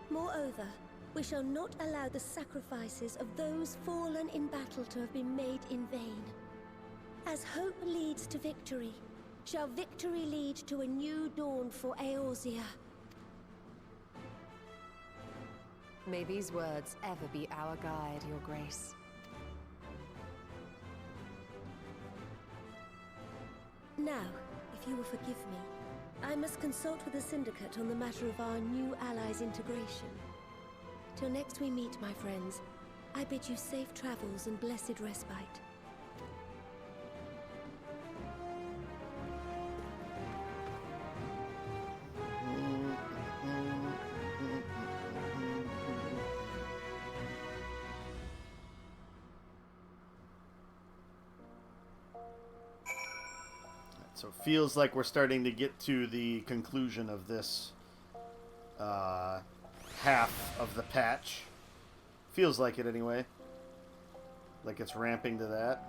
[SPEAKER 9] Moreover, we shall not allow the sacrifices of those fallen in battle to have been made in vain. As hope leads to victory, shall victory lead to a new dawn for Eorzea.
[SPEAKER 16] May these words ever be our guide, Your Grace.
[SPEAKER 9] Now, if you will forgive me, I must consult with the Syndicate on the matter of our new allies' integration. Till next we meet, my friends, I bid you safe travels and blessed respite.
[SPEAKER 1] So it feels like we're starting to get to the conclusion of this half of the patch. Feels like it anyway. Like it's ramping to that.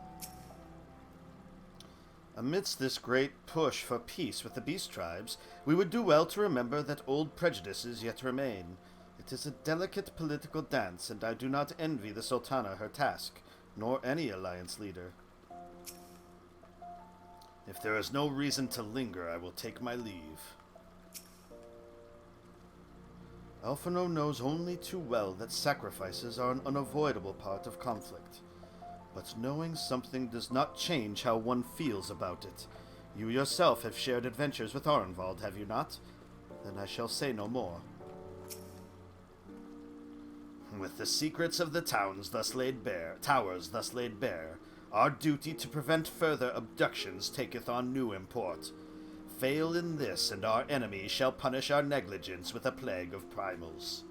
[SPEAKER 1] Amidst this great push for peace with the beast tribes, we would do well to remember that old prejudices yet remain. It is a delicate political dance, and I do not envy the Sultana her task, nor any alliance leader. If there is no reason to linger, I will take my leave. Alphino knows only too well that sacrifices are an unavoidable part of conflict. But knowing something does not change how one feels about it. You yourself have shared adventures with Arenvald, have you not? Then I shall say no more. With the secrets of the towers thus laid bare, our duty to prevent further abductions taketh on new import. Fail in this, and our enemy shall punish our negligence with a plague of primals.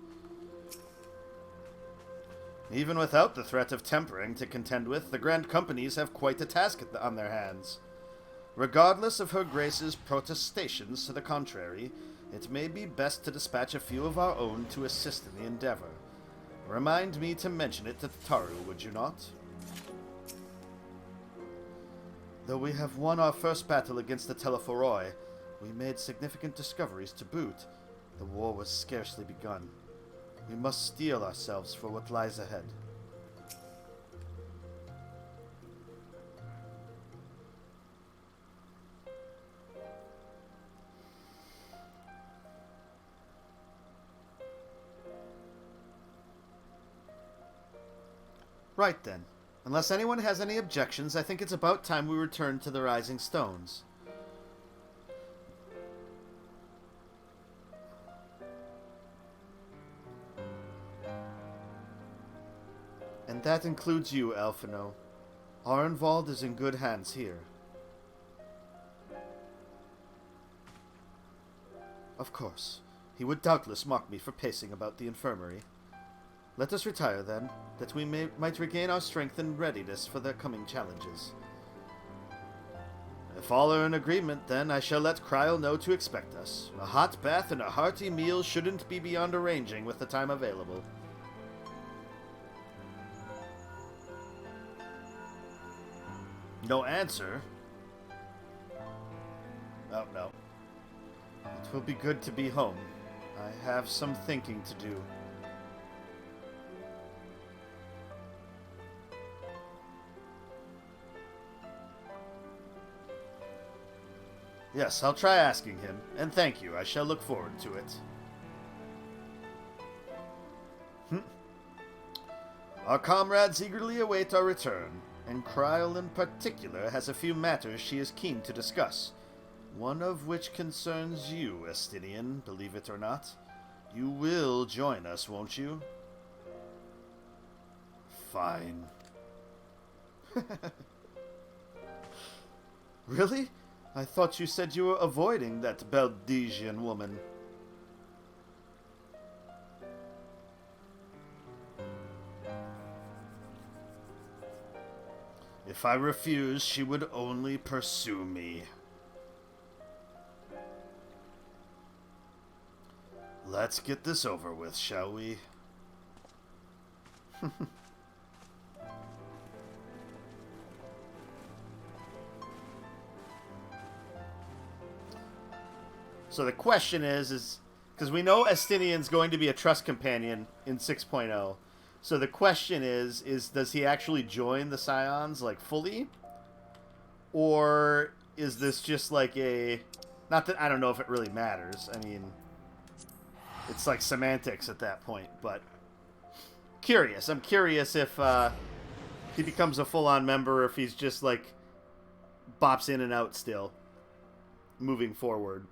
[SPEAKER 1] Even without the threat of tempering to contend with, the Grand Companies have quite a task on their hands. Regardless of Her Grace's protestations to the contrary, it may be best to dispatch a few of our own to assist in the endeavor. Remind me to mention it to Taru, would you not? Though we have won our first battle against the Telophoroi, we made significant discoveries to boot. The war was scarcely begun. We must steel ourselves for what lies ahead. Right then. Unless anyone has any objections, I think it's about time we return to the Rising Stones. And that includes you, Alphino. Arenvald is in good hands here. Of course. He would doubtless mock me for pacing about the infirmary. Let us retire, then, that we might regain our strength and readiness for the coming challenges. If all are in agreement, then I shall let Kryl know to expect us. A hot bath and a hearty meal shouldn't be beyond arranging with the time available. No answer? Oh, no. It will be good to be home. I have some thinking to do. Yes, I'll try asking him, and thank you. I shall look forward to it. Our comrades eagerly await our return, and Kryl in particular has a few matters she is keen to discuss. One of which concerns you, Estinian, believe it or not. You will join us, won't you? Fine. Really? I thought you said you were avoiding that Belgian woman. If I refuse, she would only pursue me. Let's get this over with, shall we? So the question is because we know Estinian's going to be a trust companion in 6.0. So the question is does he actually join the Scions, like, fully? Or is this just like a... Not that I don't know if it really matters. I mean, it's like semantics at that point, but... Curious. I'm curious if he becomes a full-on member or if he's just, like, bops in and out still, moving forward.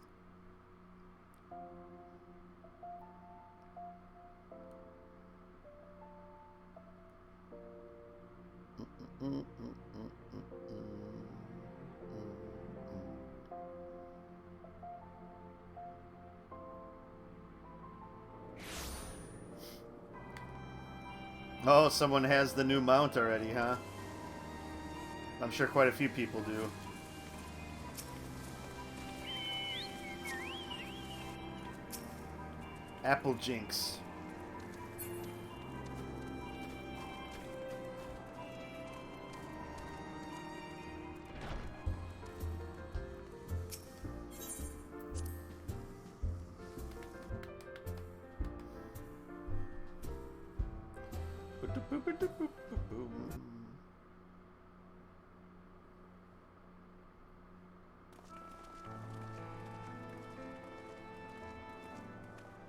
[SPEAKER 1] Oh, someone has the new mount already, huh? I'm sure quite a few people do. Apple Jinx.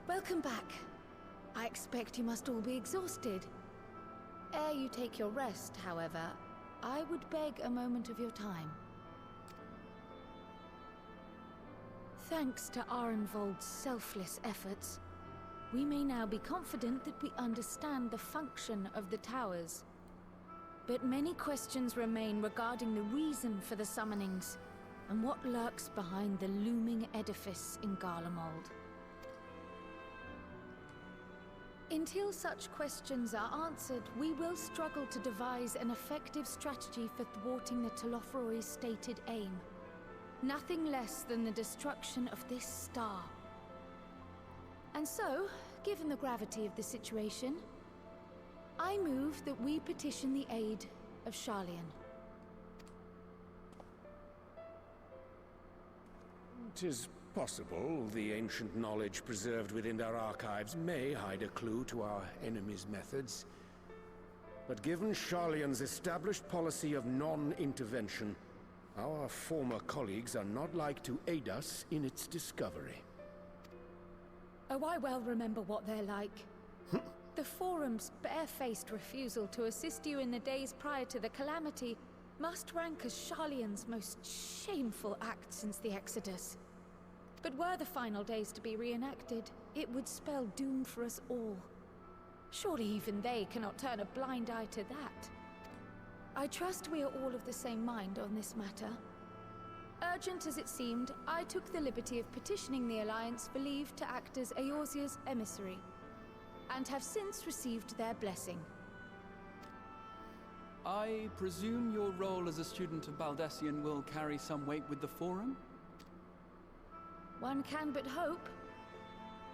[SPEAKER 17] Welcome back. I expect you must all be exhausted. Ere you take your rest, however, I would beg a moment of your time. Thanks to Arenvold's selfless efforts, we may now be confident that we understand the function of the towers. But many questions remain regarding the reason for the summonings, and what lurks behind the looming edifice in Garlemald. Until such questions are answered, we will struggle to devise an effective strategy for thwarting the Telofroi's stated aim. Nothing less than the destruction of this star. And so, given the gravity of the situation, I move that we petition the aid of Sharlayan.
[SPEAKER 3] 'Tis possible the ancient knowledge preserved within our archives may hide a clue to our enemy's methods. But given Sharlayan's established policy of non-intervention, our former colleagues are not like to aid us in its discovery.
[SPEAKER 17] Oh, I well remember what they're like. The Forum's barefaced refusal to assist you in the days prior to the calamity must rank as Sharlayan's most shameful act since the Exodus. But were the final days to be reenacted, it would spell doom for us all. Surely even they cannot turn a blind eye to that. I trust we are all of the same mind on this matter. Urgent as it seemed, I took the liberty of petitioning the Alliance for leave to act as Eorzea's emissary, and have since received their blessing.
[SPEAKER 8] I presume your role as a student of Baldessian will carry some weight with the Forum?
[SPEAKER 17] One can but hope.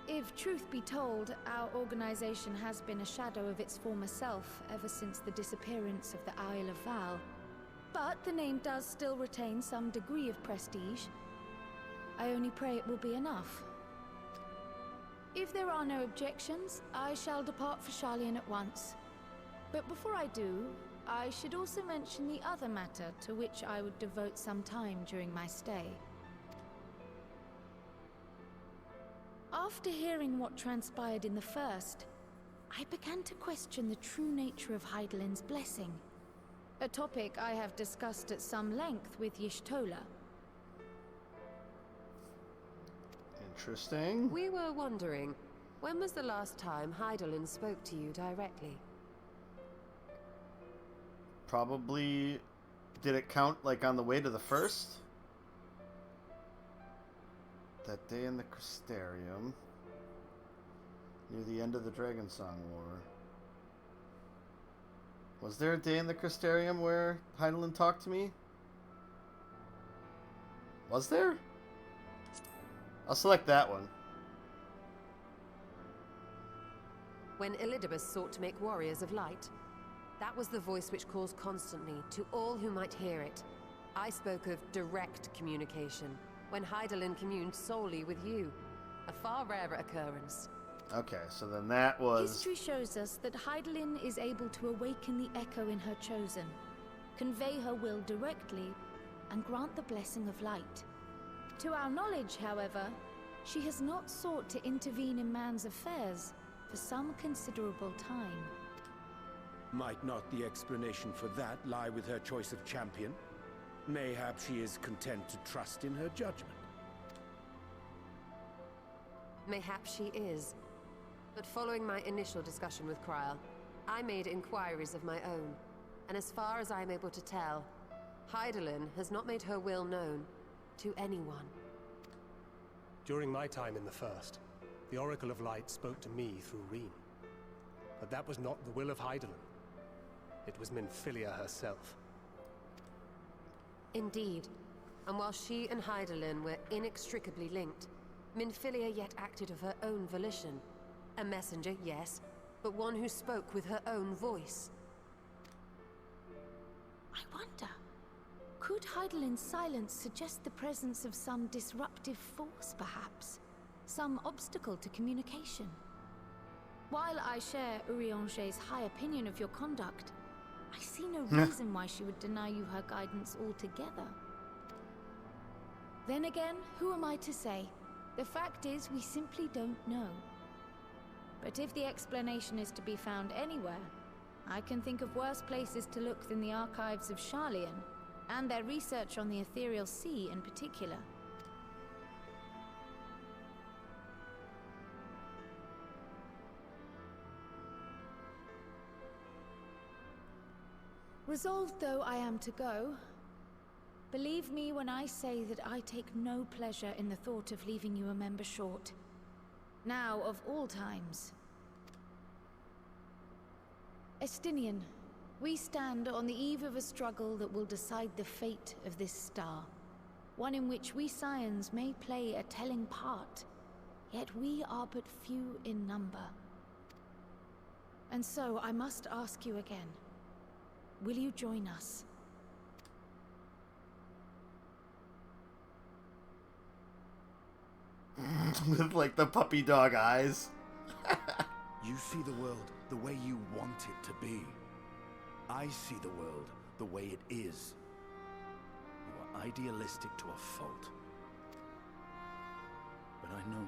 [SPEAKER 17] If truth be told, our organization has been a shadow of its former self ever since the disappearance of the Isle of Val. But the name does still retain some degree of prestige. I only pray it will be enough. If there are no objections, I shall depart for Sharlayan at once. But before I do, I should also mention the other matter to which I would devote some time during my stay. After hearing what transpired in the first, I began to question the true nature of Hydaelyn's blessing. A topic I have discussed at some length with Y'shtola.
[SPEAKER 1] Interesting.
[SPEAKER 16] We were wondering, when was the last time Hydaelyn spoke to you directly?
[SPEAKER 1] Probably... Did it count, like, on the way to the first? That day in the Crystarium. Near the end of the Dragonsong War. Was there a day in the Crystarium where Hydaelyn talked to me? Was there? I'll select that one.
[SPEAKER 16] When Elidibus sought to make warriors of light. That was the voice which calls constantly, to all who might hear it. I spoke of direct communication, when Hydaelyn communed solely with you. A far rarer occurrence.
[SPEAKER 1] Okay, so then that was...
[SPEAKER 17] History shows us that Hydaelyn is able to awaken the echo in her chosen, convey her will directly, and grant the blessing of light. To our knowledge, however, she has not sought to intervene in man's affairs for some considerable time.
[SPEAKER 3] Might not the explanation for that lie with her choice of champion? Mayhap she is content to trust in her judgment.
[SPEAKER 16] Mayhap she is. But following my initial discussion with Kryl, I made inquiries of my own. And as far as I'm able to tell, Hydaelyn has not made her will known to anyone.
[SPEAKER 13] During my time in the First, the Oracle of Light spoke to me through Reen. But that was not the will of Hydaelyn. It was Minfilia herself.
[SPEAKER 16] Indeed. And while she and Hydaelyn were inextricably linked, Minfilia yet acted of her own volition. A messenger, yes, but one who spoke with her own voice.
[SPEAKER 17] I wonder, could Hydaelyn's silence suggest the presence of some disruptive force, perhaps? Some obstacle to communication? While I share Urianger's high opinion of your conduct, I see no reason why she would deny you her guidance altogether. Then again, who am I to say? The fact is, we simply don't know. But if the explanation is to be found anywhere, I can think of worse places to look than the archives of Sharlayan, and their research on the Ethereal Sea in particular. Resolved though I am to go, believe me when I say that I take no pleasure in the thought of leaving you a member short. Now of all times. Estinian, we stand on the eve of a struggle that will decide the fate of this star. One in which we Scions may play a telling part, yet we are but few in number. And so I must ask you again. Will you join us?
[SPEAKER 1] With, like, the puppy dog eyes.
[SPEAKER 15] You see the world the way you want it to be. I see the world the way it is. You are idealistic to a fault. But I know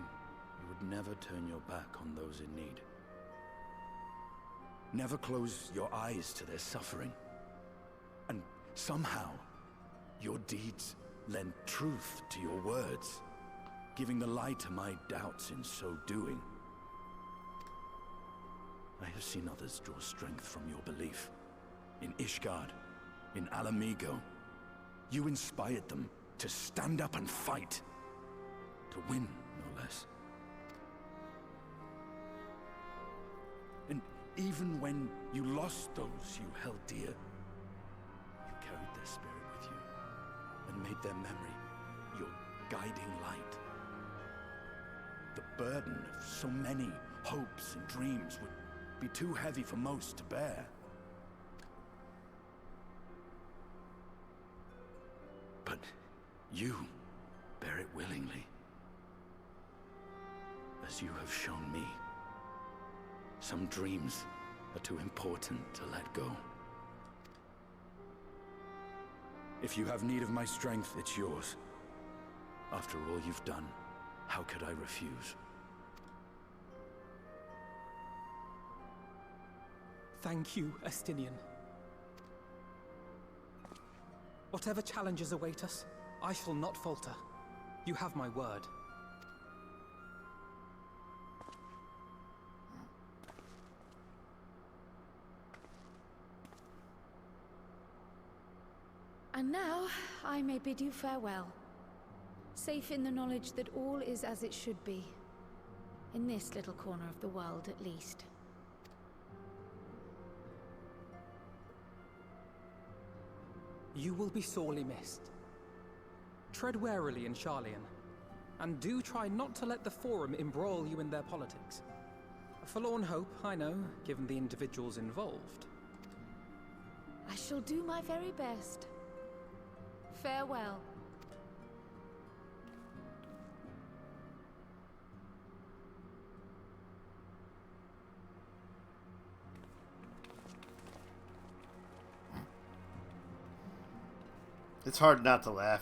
[SPEAKER 15] you would never turn your back on those in need. Never close your eyes to their suffering. And somehow, your deeds lend truth to your words, giving the lie to my doubts in so doing. I have seen others draw strength from your belief. In Ishgard, in Alamigo. You inspired them to stand up and fight. To win, no less. And even when you lost those you held dear, you carried their spirit with you and made their memory your guiding light. The burden of so many hopes and dreams would be too heavy for most to bear. But you bear it willingly, as you have shown me. Some dreams are too important to let go. If you have need of my strength, it's yours. After all you've done, how could I refuse?
[SPEAKER 10] Thank you, Estinian. Whatever challenges await us, I shall not falter. You have my word.
[SPEAKER 17] And now, I may bid you farewell. Safe in the knowledge that all is as it should be. In this little corner of the world, at least.
[SPEAKER 10] You will be sorely missed. Tread warily in Sharlayan, and do try not to let the Forum embroil you in their politics. A forlorn hope, I know, given the individuals involved.
[SPEAKER 17] I shall do my very best. Farewell.
[SPEAKER 1] It's hard not to laugh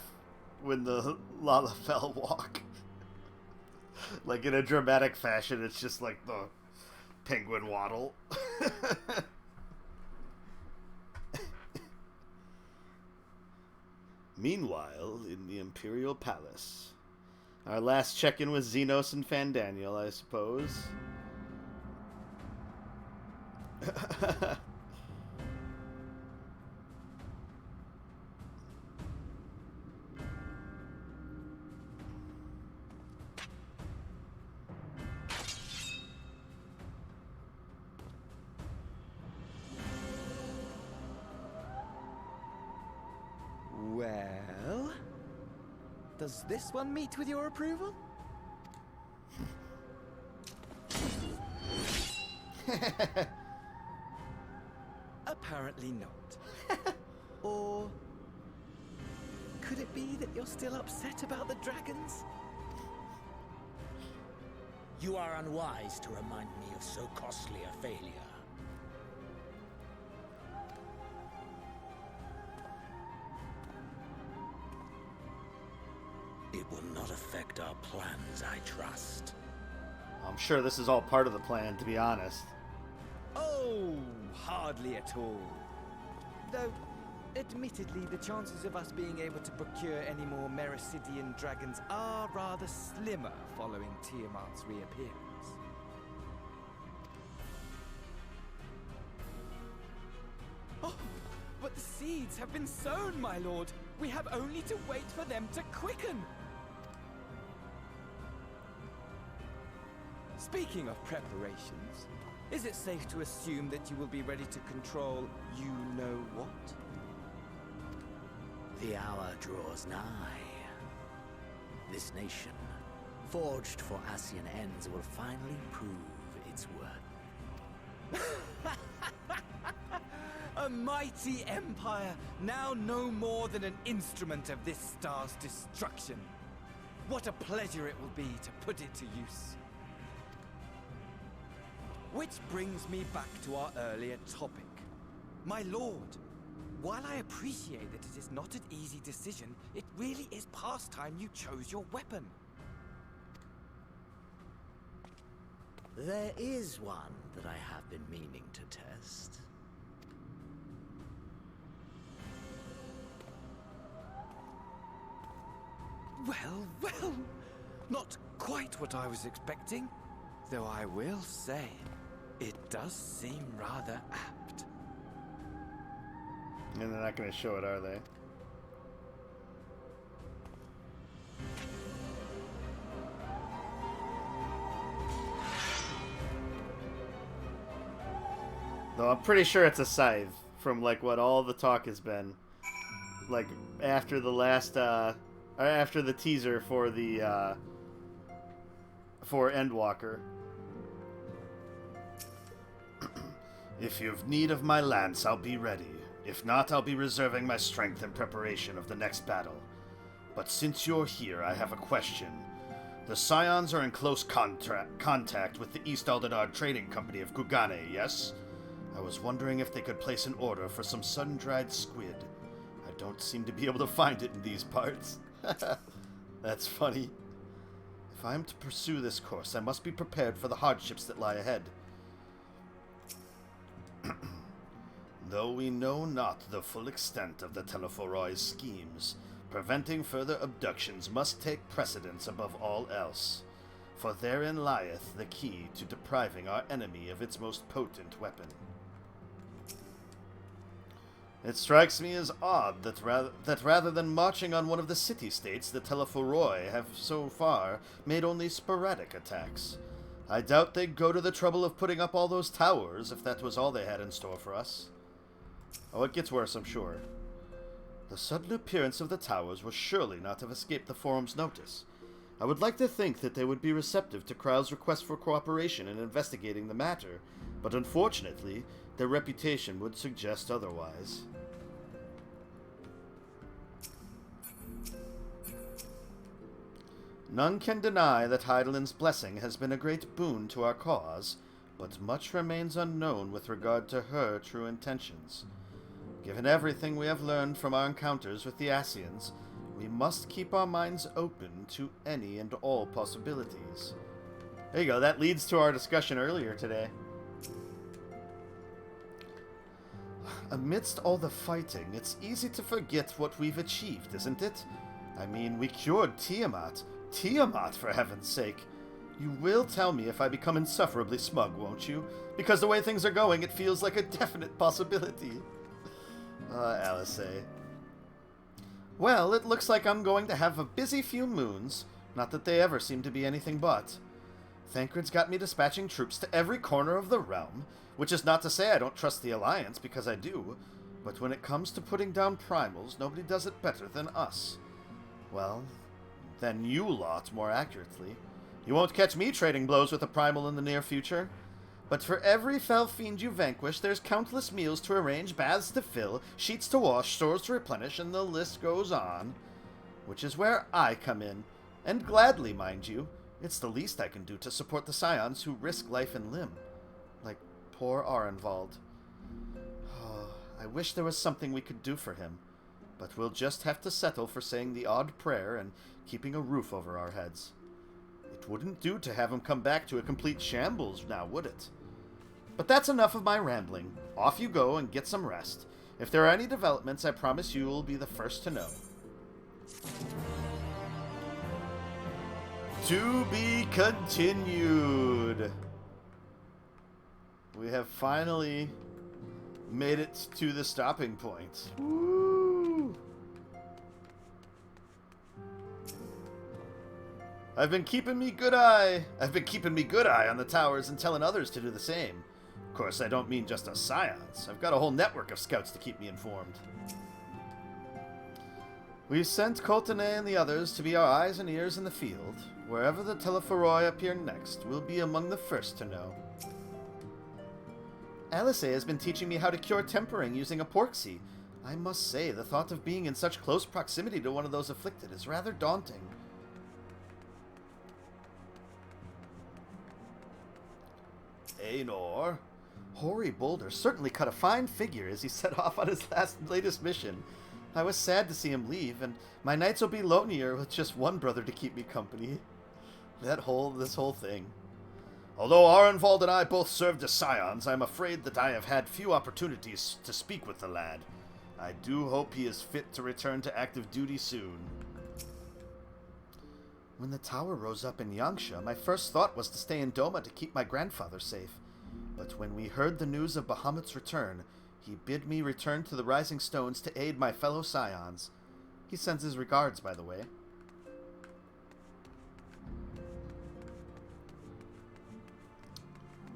[SPEAKER 1] when the Lalafell walk. Like in a dramatic fashion, it's just like the penguin waddle. Meanwhile, in the Imperial Palace. Our last check-in with Xenos and Fandaniel, I suppose.
[SPEAKER 18] Well, does this one meet with your approval? Apparently not. Or could it be that you're still upset about the dragons?
[SPEAKER 19] You are unwise to remind me of so costly a failure. It will not affect our plans, I trust.
[SPEAKER 1] I'm sure this is all part of the plan, to be honest.
[SPEAKER 18] Oh, hardly at all. Though, admittedly, the chances of us being able to procure any more Mericidian dragons are rather slimmer following Tiamat's reappearance. Oh, but the seeds have been sown, my lord. We have only to wait for them to quicken. Speaking of preparations, is it safe to assume that you will be ready to control you-know-what?
[SPEAKER 19] The hour draws nigh. This nation, forged for Ascian ends, will finally prove its worth.
[SPEAKER 18] A mighty empire, now no more than an instrument of this star's destruction. What a pleasure it will be to put it to use. Which brings me back to our earlier topic. My lord, while I appreciate that it is not an easy decision, it really is past time you chose your weapon.
[SPEAKER 19] There is one that I have been meaning to test.
[SPEAKER 18] Well, well, not quite what I was expecting, though I will say, it does seem rather apt.
[SPEAKER 1] And they're not going to show it, are they? Though I'm pretty sure it's a scythe, from, like, what all the talk has been. Like, after the last, after the teaser for the, for Endwalker. If you've need of my lance, I'll be ready. If not, I'll be reserving my strength in preparation of the next battle. But since you're here, I have a question. The Scions are in close contact with the East Aldenard Trading Company of Kugane, yes? I was wondering if they could place an order for some sun-dried squid. I don't seem to be able to find it in these parts. That's funny. If I am to pursue this course, I must be prepared for the hardships that lie ahead. Though we know not the full extent of the Telephoroi's schemes, preventing further abductions must take precedence above all else, for therein lieth the key to depriving our enemy of its most potent weapon. It strikes me as odd that rather than marching on one of the city-states, the Telephoroi have so far made only sporadic attacks. I doubt they'd go to the trouble of putting up all those towers if that was all they had in store for us. Oh, it gets worse, I'm sure. The sudden appearance of the towers will surely not have escaped the Forum's notice. I would like to think that they would be receptive to Krau's request for cooperation in investigating the matter, but unfortunately, their reputation would suggest otherwise. None can deny that Heidelin's blessing has been a great boon to our cause, but much remains unknown with regard to her true intentions. Given everything we have learned from our encounters with the Ascians, we must keep our minds open to any and all possibilities. There you go, that leads to our discussion earlier today. Amidst all the fighting, it's easy to forget what we've achieved, isn't it? I mean, we cured Tiamat. Tiamat, for heaven's sake. You will tell me if I become insufferably smug, won't you? Because the way things are going, it feels like a definite possibility. Alice. Well, it looks like I'm going to have a busy few moons. Not that they ever seem to be anything but. Thancred's got me dispatching troops to every corner of the realm, which is not to say I don't trust the Alliance, because I do. But when it comes to putting down primals, nobody does it better than us. Well, than you lot, more accurately. You won't catch me trading blows with a primal in the near future. But for every fell fiend you vanquish, there's countless meals to arrange, baths to fill, sheets to wash, stores to replenish, and the list goes on. Which is where I come in. And gladly, mind you. It's the least I can do to support the Scions who risk life and limb. Like poor Arenvald. Oh, I wish there was something we could do for him. But we'll just have to settle for saying the odd prayer and keeping a roof over our heads. It wouldn't do to have him come back to a complete shambles now, would it? But that's enough of my rambling. Off you go and get some rest. If there are any developments, I promise you will be the first to know. To be continued. We have finally made it to the stopping point. Woo! I've been keeping me good eye on the towers and telling others to do the same. Of course, I don't mean just us Scions. I've got a whole network of scouts to keep me informed. We've sent Coultonay and the others to be our eyes and ears in the field. Wherever the Telephoroi appear next, we'll be among the first to know. Alice has been teaching me how to cure tempering using a porksy. I must say, the thought of being in such close proximity to one of those afflicted is rather daunting. Aenor. Hoary Boulder certainly cut a fine figure as he set off on his latest mission. I was sad to see him leave, and my nights will be lonelier with just one brother to keep me company. This whole thing. Although Arenvald and I both served as Scions, I'm afraid that I have had few opportunities to speak with the lad. I do hope he is fit to return to active duty soon. When the tower rose up in Yangsha, my first thought was to stay in Doma to keep my grandfather safe. But when we heard the news of Bahamut's return, he bid me return to the Rising Stones to aid my fellow Scions. He sends his regards, by the way.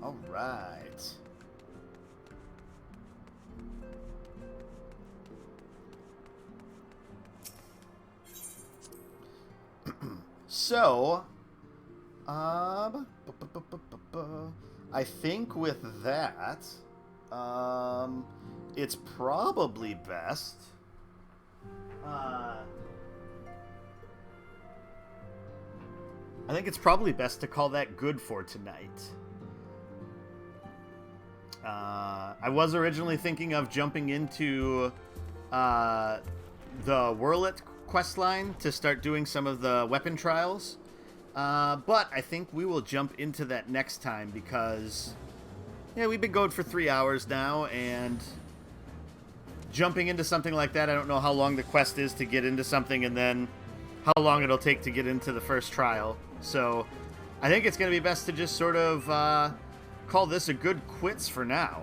[SPEAKER 1] Alright. So, I think with that, it's probably best. I think it's probably best to call that good for tonight. I was originally thinking of jumping into the Whirlit questline to start doing some of the weapon trials, but I think we will jump into that next time because, yeah, we've been going for 3 hours now, and jumping into something like that, I don't know how long the quest is to get into something and then how long it'll take to get into the first trial. So I think it's going to be best to just sort of call this a good quits for now.